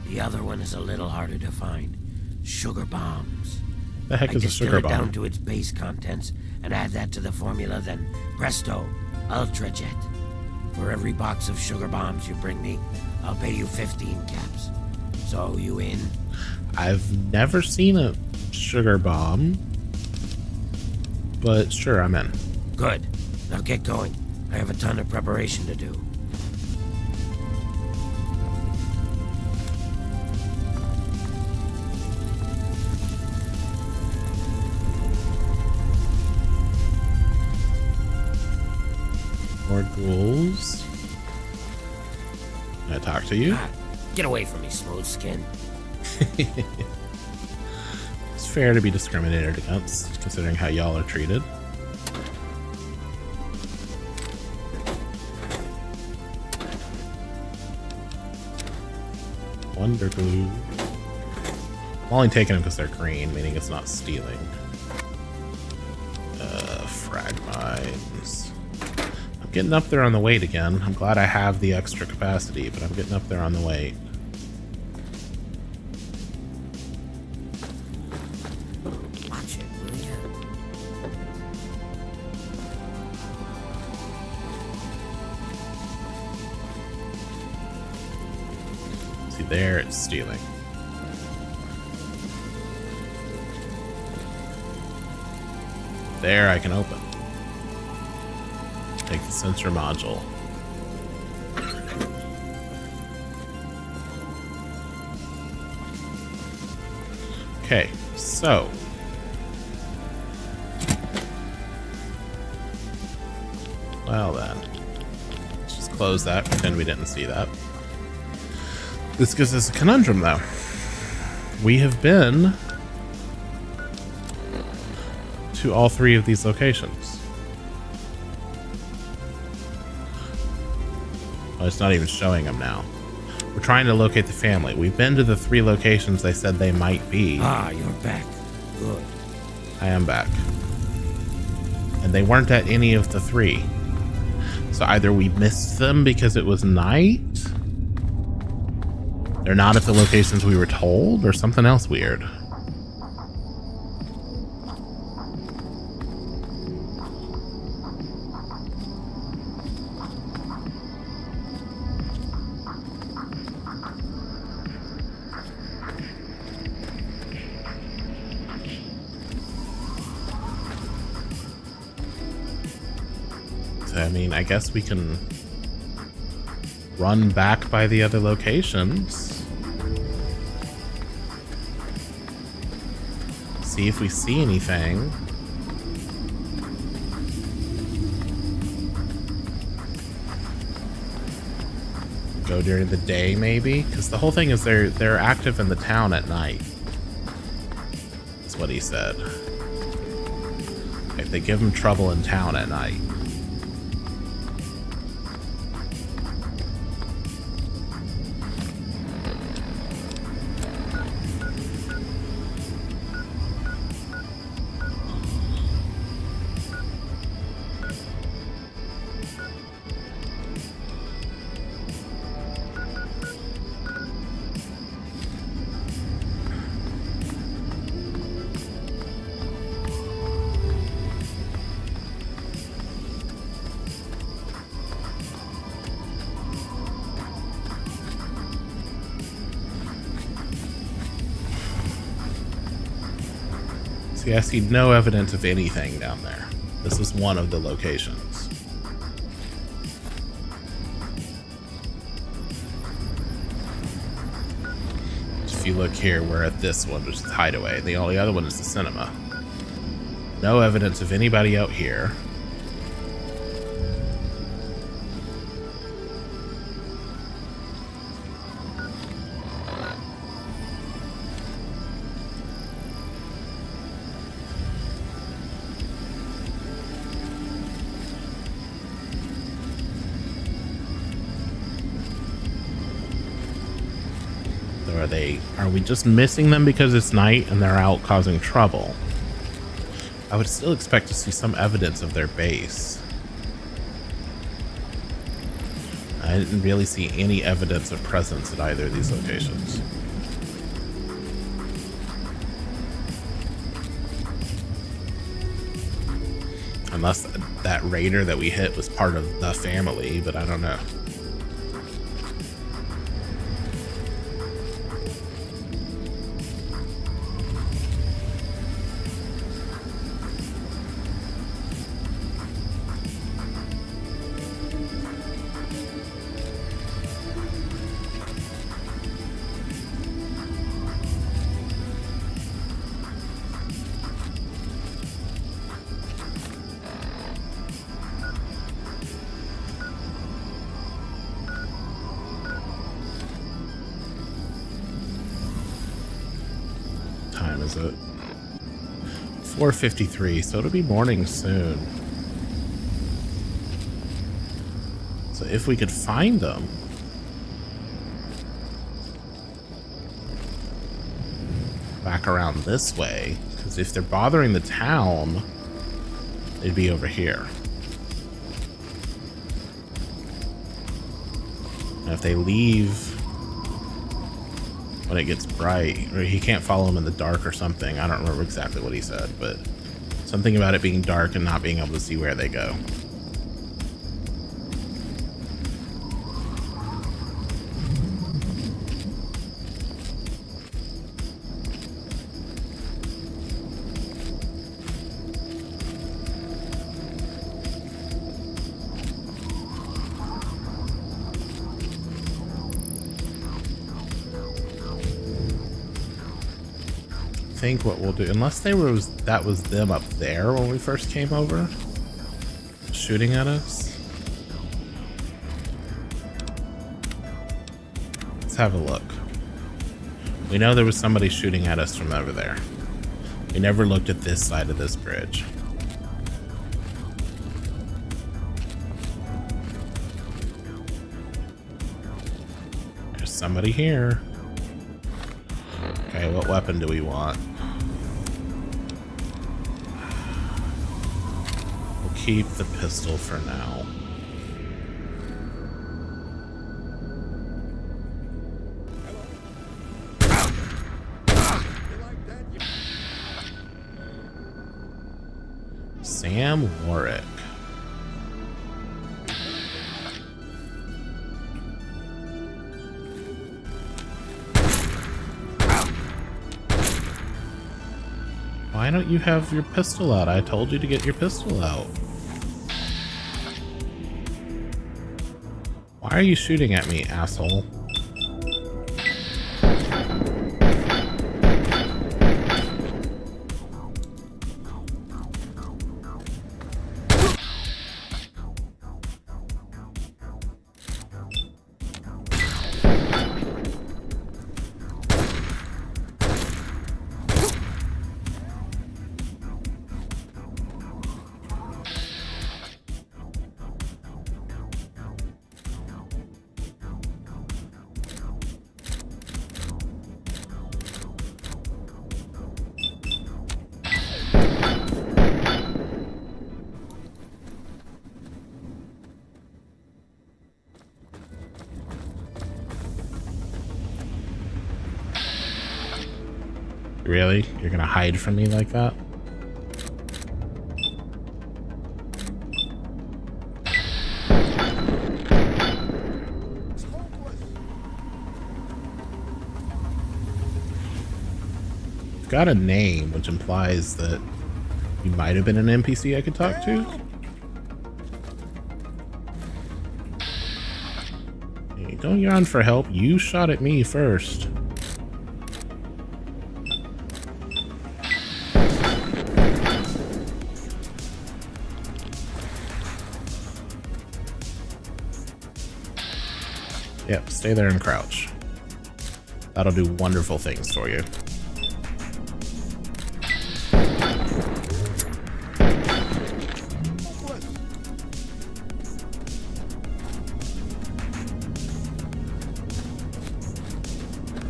The other one is a little harder to find. Sugar bombs. The heck is a sugar distill it bomb? down to its base contents and add that to the formula, then presto, Ultrajet. For every box of sugar bombs you bring me, I'll pay you 15 caps. So, you in? I've never seen a sugar bomb, but sure, I'm in. Good. Now get going. I have a ton of preparation to do. More ghouls. Can I talk to you? Get away from me, smooth skin. It's fair to be discriminated against, considering how y'all are treated. Wonder glue. I'm only taking them because they're green, meaning it's not stealing. Frag mines. I'm getting up there on the weight again. I'm glad I have the extra capacity, but I'm getting up there on the weight. Watch it, will you? See, there it's stealing. There I can open. Take the sensor module. Okay, so well then, let's just close that, pretend we didn't see that. This gives us a conundrum though. We have been to all 3 of these locations. Oh, it's not even showing them now. We're trying to locate the family. We've been to the 3 locations they said they might be. Ah, you're back. Good. I am back. And they weren't at any of the 3. So either we missed them because it was night, They're not at the locations we were told, or something else weird. So, I mean, I guess we can run back by the other locations. See if we see anything. Go during the day, maybe? Because the whole thing is they're active in the town at night. That's what he said. If they give them trouble in town at night. See, I see no evidence of anything down there. This is one of the locations. If you look here, we're at this one, which is Hideaway. The only other one is the cinema. No evidence of anybody out here. Are we just missing them because it's night and they're out causing trouble? I would still expect to see some evidence of their base. I didn't really see any evidence of presence at either of these locations. Unless that raider that we hit was part of the family, but I don't know. Is it 4:53? So it'll be morning soon. So if we could find them, back around this way, because if they're bothering the town, they'd be over here. And if they leave when it gets bright, or he can't follow him in the dark or something. I don't remember exactly what he said, but something about it being dark and not being able to see where they go. I think what we'll do, unless that was them up there when we first came over shooting at us. Let's have a look. We know there was somebody shooting at us from over there. We never looked at this side of this bridge. There's somebody here. Okay, what weapon do we want? We'll keep the pistol for now. Sam Warwick. Why don't you have your pistol out? I told you to get your pistol out. Why are you shooting at me, asshole? Really? You're gonna hide from me like that? You've got a name, which implies that you might have been an NPC I could talk to. Hey, don't yawn for help. You shot at me first. Yep, stay there and crouch. That'll do wonderful things for you.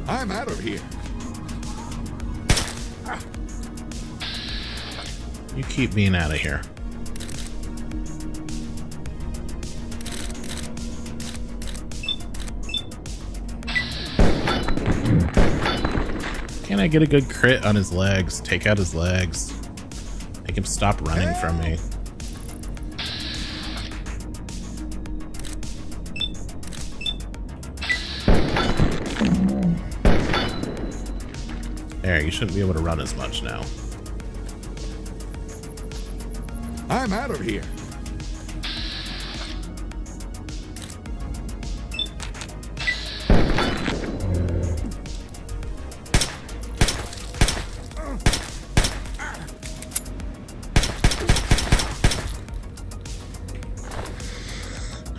I'm out of here. You keep being out of here. Can I get a good crit on his legs? Take out his legs. Make him stop running from me. There, you shouldn't be able to run as much now. I'm out of here.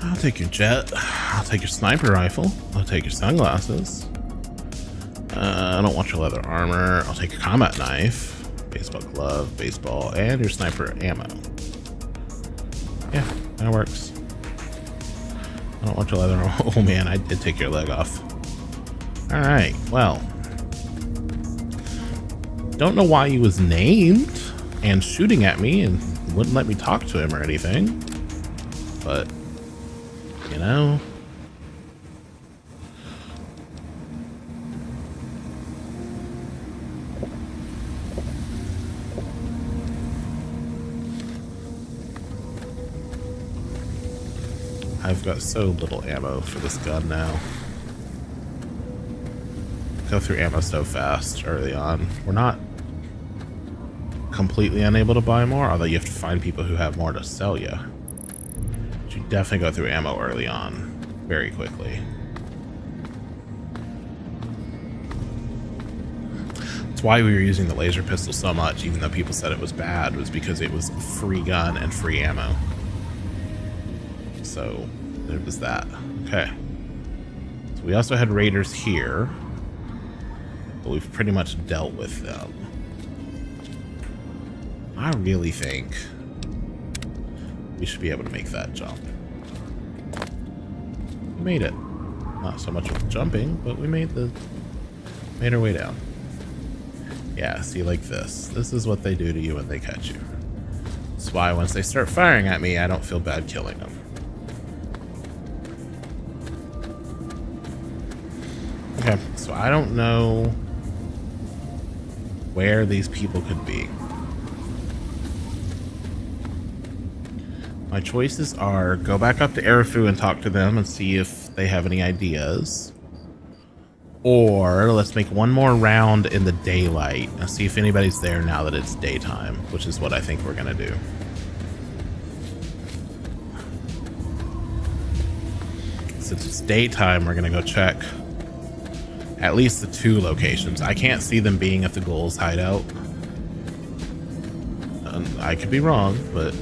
I'll take your jet. I'll take your sniper rifle. I'll take your sunglasses. I don't want your leather armor. I'll take your combat knife, baseball glove, baseball, and your sniper ammo. Yeah, that works. I don't want your leather armor. Oh man, I did take your leg off. Alright, well. Don't know why he was named and shooting at me and wouldn't let me talk to him or anything. But, you know. I've got so little ammo for this gun now. Go through ammo so fast early on. We're not completely unable to buy more, although you have to find people who have more to sell you. But you definitely go through ammo early on, very quickly. That's why we were using the laser pistol so much, even though people said it was bad, was because it was a free gun and free ammo. So there was that. Okay. So we also had raiders here, but we've pretty much dealt with them. I really think we should be able to make that jump. We made it. Not so much with jumping, but we made our way down. Yeah, see, like this. This is what they do to you when they catch you. That's why once they start firing at me, I don't feel bad killing them. Okay, so I don't know where these people could be. My choices are go back up to Arafu and talk to them and see if they have any ideas. Or let's make one more round in the daylight and see if anybody's there now that it's daytime, which is what I think we're gonna do. Since it's daytime, we're gonna go check at least the 2 locations. I can't see them being at the Ghouls' hideout. I could be wrong, but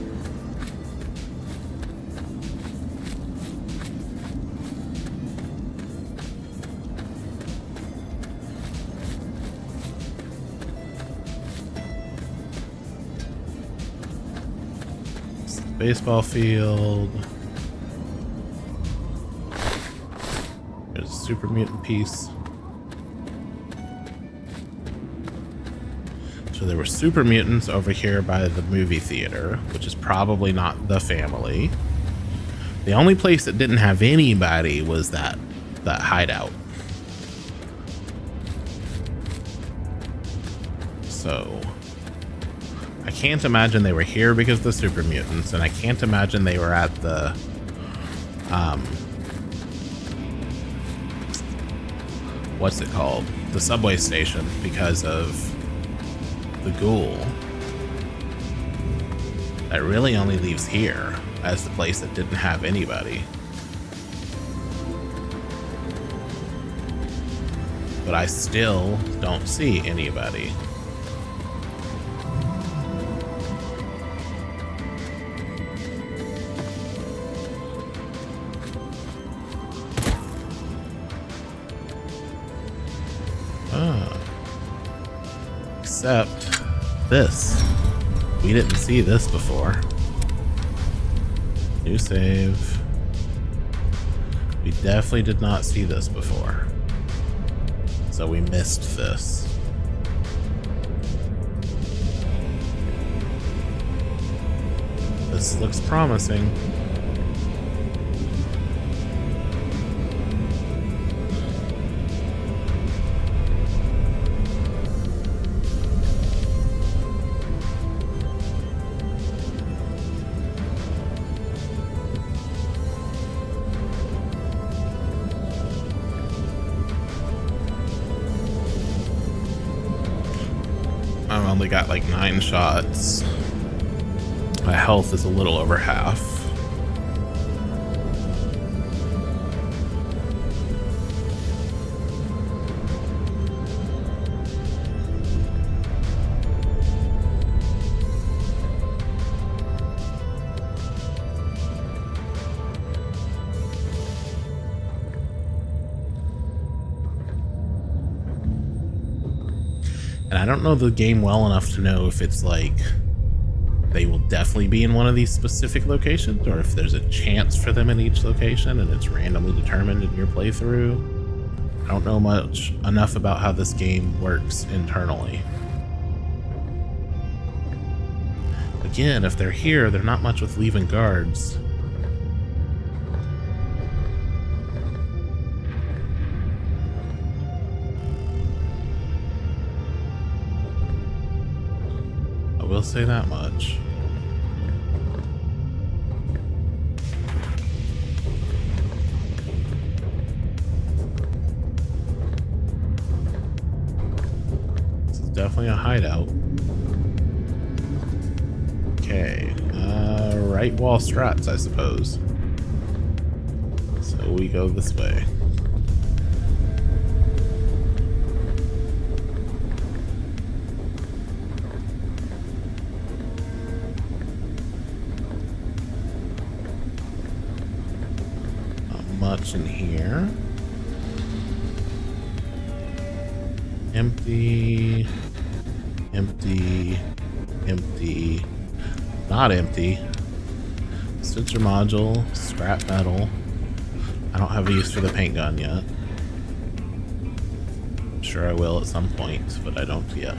baseball field. There's a super mutant piece. So there were super mutants over here by the movie theater, which is probably not the family. The only place that didn't have anybody was that hideout. So I can't imagine they were here because of the super mutants, and I can't imagine they were at the what's it called? The subway station because of the ghoul. That really only leaves here as the place that didn't have anybody. But I still don't see anybody. Except this. We didn't see this before. New save. We definitely did not see this before. So we missed this. This looks promising. I've only got like 9 shots. My health is a little over half. And I don't know the game well enough to know if it's like they will definitely be in one of these specific locations, or if there's a chance for them in each location and it's randomly determined in your playthrough. I don't know enough about how this game works internally. Again, if they're here, they're not much with leaving guards. We'll say that much. This is definitely a hideout. Okay, right wall strats, I suppose. So we go this way. Much in here. Empty, empty, empty, not empty. Sensor module, scrap metal. I don't have a use for the paint gun yet. I'm sure I will at some point, but I don't yet.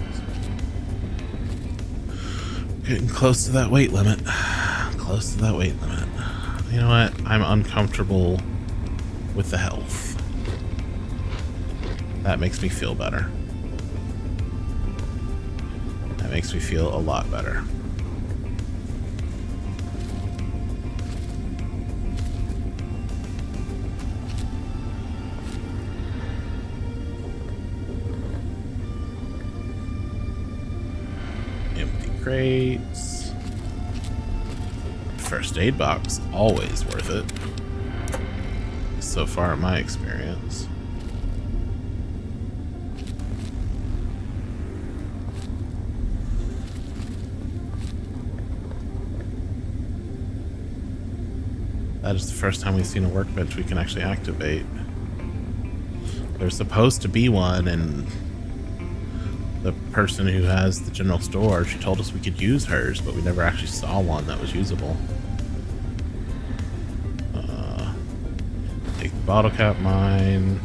Getting close to that weight limit. Close to that weight limit. You know what? I'm uncomfortable with the health. That makes me feel better. That makes me feel a lot better. crates. First aid box, always worth it. So far in my experience. That is the first time we've seen a workbench we can actually activate. There's supposed to be one, and the person who has the general store, she told us we could use hers, but we never actually saw one that was usable. Take the bottle cap mine.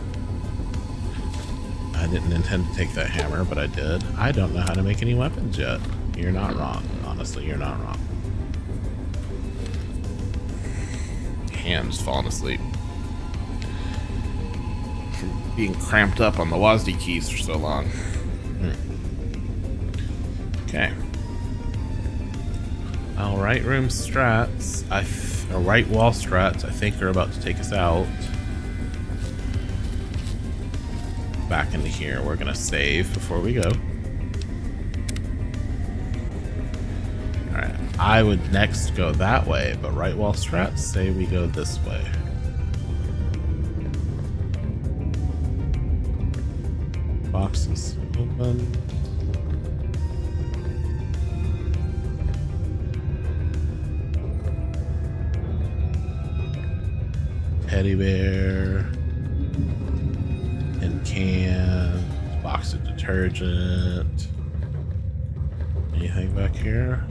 I didn't intend to take that hammer, but I did. I don't know how to make any weapons yet. You're not wrong. Honestly, you're not wrong. Hands falling asleep. From being cramped up on the WASD keys for so long. Okay. Well, right room strats, or right wall strats, I think are about to take us out. Back into here. We're gonna save before we go. Alright, I would next go that way, but right wall strats say we go this way. Boxes open. Teddy bear. And cans. Box of detergent. Anything back here?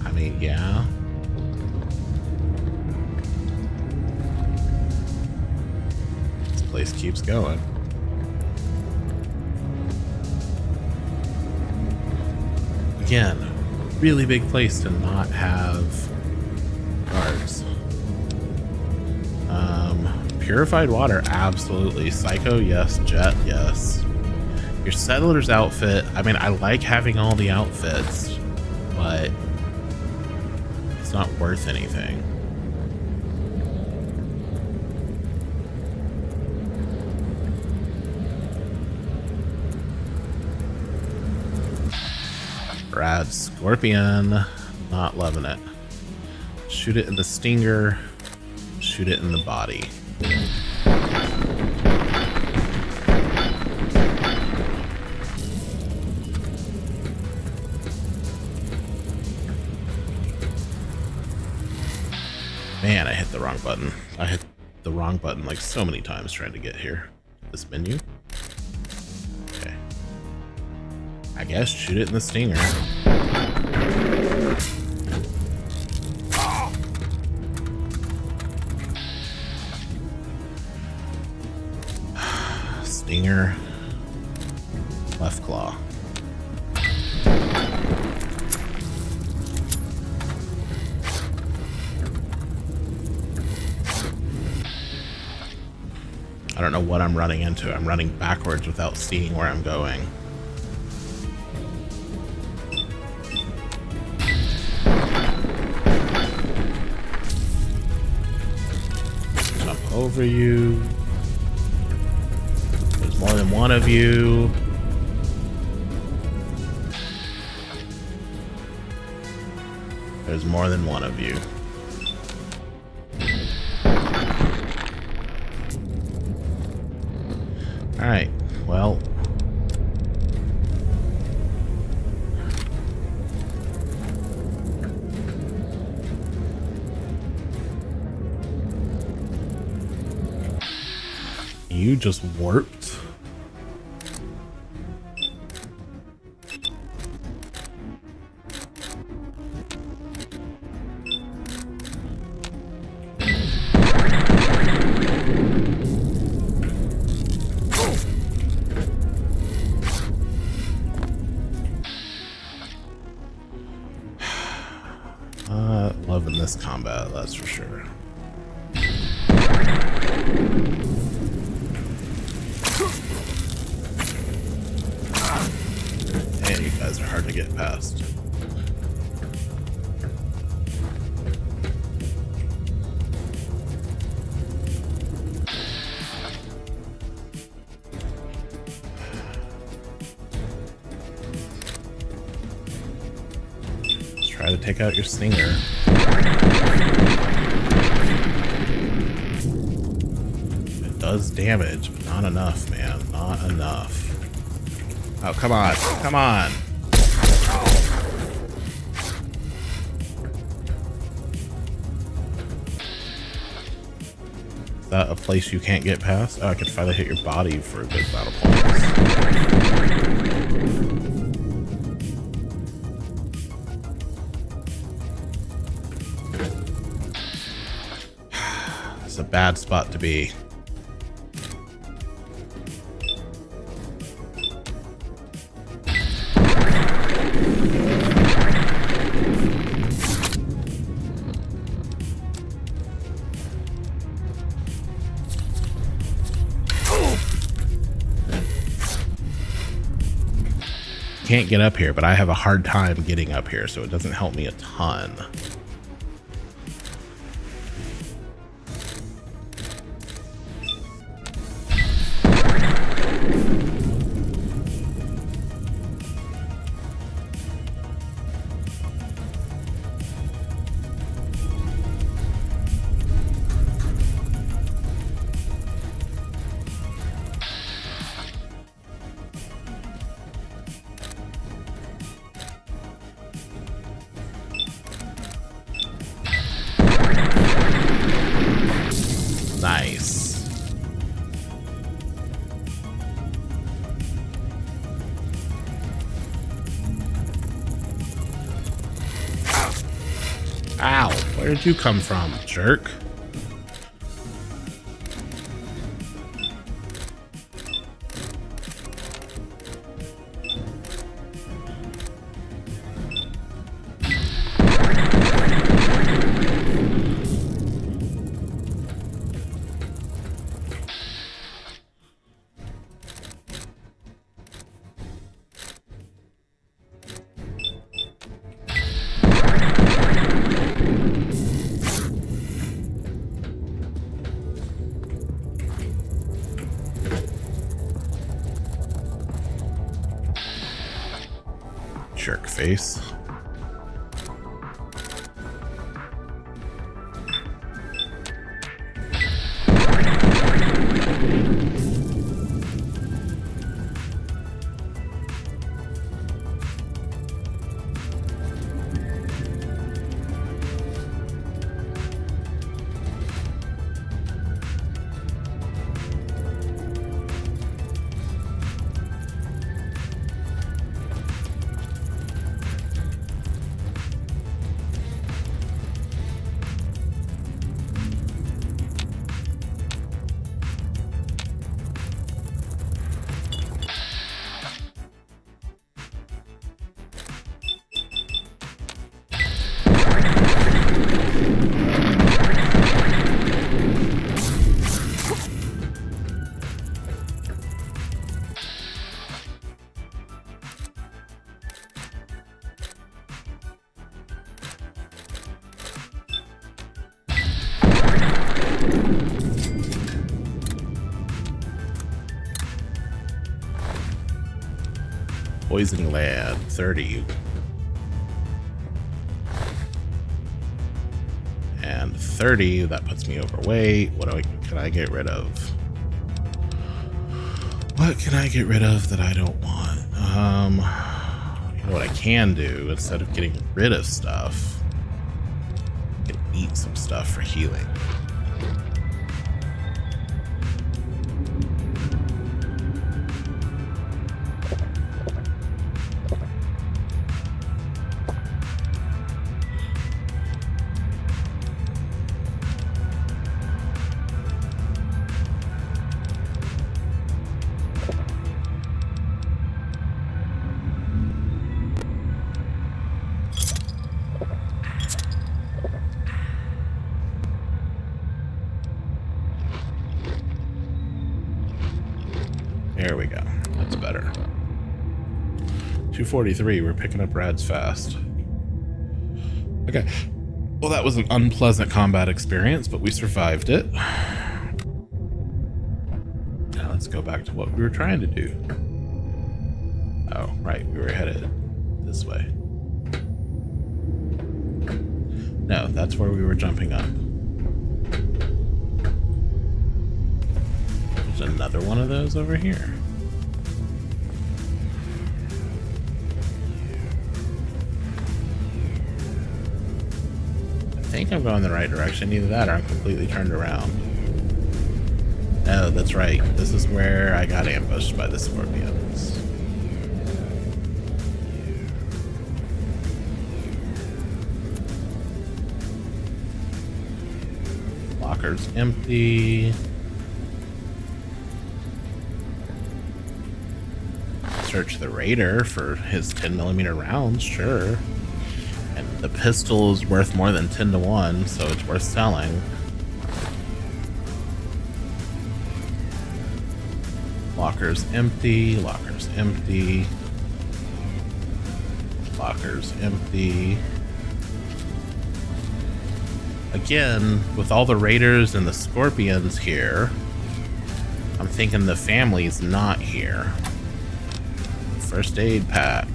I mean, yeah. This place keeps going. Again, really big place to not have guards. Purified water, absolutely. Psycho, yes. Jet, yes. Your settler's outfit, I mean, I like having all the outfits, but it's not worth anything. Rad Scorpion, not loving it. Shoot it in the stinger, shoot it in the body. Man, I hit the wrong button. I hit the wrong button like so many times trying to get here. This menu. Okay. I guess shoot it in the stinger. Stinger. Left claw. I don't know what I'm running into. I'm running backwards without seeing where I'm going. Jump over you. There's more than one of you. There's more than one of you. Alright, well. You just warped? Loving this combat, that's for sure. Man, you guys are hard to get past. take out your stinger. It does damage, but not enough, man. Not enough. Oh, come on. Come on. Is that a place you can't get past? Oh, I could finally hit your body for a good amount of points. It's a bad spot to be. Can't get up here, but I have a hard time getting up here, so it doesn't help me a ton. Nice. Ow, where did you come from, jerk? Jerk face. Poison Land, 30. And 30, that puts me overweight. What can I get rid of? What can I get rid of that I don't want? You know what I can do, instead of getting rid of stuff, I can eat some stuff for healing. There we go. That's better. 243. We're picking up rads fast. Okay. Well, that was an unpleasant combat experience, but we survived it. Now let's go back to what we were trying to do. Oh, right. We were headed this way. No, that's where we were jumping up. There's another one of those over here. I think I'm going the right direction. Either that or I'm completely turned around. Oh, that's right. This is where I got ambushed by the scorpions. Locker's empty. Search the raider for his 10mm rounds, sure. And the pistol is worth more than 10 to 1, so it's worth selling. Locker's empty, locker's empty. Locker's empty. Again, with all the raiders and the scorpions here, I'm thinking the family's not here. First aid pack.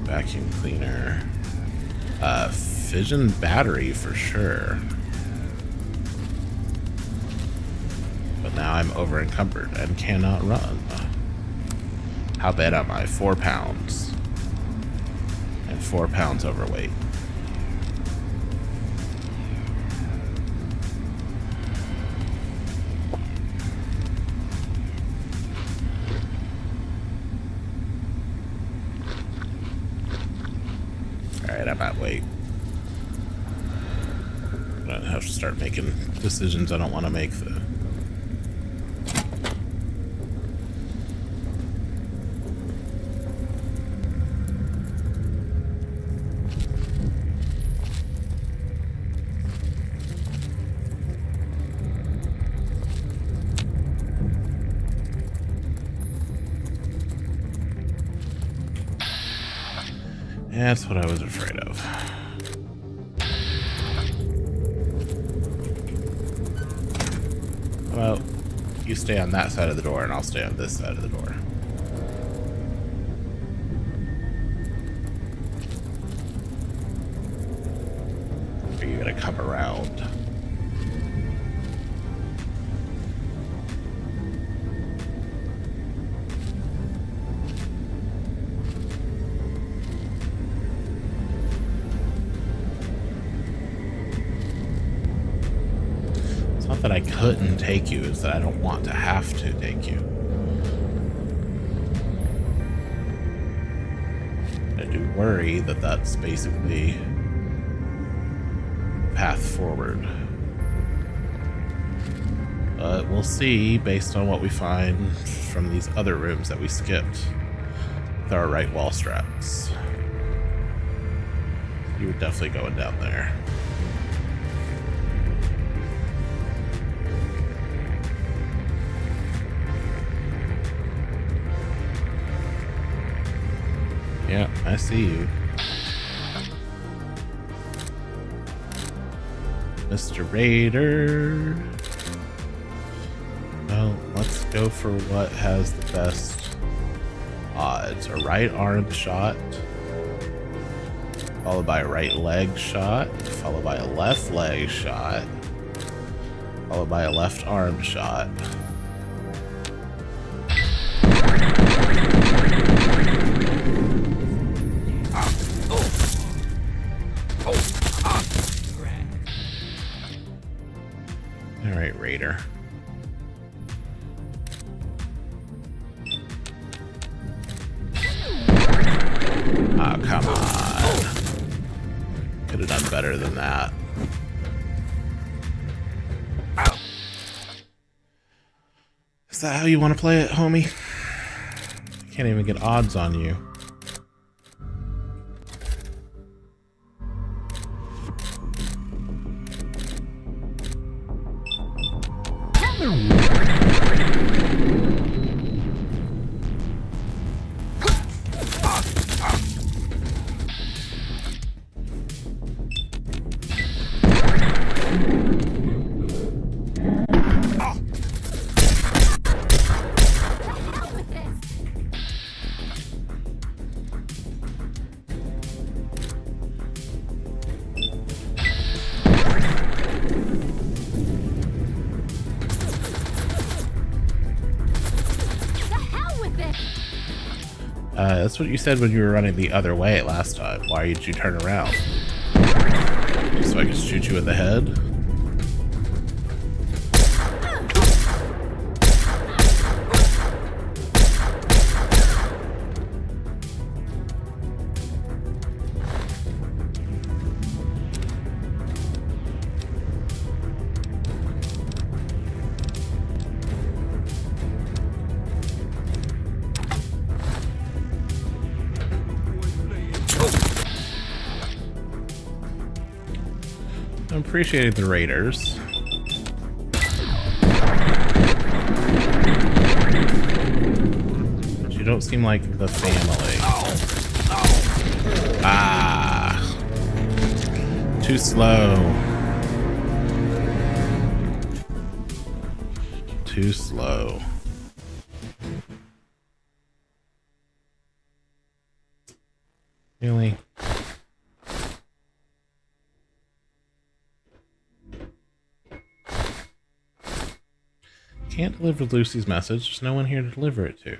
Vacuum cleaner. Fission battery for sure. But now I'm over encumbered and cannot run. How bad am I? 4 pounds. And 4 pounds overweight. Alright, I'm at weight. I'm gonna have to start making decisions I don't want to make though. That's what I was afraid of. Well, you stay on that side of the door and I'll stay on this side of the door. Are you gonna come around? That I couldn't take you, is that I don't want to have to take you. I do worry that that's basically path forward. But we'll see based on what we find from these other rooms that we skipped with our right wall straps. You were definitely going down there. Yeah, I see you. Mr. Raider. Well, let's go for what has the best odds. A right arm shot, followed by a right leg shot, followed by a left leg shot, followed by a left arm shot. Alright, Raider. Ah, come on. Could have done better than that. Is that how you want to play it, homie? I can't even get odds on you. That's what you said when you were running the other way last time. Why did you turn around? So I could shoot you in the head? I'm appreciating the raiders. But you don't seem like the family. Ah. Too slow. Too slow. Really? Can't deliver Lucy's message. There's no one here to deliver it to.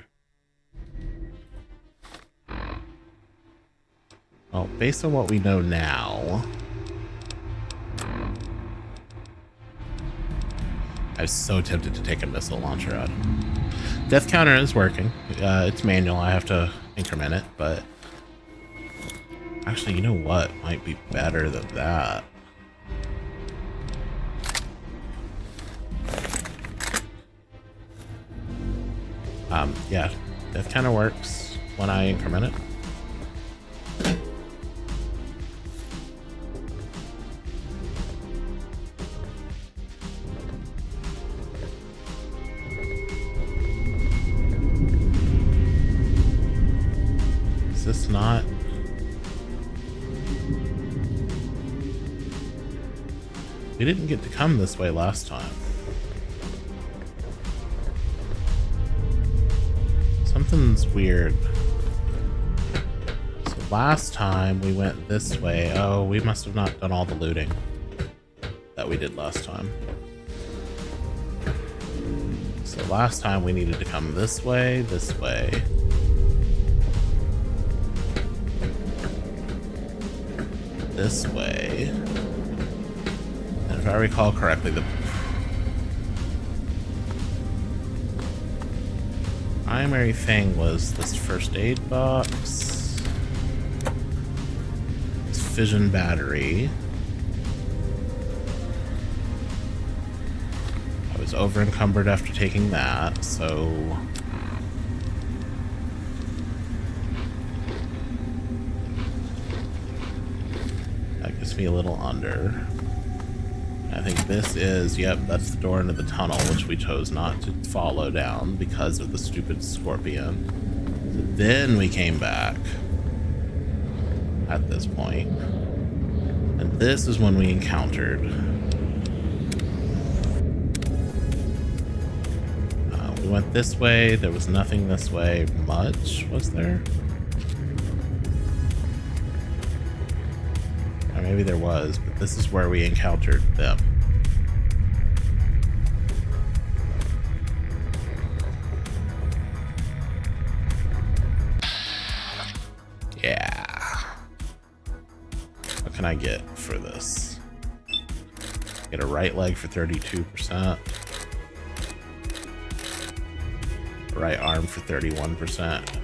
Well, based on what we know now, I was so tempted to take a missile launcher out. Death counter is working. It's manual. I have to increment it, but actually, you know what might be better than that? Yeah, that kind of works when I increment it. Is this not? We didn't get to come this way last time. Something's weird. So last time we went this way. Oh, we must have not done all the looting that we did last time. So last time we needed to come this way, this way. This way. And if I recall correctly, the primary thing was this first aid box, this fission battery. I was over encumbered after taking that, so that gets me a little under. I think this is, yep, that's the door into the tunnel, which we chose not to follow down because of the stupid scorpion. So then we came back at this point. And this is when we encountered. We went this way. There was nothing this way much, was there? Or maybe there was, but this is where we encountered them. Yeah. What can I get for this? Get a right leg for 32%. Right arm for 31%.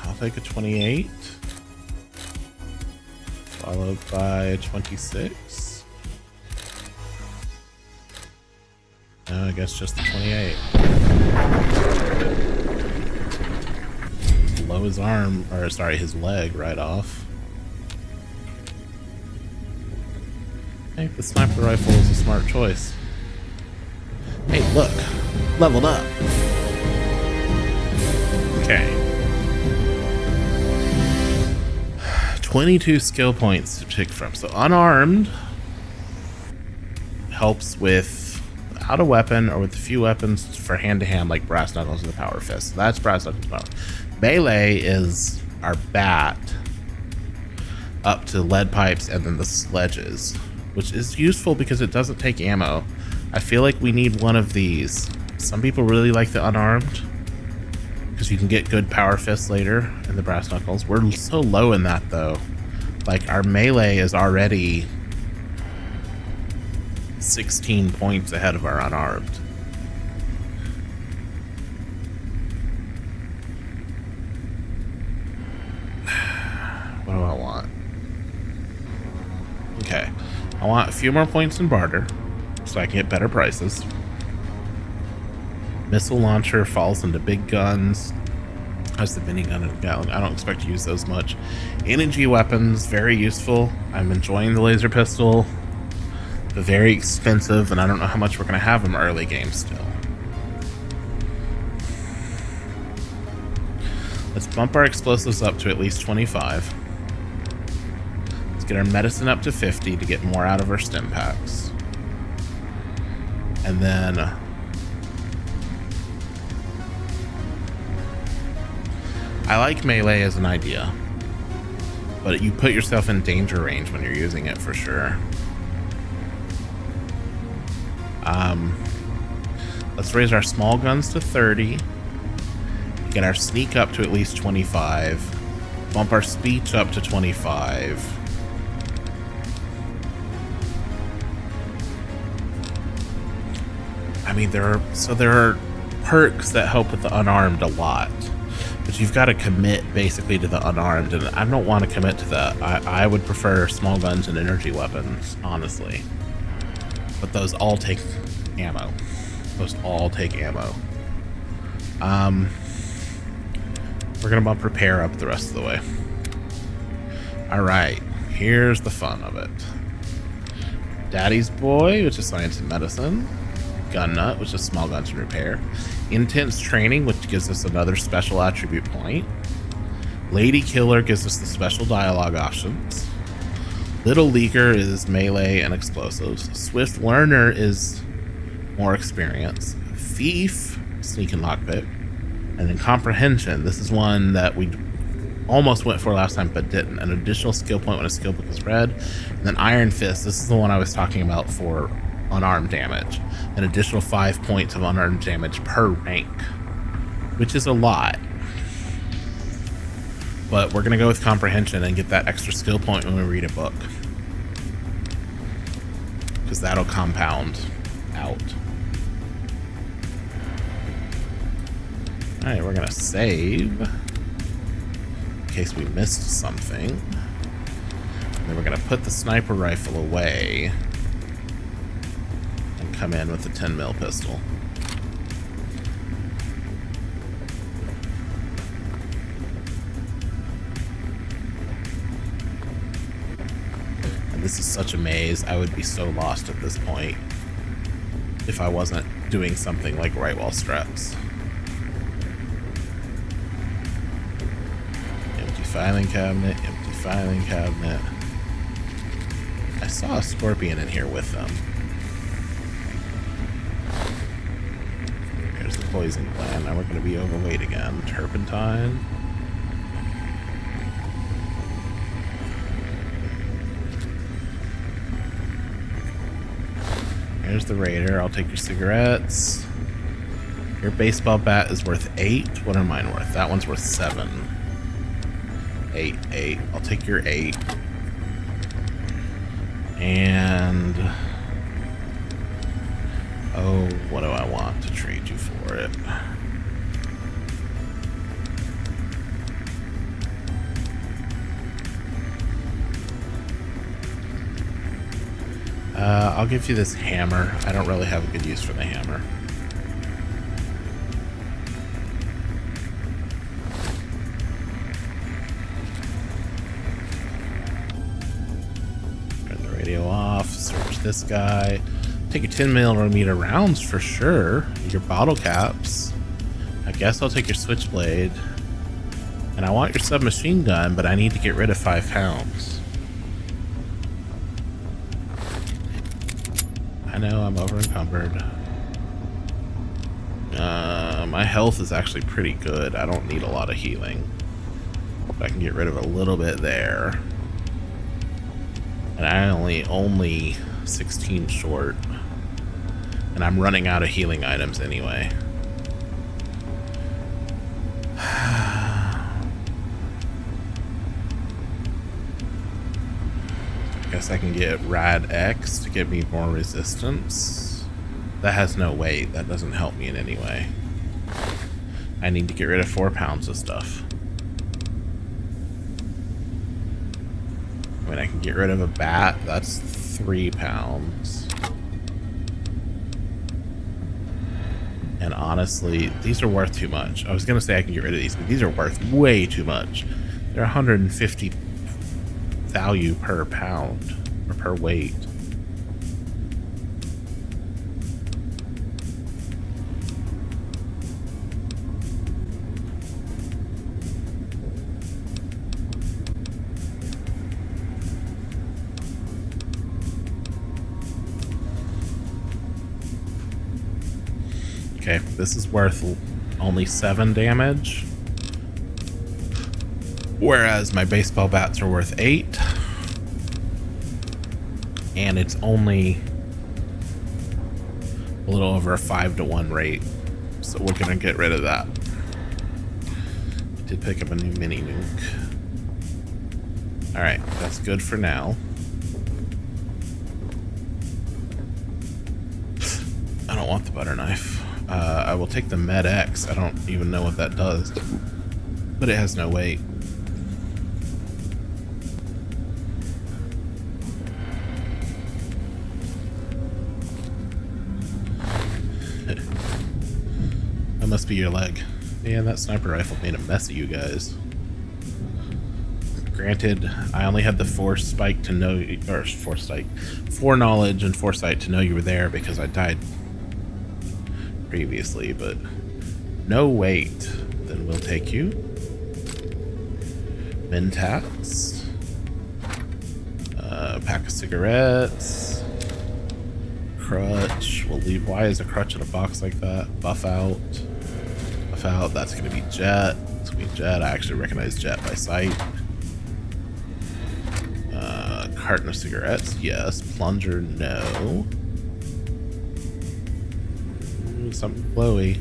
I'll take a 28. Followed by a 26. No, I guess just the 28. Blow his arm, or sorry, his leg right off. I think the sniper rifle is a smart choice. Hey, look, leveled up. Okay. 22 skill points to pick from. So unarmed helps without a weapon or with a few weapons for hand-to-hand, like brass knuckles and the power fist. So that's brass knuckles power. Melee is our bat up to lead pipes and then the sledges, which is useful because it doesn't take ammo. I feel like we need one of these. Some people really like the unarmed because you can get good power fists later in the brass knuckles. We're so low in that though. Like our melee is already 16 points ahead of our unarmed. What do I want? Okay, I want a few more points in barter so I can get better prices. Missile launcher falls into big guns. Has the minigun and Gatling. I don't expect to use those much. Energy weapons, very useful. I'm enjoying the laser pistol, but very expensive, and I don't know how much we're going to have them early game still. Let's bump our explosives up to at least 25. Let's get our medicine up to 50 to get more out of our stim packs. And then I like melee as an idea, but you put yourself in danger range when you're using it for sure. Let's raise our small guns to 30. Get our sneak up to at least 25. Bump our speech up to 25. I mean, there are perks that help with the unarmed a lot, but you've got to commit basically to the unarmed, and I don't want to commit to that. I would prefer small guns and energy weapons, honestly. But those all take ammo. Those all take ammo. We're gonna bump repair up the rest of the way. Alright, here's the fun of it. Daddy's Boy, which is science and medicine. Gun Nut, which is small guns and repair. Intense training, which gives us another special attribute point. Lady Killer gives us the special dialogue options. Little Leaguer is melee and explosives. Swift Learner is more experience. Thief, sneak and lockpick. And then Comprehension, this is one that we almost went for last time but didn't. An additional skill point when a skill book is read. And then Iron Fist, this is the one I was talking about for unarmed damage. An additional 5 points of unarmed damage per rank, which is a lot. But we're gonna go with Comprehension and get that extra skill point when we read a book, because that'll compound out. Alright, we're gonna save in case we missed something. And then we're gonna put the sniper rifle away and come in with the 10mm pistol. And this is such a maze. I would be so lost at this point if I wasn't doing something like right wall struts. Filing cabinet, empty filing cabinet. I saw a scorpion in here with them. Here's the poison gland. Now we're going to be overweight again. Turpentine. Here's the Raider. I'll take your cigarettes. Your baseball bat is worth 8. What are mine worth? That one's worth 7. 8. I'll take your 8. And oh, what do I want to trade you for it? I'll give you this hammer. I don't really have a good use for the hammer. Off, search this guy, take your 10mm rounds for sure, your bottle caps. I guess I'll take your switchblade, and I want your submachine gun, but I need to get rid of 5 pounds. I know I'm over encumbered. My health is actually pretty good. I don't need a lot of healing. But I can get rid of a little bit there. And I only 16 short. And I'm running out of healing items anyway. I guess I can get Rad X to give me more resistance. That has no weight. That doesn't help me in any way. I need to get rid of 4 pounds of stuff. I mean, I can get rid of a bat. That's 3 pounds. And honestly, these are worth too much. I was going to say I can get rid of these, but these are worth way too much. They're 150 value per pound or per weight. Okay, this is worth only 7 damage. Whereas my baseball bats are worth 8. And it's only a little over a 5-to-1 rate. So we're gonna get rid of that. I did pick up a new mini nuke. Alright, that's good for now. I don't want the butter knife. I will take the Med X. I don't even know what that does. But it has no weight. That must be your leg. Man, that sniper rifle made a mess of you guys. Granted, I only had the foresight to know, or foreknowledge and foresight to know you were there because I died previously, but no weight. Then we'll take you. Mentats. Pack of cigarettes. Crutch. We'll leave. Why is a crutch in a box like that? Buff out. Buff out. That's going to be Jet. It's going to be Jet. I actually recognize Jet by sight. Carton of cigarettes. Yes. Plunger. No. Something flowy.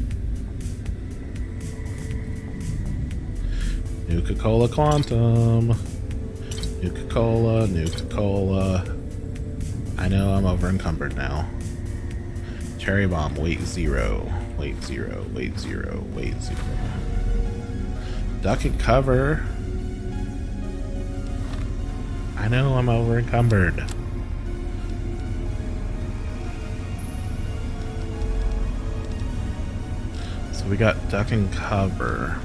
Nuka-Cola Quantum. Nuka-Cola, Nuka-Cola. I know I'm over encumbered now. Cherry Bomb, weight 0. Weight 0, weight 0, weight 0. Duck and cover. I know I'm over encumbered. So we got duck and cover.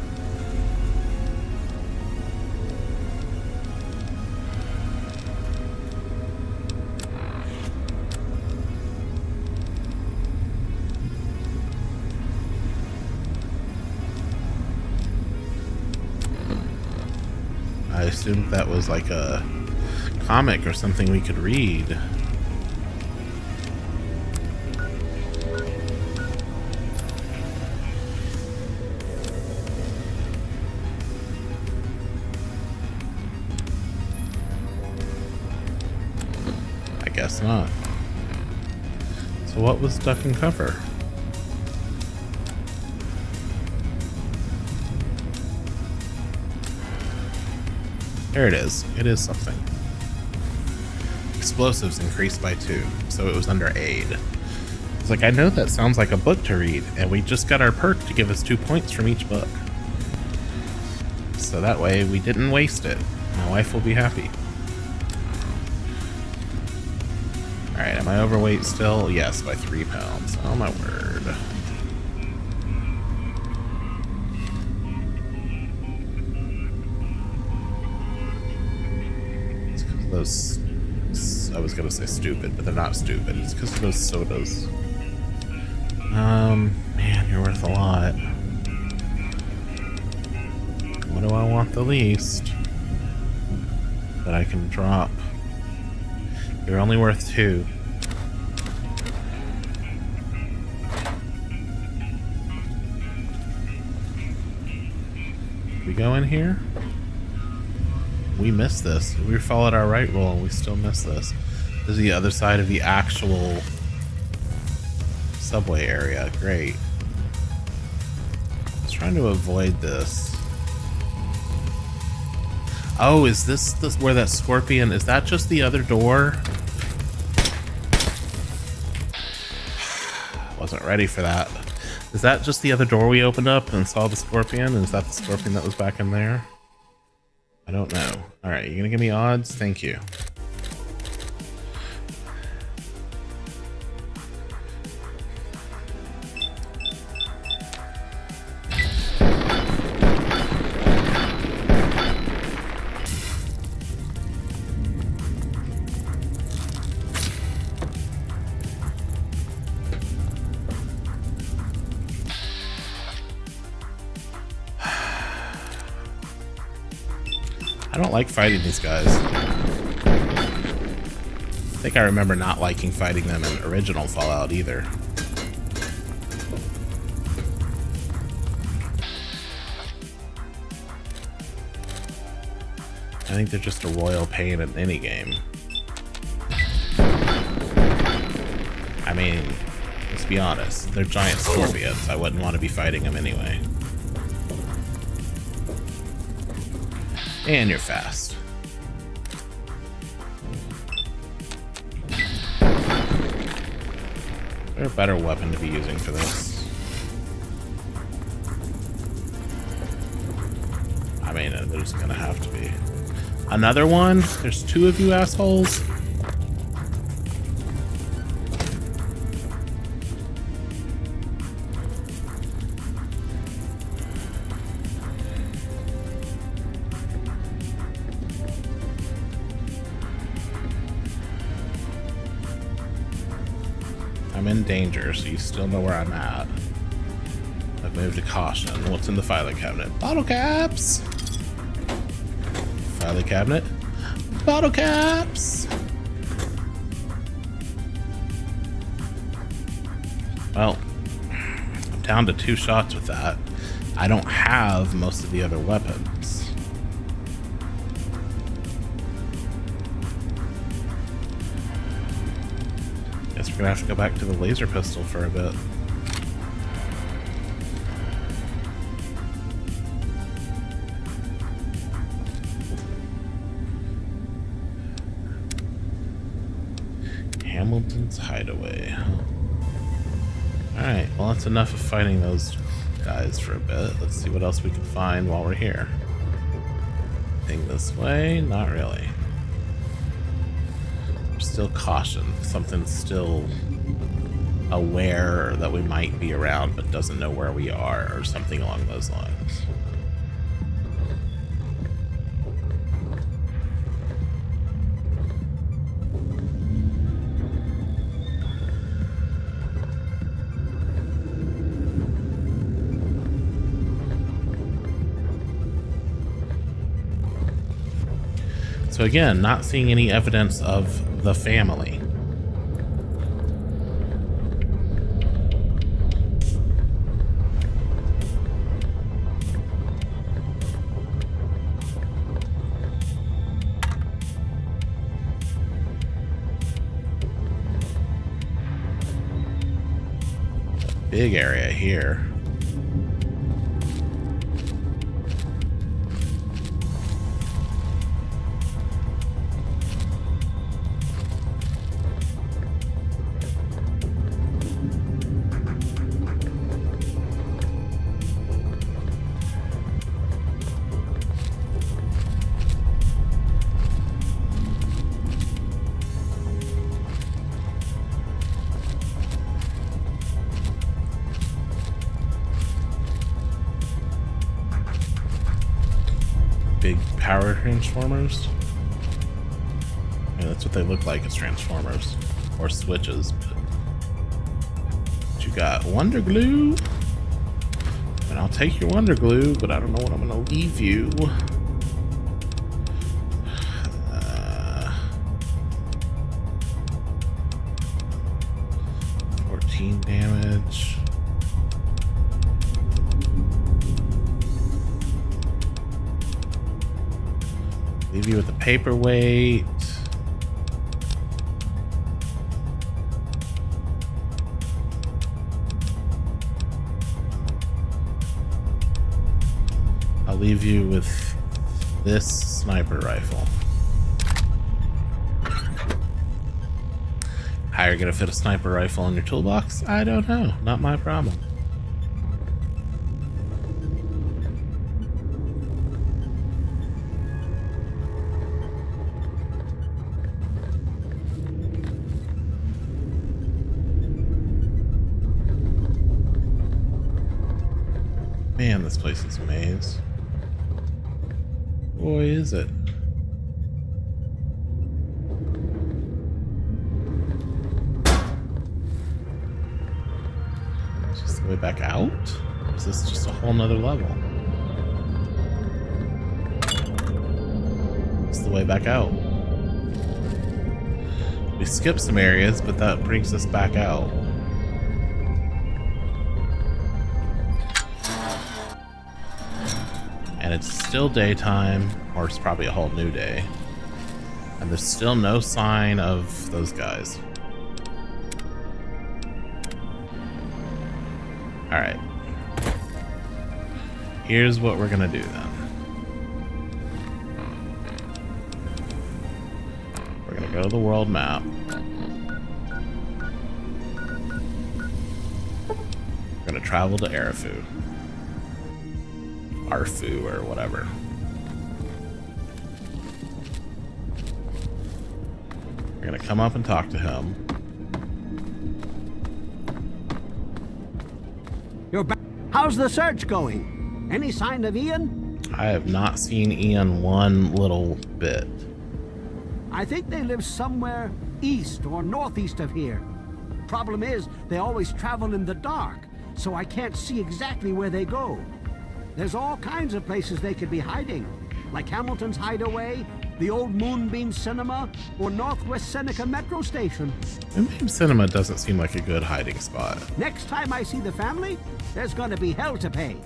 I assumed that was like a comic or something we could read. I guess not. So what was duck and cover? There it is. It is something. Explosives increased by 2, so it was under aid. It's like, I know that sounds like a book to read, and we just got our perk to give us 2 points from each book. So that way we didn't waste it. My wife will be happy. Alright, am I overweight still? Yes, by 3 pounds. Oh my word. It's because of those... I was gonna say stupid, but they're not stupid. It's because of those sodas. Man, you're worth a lot. What do I want the least that I can drop? You're only worth 2. go in here? We missed this. We followed our right roll and we still missed this. This is the other side of the actual subway area. Great. I was trying to avoid this. Oh, is this where that scorpion... Is that just the other door? Wasn't ready for that. Is that just the other door we opened up and saw the scorpion? Is that the scorpion that was back in there? I don't know. Alright, you gonna give me odds? Thank you. I don't like fighting these guys. I think I remember not liking fighting them in original Fallout either. I think they're just a royal pain in any game. I mean, let's be honest, they're giant scorpions. I wouldn't want to be fighting them anyway. And you're fast. Is there a better weapon to be using for this? I mean, there's gonna have to be. Another one? There's two of you assholes? I'm in danger, so you still know where I'm at. I've moved to caution. What's in the filing cabinet? Bottle caps! Filing cabinet? Bottle caps! Well, I'm down to 2 shots with that. I don't have most of the other weapons. Guess we're gonna have to go back to the laser pistol for a bit. Hamilton's Hideaway. Alright, well that's enough of fighting those guys for a bit. Let's see what else we can find while we're here. Thing this way? Not really. Still caution. Something's still aware that we might be around but doesn't know where we are, or something along those lines. So again, not seeing any evidence of the family. Big area here. Big power transformers. Yeah, that's what they look like as transformers or switches. But you got Wonder Glue, and I'll take your Wonder Glue, but I don't know what I'm gonna leave you. 14 damage. Leave you with the paperweight. I'll leave you with this sniper rifle. How you're gonna fit a sniper rifle in your toolbox? I don't know. Not my problem. Man, this place is a maze. Boy, is it. Is this the way back out? Or is this just a whole nother level? It's the way back out. We skipped some areas, but that brings us back out. And it's still daytime, or it's probably a whole new day. And there's still no sign of those guys. Alright. Here's what we're gonna do then. We're gonna go to the world map. We're gonna travel to Arafu. Arfu or whatever. We're gonna come up and talk to him. You're back. How's the search going? Any sign of Ian? I have not seen Ian one little bit. I think they live somewhere east or northeast of here. Problem is, they always travel in the dark, so I can't see exactly where they go. There's all kinds of places they could be hiding, like Hamilton's Hideaway, the old Moonbeam Cinema, or Northwest Seneca Metro Station. Moonbeam Cinema doesn't seem like a good hiding spot. Next time I see the family, there's gonna be hell to pay.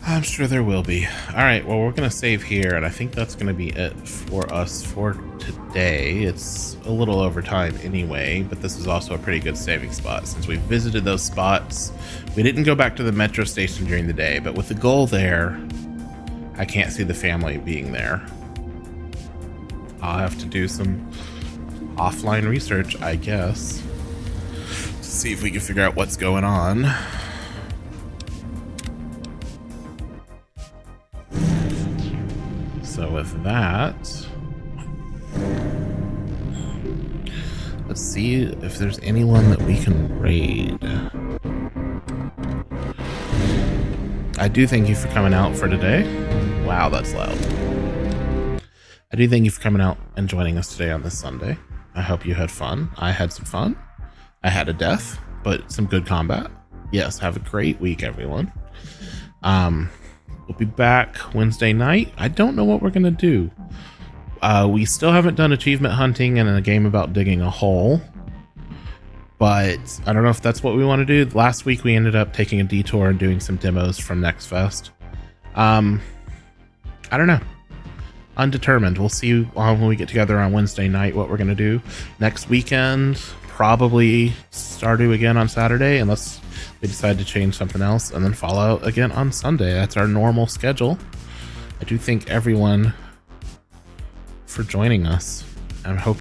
I'm sure there will be. Alright, well, we're going to save here, and I think that's going to be it for us for today. It's a little over time anyway, but this is also a pretty good saving spot. Since we visited those spots, we didn't go back to the metro station during the day, but with the goal there, I can't see the family being there. I'll have to do some offline research, I guess, to see if we can figure out what's going on. So with that, let's see if there's anyone that we can raid. I do thank you for coming out for today. Wow, that's loud. I do thank you for coming out and joining us today on this Sunday. I hope you had fun. I had some fun. I had a death, but some good combat. Yes, have a great week, everyone. We'll be back Wednesday night. I don't know what we're going to do. We still haven't done achievement hunting in a game about digging a hole. But I don't know if that's what we want to do. Last week we ended up taking a detour and doing some demos from Next Fest. I don't know. Undetermined. We'll see when we get together on Wednesday night what we're going to do. Next weekend, probably Stardew again on Saturday, unless we decide to change something else, and then Fallout again on Sunday. That's our normal schedule. I do thank everyone for joining us. I hope